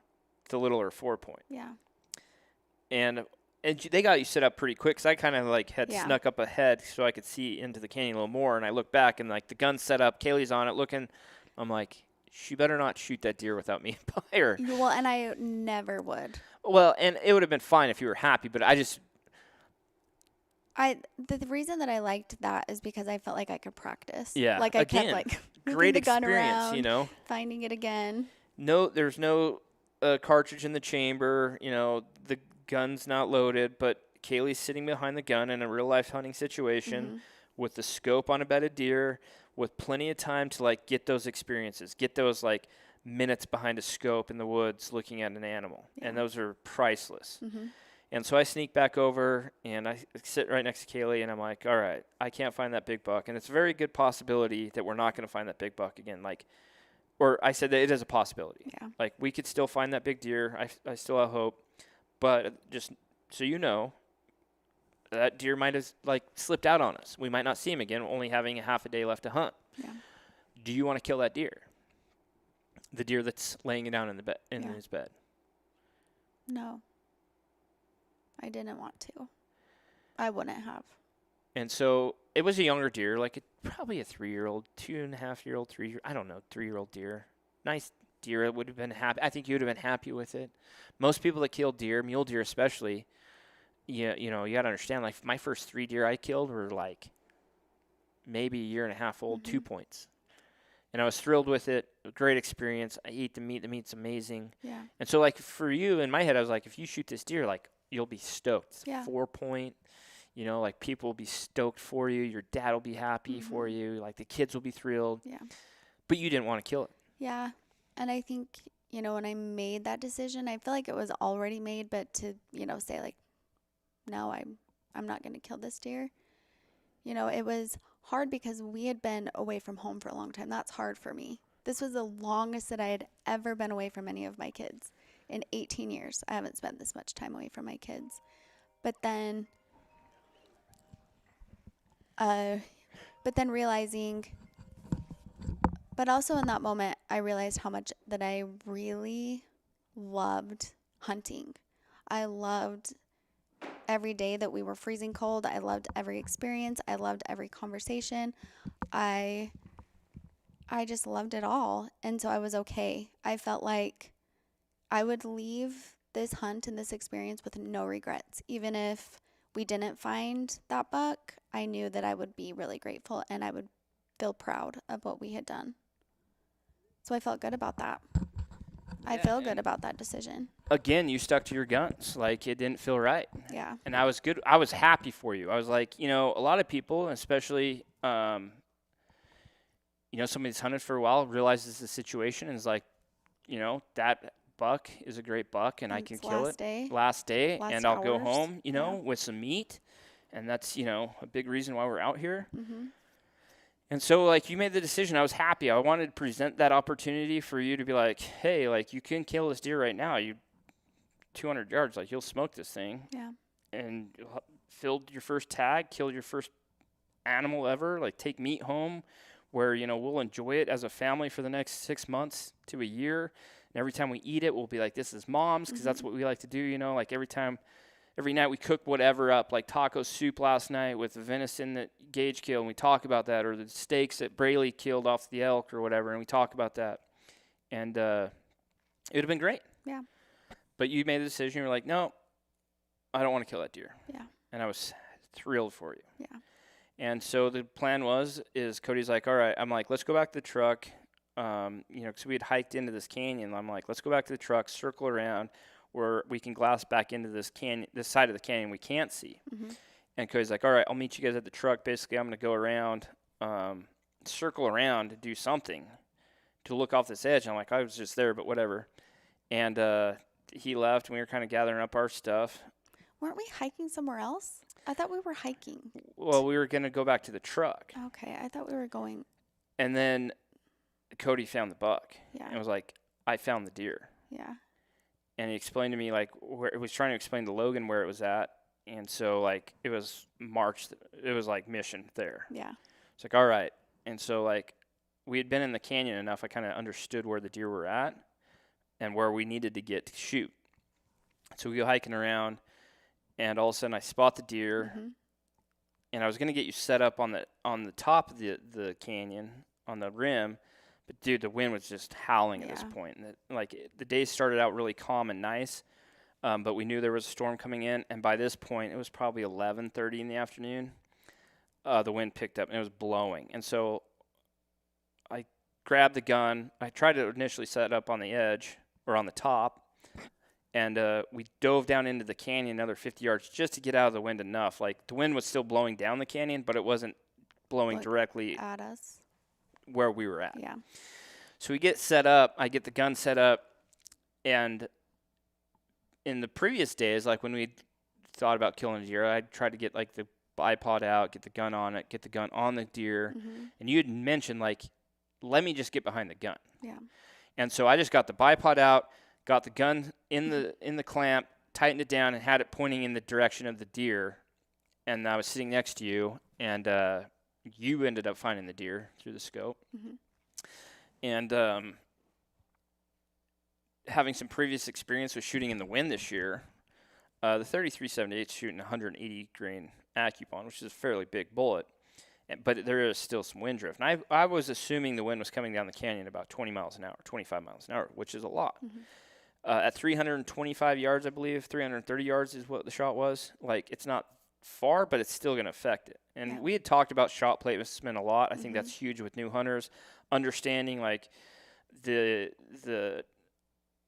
A: the littler 4-point.
B: Yeah.
A: And they got you set up pretty quick, because I kind of like had
B: Yeah.
A: snuck up ahead so I could see into the canyon a little more. And I look back, and like the gun's set up, Kayli's on it looking. I'm like, she better not shoot that deer without me by her.
B: Well, and I never would.
A: Well, and it would have been fine if you were happy, but
B: The reason that I liked that is because I felt like I could practice.
A: Yeah,
B: Like I
A: again,
B: kept like moving
A: great
B: the gun
A: experience,
B: around,
A: you know.
B: finding it again.
A: No, there's no cartridge in the chamber. You know, the gun's not loaded, but Kayli's sitting behind the gun in a real life hunting situation
B: Mhm.
A: with the scope on a bedded deer, with plenty of time to like get those experiences, get those like minutes behind a scope in the woods looking at an animal, and
B: Yeah.
A: those are priceless.
B: Mhm.
A: And so I sneak back over, and I sit right next to Kayli, and I'm like, all right, I can't find that big buck. And it's a very good possibility that we're not going to find that big buck again. Like, or I said that it is a possibility.
B: Yeah.
A: Like, we could still find that big deer. I still have hope. But just so you know, that deer might have like slipped out on us. We might not see him again, only having a half a day left to hunt.
B: Yeah.
A: Do you want to kill that deer? The deer that's laying down in the bed in his bed.
B: No. I didn't want to. I wouldn't have.
A: And so it was a younger deer, like probably a 3-year-old, 2.5-year-old, 3-year-old deer. Nice deer. It would have been happy. I think you would have been happy with it. Most people that kill deer, mule deer especially, you know, you got to understand, like my first 3 deer I killed were like maybe a year and a half old, 2 points. And I was thrilled with it. A great experience. I ate the meat. The meat's amazing.
B: Yeah.
A: And so, like, for you, in my head, I was like, if you shoot this deer, like, you'll be stoked. It's
B: Yeah.
A: 4 point. You know, like, people will be stoked for you. Your dad will be happy for you. Like, the kids will be thrilled.
B: Yeah.
A: But you didn't want to kill it.
B: Yeah. And I think, you know, when I made that decision, I feel like it was already made, but to, you know, say, like, no, I'm not going to kill this deer. You know, it was hard because we had been away from home for a long time. That's hard for me. This was the longest that I had ever been away from any of my kids. In 18 years, I haven't spent this much time away from my kids. But then realizing, but also in that moment, I realized how much that I really loved hunting. I loved every day that we were freezing cold. I loved every experience. I loved every conversation. I just loved it all. And so I was okay. I felt like I would leave this hunt and this experience with no regrets. Even if we didn't find that buck, I knew that I would be really grateful and I would feel proud of what we had done. So I felt good about that. I feel good about that decision.
A: Again, you stuck to your guns. Like, it didn't feel right.
B: Yeah.
A: And I was good. I was happy for you. I was like, you know, a lot of people, especially, you know, somebody that's hunted for a while realizes the situation and is like, you know, that buck is a great buck and I can kill it. Last day. And I'll go home, you know, with some meat. And that's, you know, a big reason why we're out here.
B: Mm-hmm.
A: And so, like, you made the decision. I was happy. I wanted to present that opportunity for you to be like, hey, like, you can kill this deer right now. You 200 yards, like, you'll smoke this thing.
B: Yeah.
A: And filled your first tag, killed your first animal ever, like, take meat home where, you know, we'll enjoy it as a family for the next 6 months to a year. And every time we eat it, we'll be like, this is mom's, because that's what we like to do, you know, like every night we cook whatever up, like taco soup last night with the venison that Gage killed, and we talk about that, or the steaks that Braley killed off the elk or whatever, and we talk about that. And it would have been great.
B: Yeah.
A: But you made the decision. You were like, no, I don't want to kill that deer.
B: Yeah.
A: And I was thrilled for you.
B: Yeah.
A: And so the plan is Cody's like, all right, I'm like, let's go back to the truck. You know, because we had hiked into this canyon. I'm like, let's go back to the truck, circle around, where we can glass back into this canyon, this side of the canyon we can't see.
B: Mm-hmm.
A: And Cody's like, all right, I'll meet you guys at the truck. Basically, I'm going to go around, circle around to do something to look off this edge. And I'm like, I was just there, but whatever. And he left, and we were kind of gathering up our stuff.
B: Weren't we hiking somewhere else? I thought we were hiking.
A: Well, we were going to go back to the truck.
B: Okay, I thought we were going.
A: And then Cody found the buck.
B: Yeah.
A: And was like, I found the deer.
B: Yeah.
A: And he explained to me, like, where it was trying to explain to Logan where it was at. And so, like, it was like mission there.
B: Yeah.
A: It's like, all right. And so, like, we had been in the canyon enough, I kind of understood where the deer were at and where we needed to get to shoot. So we go hiking around, and all of a sudden I spot the deer, and I was going to get you set up on the top of the canyon, on the rim, but, dude, the wind was just howling at this point. And the day started out really calm and nice, but we knew there was a storm coming in, and by this point, it was probably 11:30 in the afternoon. The wind picked up, and it was blowing. And so I grabbed the gun. I tried to initially set it up on the edge or on the top, and we dove down into the canyon another 50 yards just to get out of the wind enough. Like, the wind was still blowing down the canyon, but it wasn't blowing directly
B: at us
A: where we were at.
B: Yeah.
A: So we get set up. I get the gun set up, and in the previous days, like when we thought about killing a deer, I tried to get like the bipod out, get the gun on it, get the gun on the deer, and you had mentioned like, let me just get behind the gun.
B: Yeah.
A: And so I just got the bipod out, got the gun in the clamp, tightened it down, and had it pointing in the direction of the deer. and I was sitting next to you, and you ended up finding the deer through the scope.
B: Mm-hmm.
A: And having some previous experience with shooting in the wind this year, the 3378 is shooting 180 grain AccuBond, which is a fairly big bullet, but there is still some wind drift. And I was assuming the wind was coming down the canyon about 20 miles an hour, 25 miles an hour, which is a lot.
B: Mm-hmm.
A: At 325 yards, I believe, 330 yards is what the shot was. Like, it's not far, but it's still going to affect it. And we had talked about shot placement a lot. I think that's huge with new hunters, understanding, like, the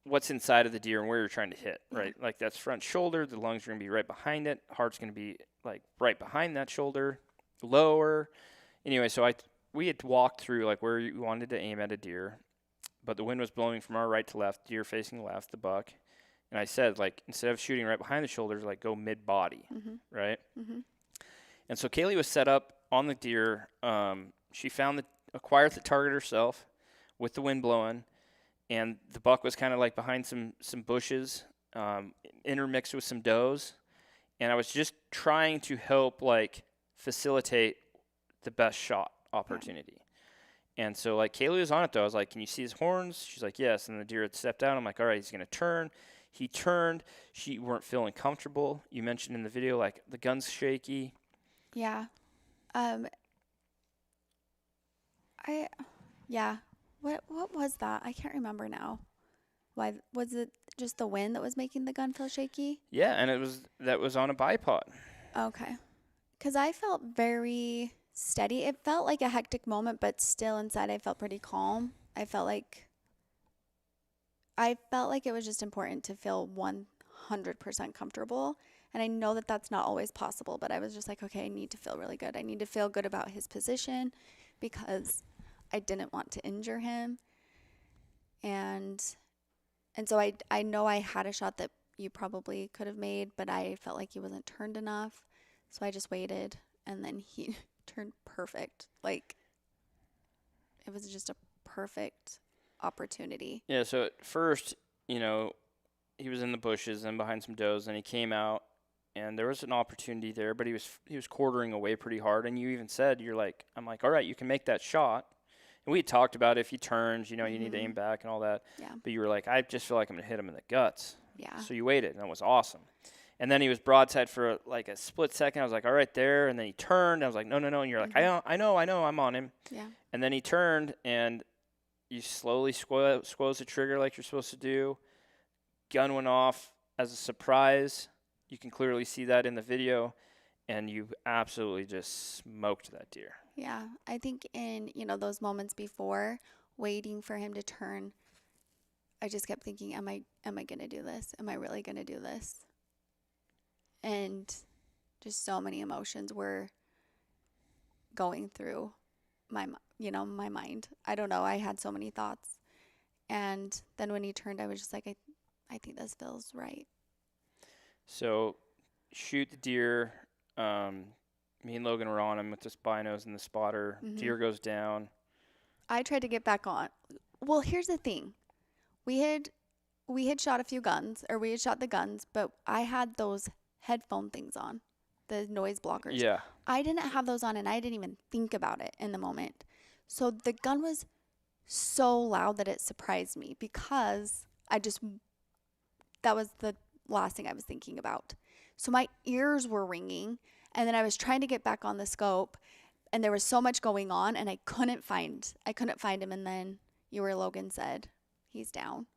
A: what's inside of the deer and where you're trying to hit, right? Like, that's front shoulder. The lungs are going to be right behind it. Heart's going to be, like, right behind that shoulder, lower. Anyway, so we had walked through, like, where you wanted to aim at a deer. But the wind was blowing from our right to left, deer facing left, the buck. And I said, like, instead of shooting right behind the shoulders, like, go mid-body, right? Mm-hmm. And so Kayli was set up on the deer. She acquired the target herself with the wind blowing. And the buck was kind of, like, behind some bushes, intermixed with some does. And I was just trying to help, like, facilitate the best shot opportunity. And so, like, Kayli was on it, though. I was like, can you see his horns? She's like, yes. And the deer had stepped out. I'm like, all right, he's going to turn. He turned. She weren't feeling comfortable. You mentioned in the video, like, the gun's shaky.
B: Yeah. What was that? I can't remember now. Why was it just the wind that was making the gun feel shaky?
A: Yeah, and that was on a bipod.
B: Okay. Because I felt very steady. It felt like a hectic moment, but still inside I felt pretty calm. I felt like it was just important to feel 100% comfortable. And I know that that's not always possible, but I was just like, okay, I need to feel really good. I need to feel good about his position because I didn't want to injure him. And so I know I had a shot that you probably could have made, but I felt like he wasn't turned enough. So I just waited, and then he turned perfect. Like, it was just a perfect opportunity.
A: Yeah, so at first, he was in the bushes and behind some does, and he came out, and there was an opportunity there, but he was quartering away pretty hard. And you even said, I'm like, all right, you can make that shot. And we had talked about if he turns, you need to aim back and all that.
B: Yeah.
A: But you were like, I just feel like I'm going to hit him in the guts.
B: Yeah.
A: So you waited, and that was awesome. And then he was broadside for a split second. I was like, all right, there. And then he turned. I was like, no. And you're like, I know, I'm on him.
B: Yeah.
A: And then he turned, and you slowly squoze the trigger like you're supposed to do. Gun went off as a surprise. You can clearly see that in the video. And you absolutely just smoked that deer.
B: Yeah. I think in, those moments before, waiting for him to turn, I just kept thinking, am I going to do this? Am I really going to do this? And just so many emotions were going through my mind. I don't know. I had so many thoughts. And then when he turned, I was just like, I think this feels right.
A: So shoot the deer. Me and Logan were on him with the binos and the spotter. Mm-hmm. Deer goes down.
B: I tried to get back on. Well, here's the thing. We had shot a few guns, or we had shot the guns, but I had those headphone things on, the noise blockers.
A: Yeah.
B: I didn't have those on, and I didn't even think about it in the moment. So the gun was so loud that it surprised me because that was the last thing I was thinking about. So my ears were ringing, and then I was trying to get back on the scope, and there was so much going on, and I couldn't find him. And then Logan said, he's down.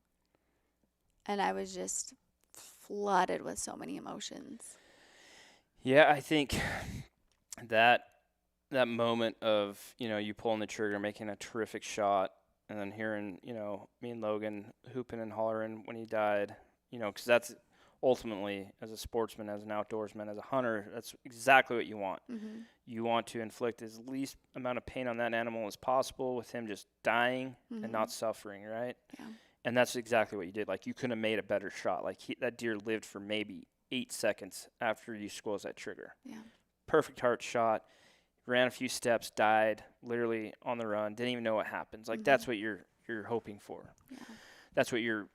B: And I was just flooded with so many emotions.
A: Yeah, I think that moment of, you pulling the trigger, making a terrific shot, and then hearing, me and Logan hooping and hollering when he died, because that's ultimately, as a sportsman, as an outdoorsman, as a hunter, that's exactly what you want. Mm-hmm. You want to inflict as least amount of pain on that animal as possible with him just dying and not suffering, right?
B: Yeah.
A: And that's exactly what you did. Like, you couldn't have made a better shot. Like, that deer lived for maybe 8 seconds after you squoze that trigger.
B: Yeah.
A: Perfect heart shot. Ran a few steps, died, literally on the run. Didn't even know what happens. Like, that's what you're hoping for.
B: Yeah.
A: That's what you're,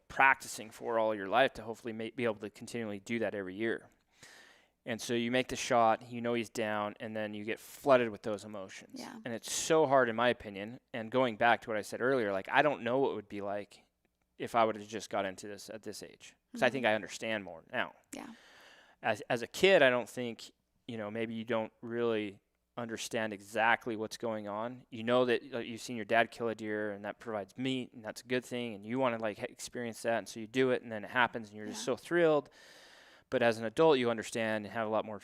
A: practicing for all your life to hopefully be able to continually do that every year. And so you make the shot, you know he's down, and then you get flooded with those emotions.
B: Yeah.
A: And it's so hard, in my opinion. And going back to what I said earlier, like, I don't know what it would be like if I would have just got into this at this age. Because I think I understand more now.
B: Yeah.
A: As a kid, I don't think, maybe you don't really understand exactly what's going on. You know that you've seen your dad kill a deer, and that provides meat, and that's a good thing, and you want to, like, experience that, and so you do it, and then it happens, and you're just so thrilled. But as an adult, you understand and have a lot more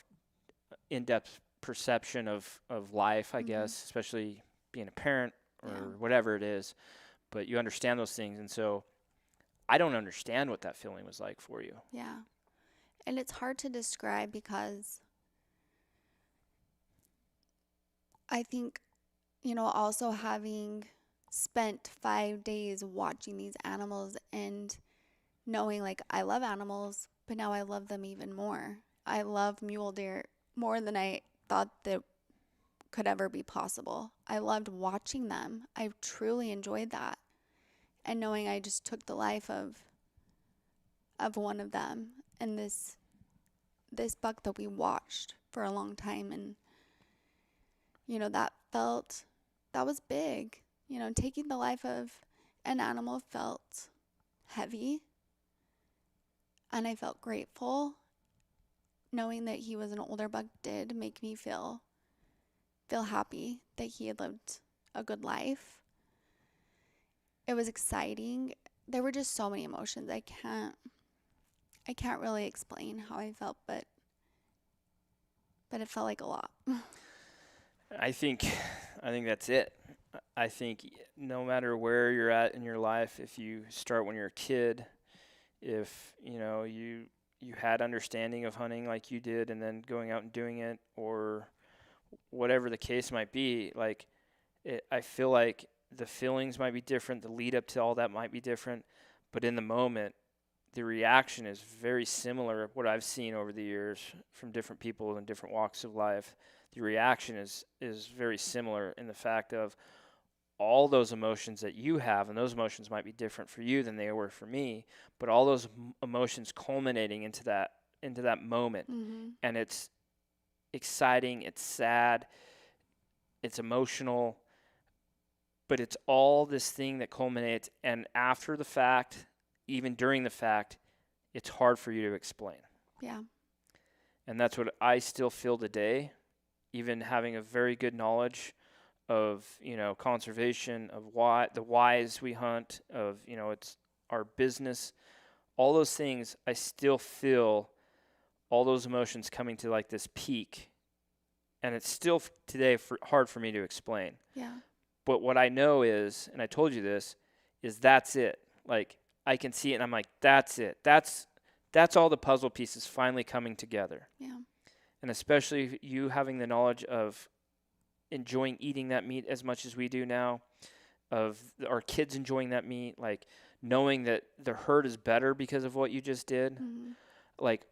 A: in-depth perception of life, I guess, especially being a parent or whatever it is. But you understand those things, and so I don't understand what that feeling was like for you.
B: Yeah. And it's hard to describe because I think, also having spent 5 days watching these animals and knowing, like, I love animals, but now I love them even more. I love mule deer more than I thought that could ever be possible. I loved watching them. I truly enjoyed that. And knowing I just took the life of one of them, and this buck that we watched for a long time, and that was big. Taking the life of an animal felt heavy, and I felt grateful. Knowing that he was an older buck did make me feel happy that he had lived a good life. It was exciting. There were just so many emotions. I can't really explain how I felt, but it felt like a lot.
A: I think that's it. I think no matter where you're at in your life, if you start when you're a kid, if you had understanding of hunting like you did, and then going out and doing it, or whatever the case might be, like, I feel like the feelings might be different, the lead up to all that might be different, but in the moment, the reaction is very similar. What I've seen over the years from different people in different walks of life, the reaction is very similar in the fact of all those emotions that you have, and those emotions might be different for you than they were for me, but all those emotions culminating into that moment. And it's exciting, it's sad, it's emotional, but it's all this thing that culminates, and after the fact, even during the fact, it's hard for you to explain.
B: Yeah.
A: And that's what I still feel today, even having a very good knowledge of, conservation, of the whys we hunt, of, it's our business, all those things. I still feel all those emotions coming to, like, this peak, and it's still today hard for me to explain.
B: Yeah.
A: But what I know is, and I told you this, is that's it. Like, I can see it, and I'm like, that's it. That's all the puzzle pieces finally coming together.
B: Yeah.
A: And especially you having the knowledge of enjoying eating that meat as much as we do now, of our kids enjoying that meat, like, knowing that the herd is better because of what you just did, like,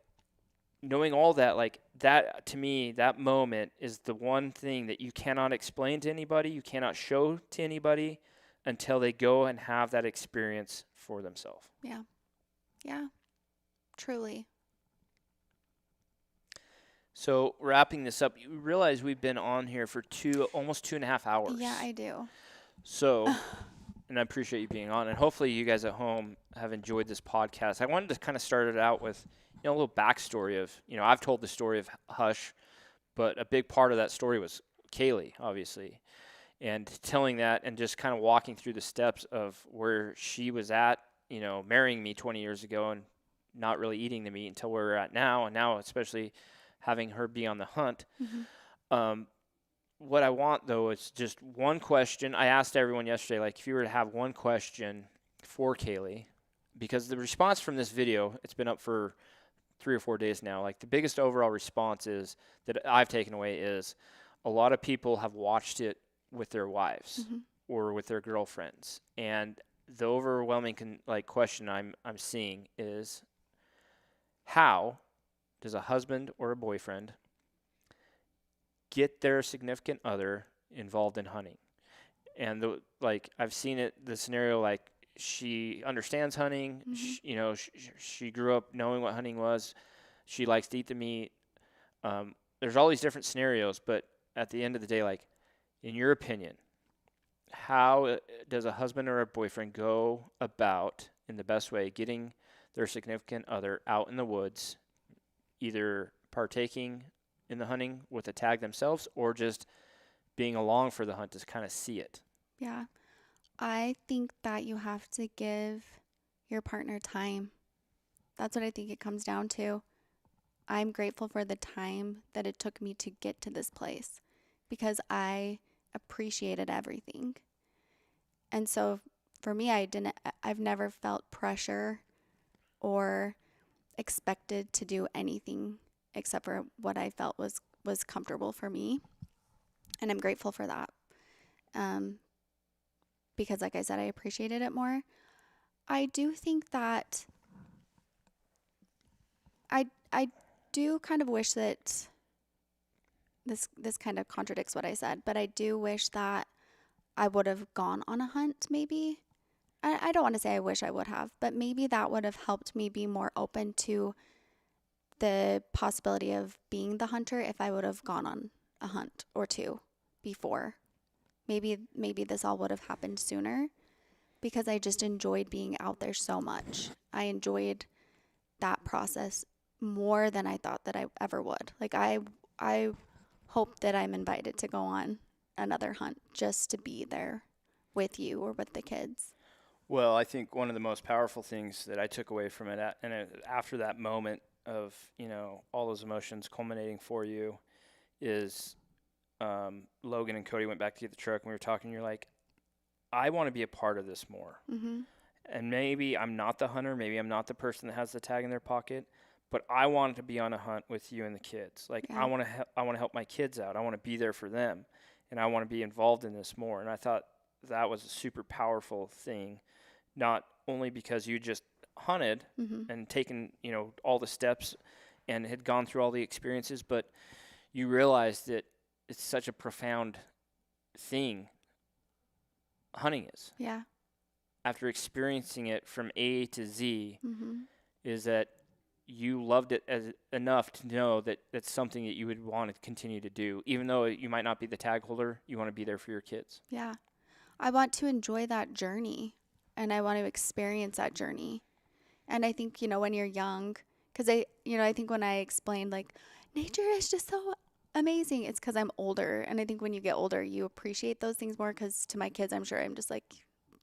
A: knowing all that, like, that, to me, that moment is the one thing that you cannot explain to anybody, you cannot show to anybody until they go and have that experience for themselves.
B: Yeah. Yeah. Truly.
A: So wrapping this up, you realize we've been on here for almost 2.5 hours.
B: Yeah, I do.
A: So, and I appreciate you being on, and hopefully you guys at home have enjoyed this podcast. I wanted to kind of start it out with, a little backstory of, I've told the story of Hush, but a big part of that story was Kayli, obviously, and telling that and just kind of walking through the steps of where she was at, marrying me 20 years ago and not really eating the meat until where we're at now, and now especially having her be on the hunt. What I want, though, is just one question. I asked everyone yesterday, like, if you were to have one question for Kayli, because the response from this video, it's been up for 3 or 4 days now, like, the biggest overall response is that I've taken away is a lot of people have watched it with their wives or with their girlfriends, and the overwhelming question I'm seeing is, how does a husband or a boyfriend get their significant other involved in hunting? And I've seen it, the scenario, like, she understands hunting, she grew up knowing what hunting was, she likes to eat the meat, There's all these different scenarios, but at the end of the day, like, in your opinion, how does a husband or a boyfriend go about, in the best way, getting their significant other out in the woods, either partaking in the hunting with a tag themselves or just being along for the hunt to kind of see it?
B: Yeah. I think that you have to give your partner time. That's what I think it comes down to. I'm grateful for the time that it took me to get to this place because I appreciated everything. And so for me, I've never felt pressure or expected to do anything except for what I felt was comfortable for me. And I'm grateful for that. Because like I said, I appreciated it more. I do think that I do kind of wish that this kind of contradicts what I said, but I do wish that I would have gone on a hunt maybe. I don't want to say I wish I would have, but maybe that would have helped me be more open to the possibility of being the hunter if I would have gone on a hunt or two before. Maybe this all would have happened sooner because I just enjoyed being out there so much. I enjoyed that process more than I thought that I ever would. Like I hope that I'm invited to go on another hunt just to be there with you or with the kids.
A: Well, I think one of the most powerful things that I took away from it, after that moment of, all those emotions culminating for you, is Logan and Cody went back to get the truck and we were talking. You're like, I want to be a part of this more.
B: Mm-hmm.
A: And maybe I'm not the hunter. Maybe I'm not the person that has the tag in their pocket. But I wanted to be on a hunt with you and the kids. Like,
B: Yeah.
A: I want to help my kids out. I want to be there for them. And I want to be involved in this more. And I thought that was a super powerful thing. Not only because you just hunted
B: Mm-hmm.
A: and taken, all the steps and had gone through all the experiences, but you realized that it's such a profound thing hunting is.
B: Yeah.
A: After experiencing it from A to Z,
B: Mm-hmm.
A: is that you loved it enough to know that that's something that you would want to continue to do. Even though you might not be the tag holder, you want to be there for your kids.
B: Yeah. I want to enjoy that journey and I want to experience that journey. And I think, when you're young, because I think when I explained like nature is just so amazing, it's because I'm older. And I think when you get older, you appreciate those things more because to my kids, I'm sure I'm just like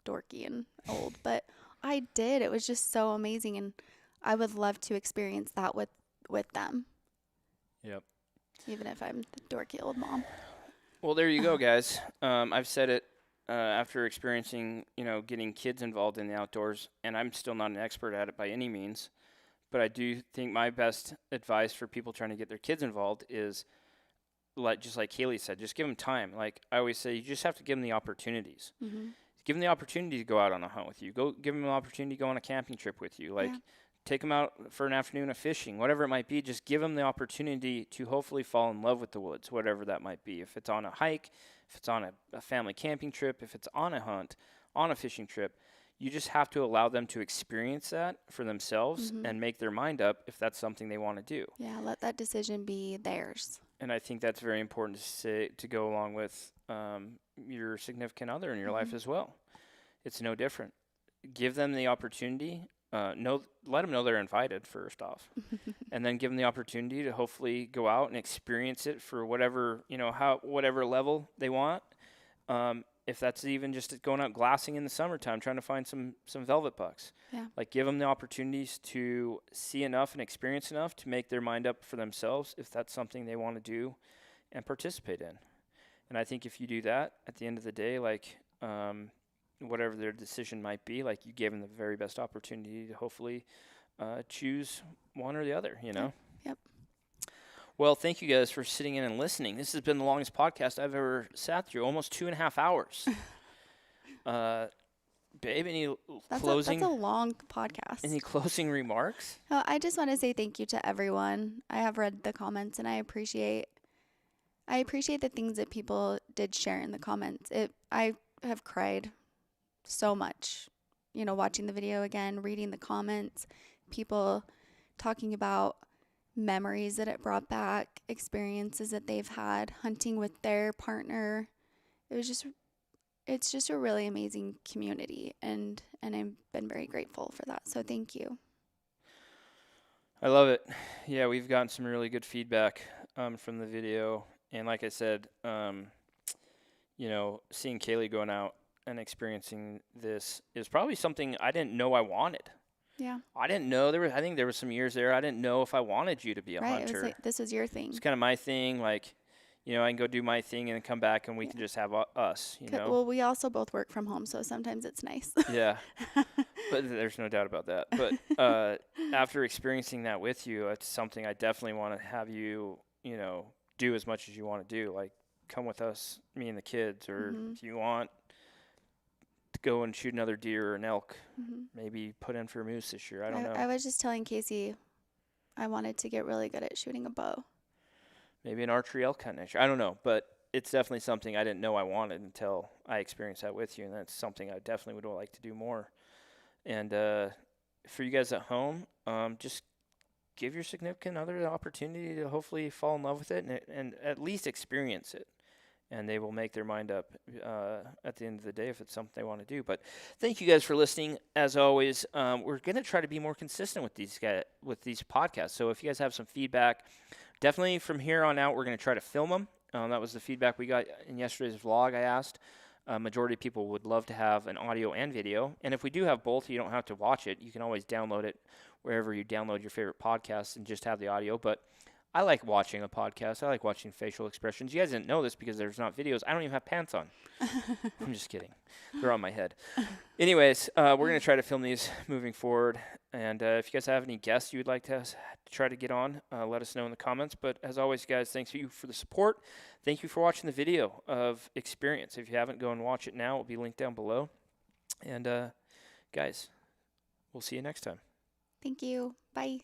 B: dorky and old. But I did. It was just so amazing. And I would love to experience that with them.
A: Yep.
B: Even if I'm the dorky old mom.
A: Well, there you go, guys. I've said it after experiencing, getting kids involved in the outdoors, and I'm still not an expert at it by any means, but I do think my best advice for people trying to get their kids involved is, just like Kayli said, just give them time. Like I always say, you just have to give them the opportunities.
B: Mm-hmm.
A: Give them the opportunity to go out on a hunt with you. Give them an opportunity to go on a camping trip with you. Like, take them out for an afternoon of fishing, whatever it might be. Just give them the opportunity to hopefully fall in love with the woods, whatever that might be. If it's on a hike, if it's on a family camping trip, if it's on a hunt, on a fishing trip, you just have to allow them to experience that for themselves and make their mind up if that's something they want to do.
B: Yeah, let that decision be theirs.
A: And I think that's very important to go along with your significant other in your life as well. It's no different. Give them the opportunity. Let them know they're invited first off, and then give them the opportunity to hopefully go out and experience it for whatever whatever level they want. If that's even just going out glassing in the summertime, trying to find some velvet bucks.
B: Yeah.
A: Like, give them the opportunities to see enough and experience enough to make their mind up for themselves if that's something they want to do and participate in. And I think if you do that, at the end of the day, like whatever their decision might be, like, you gave them the very best opportunity to hopefully choose one or the other,
B: Yep.
A: Well, thank you guys for sitting in and listening. This has been the longest podcast I've ever sat through, almost 2.5 hours. Babe, any closing?
B: That's a long podcast.
A: Any closing remarks?
B: I just want to say thank you to everyone. I have read the comments and I appreciate the things that people did share in the comments. I have cried so much, watching the video again, reading the comments, people talking about memories that it brought back, experiences that they've had hunting with their partner. It's just a really amazing community, and I've been very grateful for that. So thank you.
A: I love it. Yeah, we've gotten some really good feedback from the video. And like I said, seeing Kayli going out and experiencing this is probably something I didn't know I wanted.
B: Yeah.
A: I didn't know I think there were some years there I didn't know if I wanted you to be a
B: Right.
A: hunter.
B: It was like, this was your thing.
A: It's kind of my thing. Like, I can go do my thing and then come back and we can just have us,
B: Well, we also both work from home, so sometimes it's nice.
A: Yeah. But there's no doubt about that. But after experiencing that with you, it's something I definitely want to have you, do as much as you want to do. Like, come with us, me and the kids, or if you want to go and shoot another deer or an elk, maybe put in for a moose this year. I don't know.
B: I was just telling Casey I wanted to get really good at shooting a bow.
A: Maybe an archery elk hunt next year. I don't know. But it's definitely something I didn't know I wanted until I experienced that with you. And that's something I definitely would like to do more. And for you guys at home, just give your significant other the opportunity to hopefully fall in love with it and at least experience it. And they will make their mind up at the end of the day if it's something they want to do. But thank you guys for listening. As always, we're going to try to be more consistent with these podcasts. So if you guys have some feedback, definitely from here on out, we're going to try to film them. That was the feedback we got in yesterday's vlog. I asked. Majority of people would love to have an audio and video. And if we do have both, you don't have to watch it. You can always download it wherever you download your favorite podcasts and just have the audio. But I like watching a podcast. I like watching facial expressions. You guys didn't know this because there's not videos. I don't even have pants on. I'm just kidding. They're on my head. Anyways, we're going to try to film these moving forward. And if you guys have any guests you would like to try to get on, let us know in the comments. But as always, guys, thanks you for the support. Thank you for watching the video of Experience. If you haven't, go and watch it now. It will be linked down below. And guys, we'll see you next time.
B: Thank you. Bye.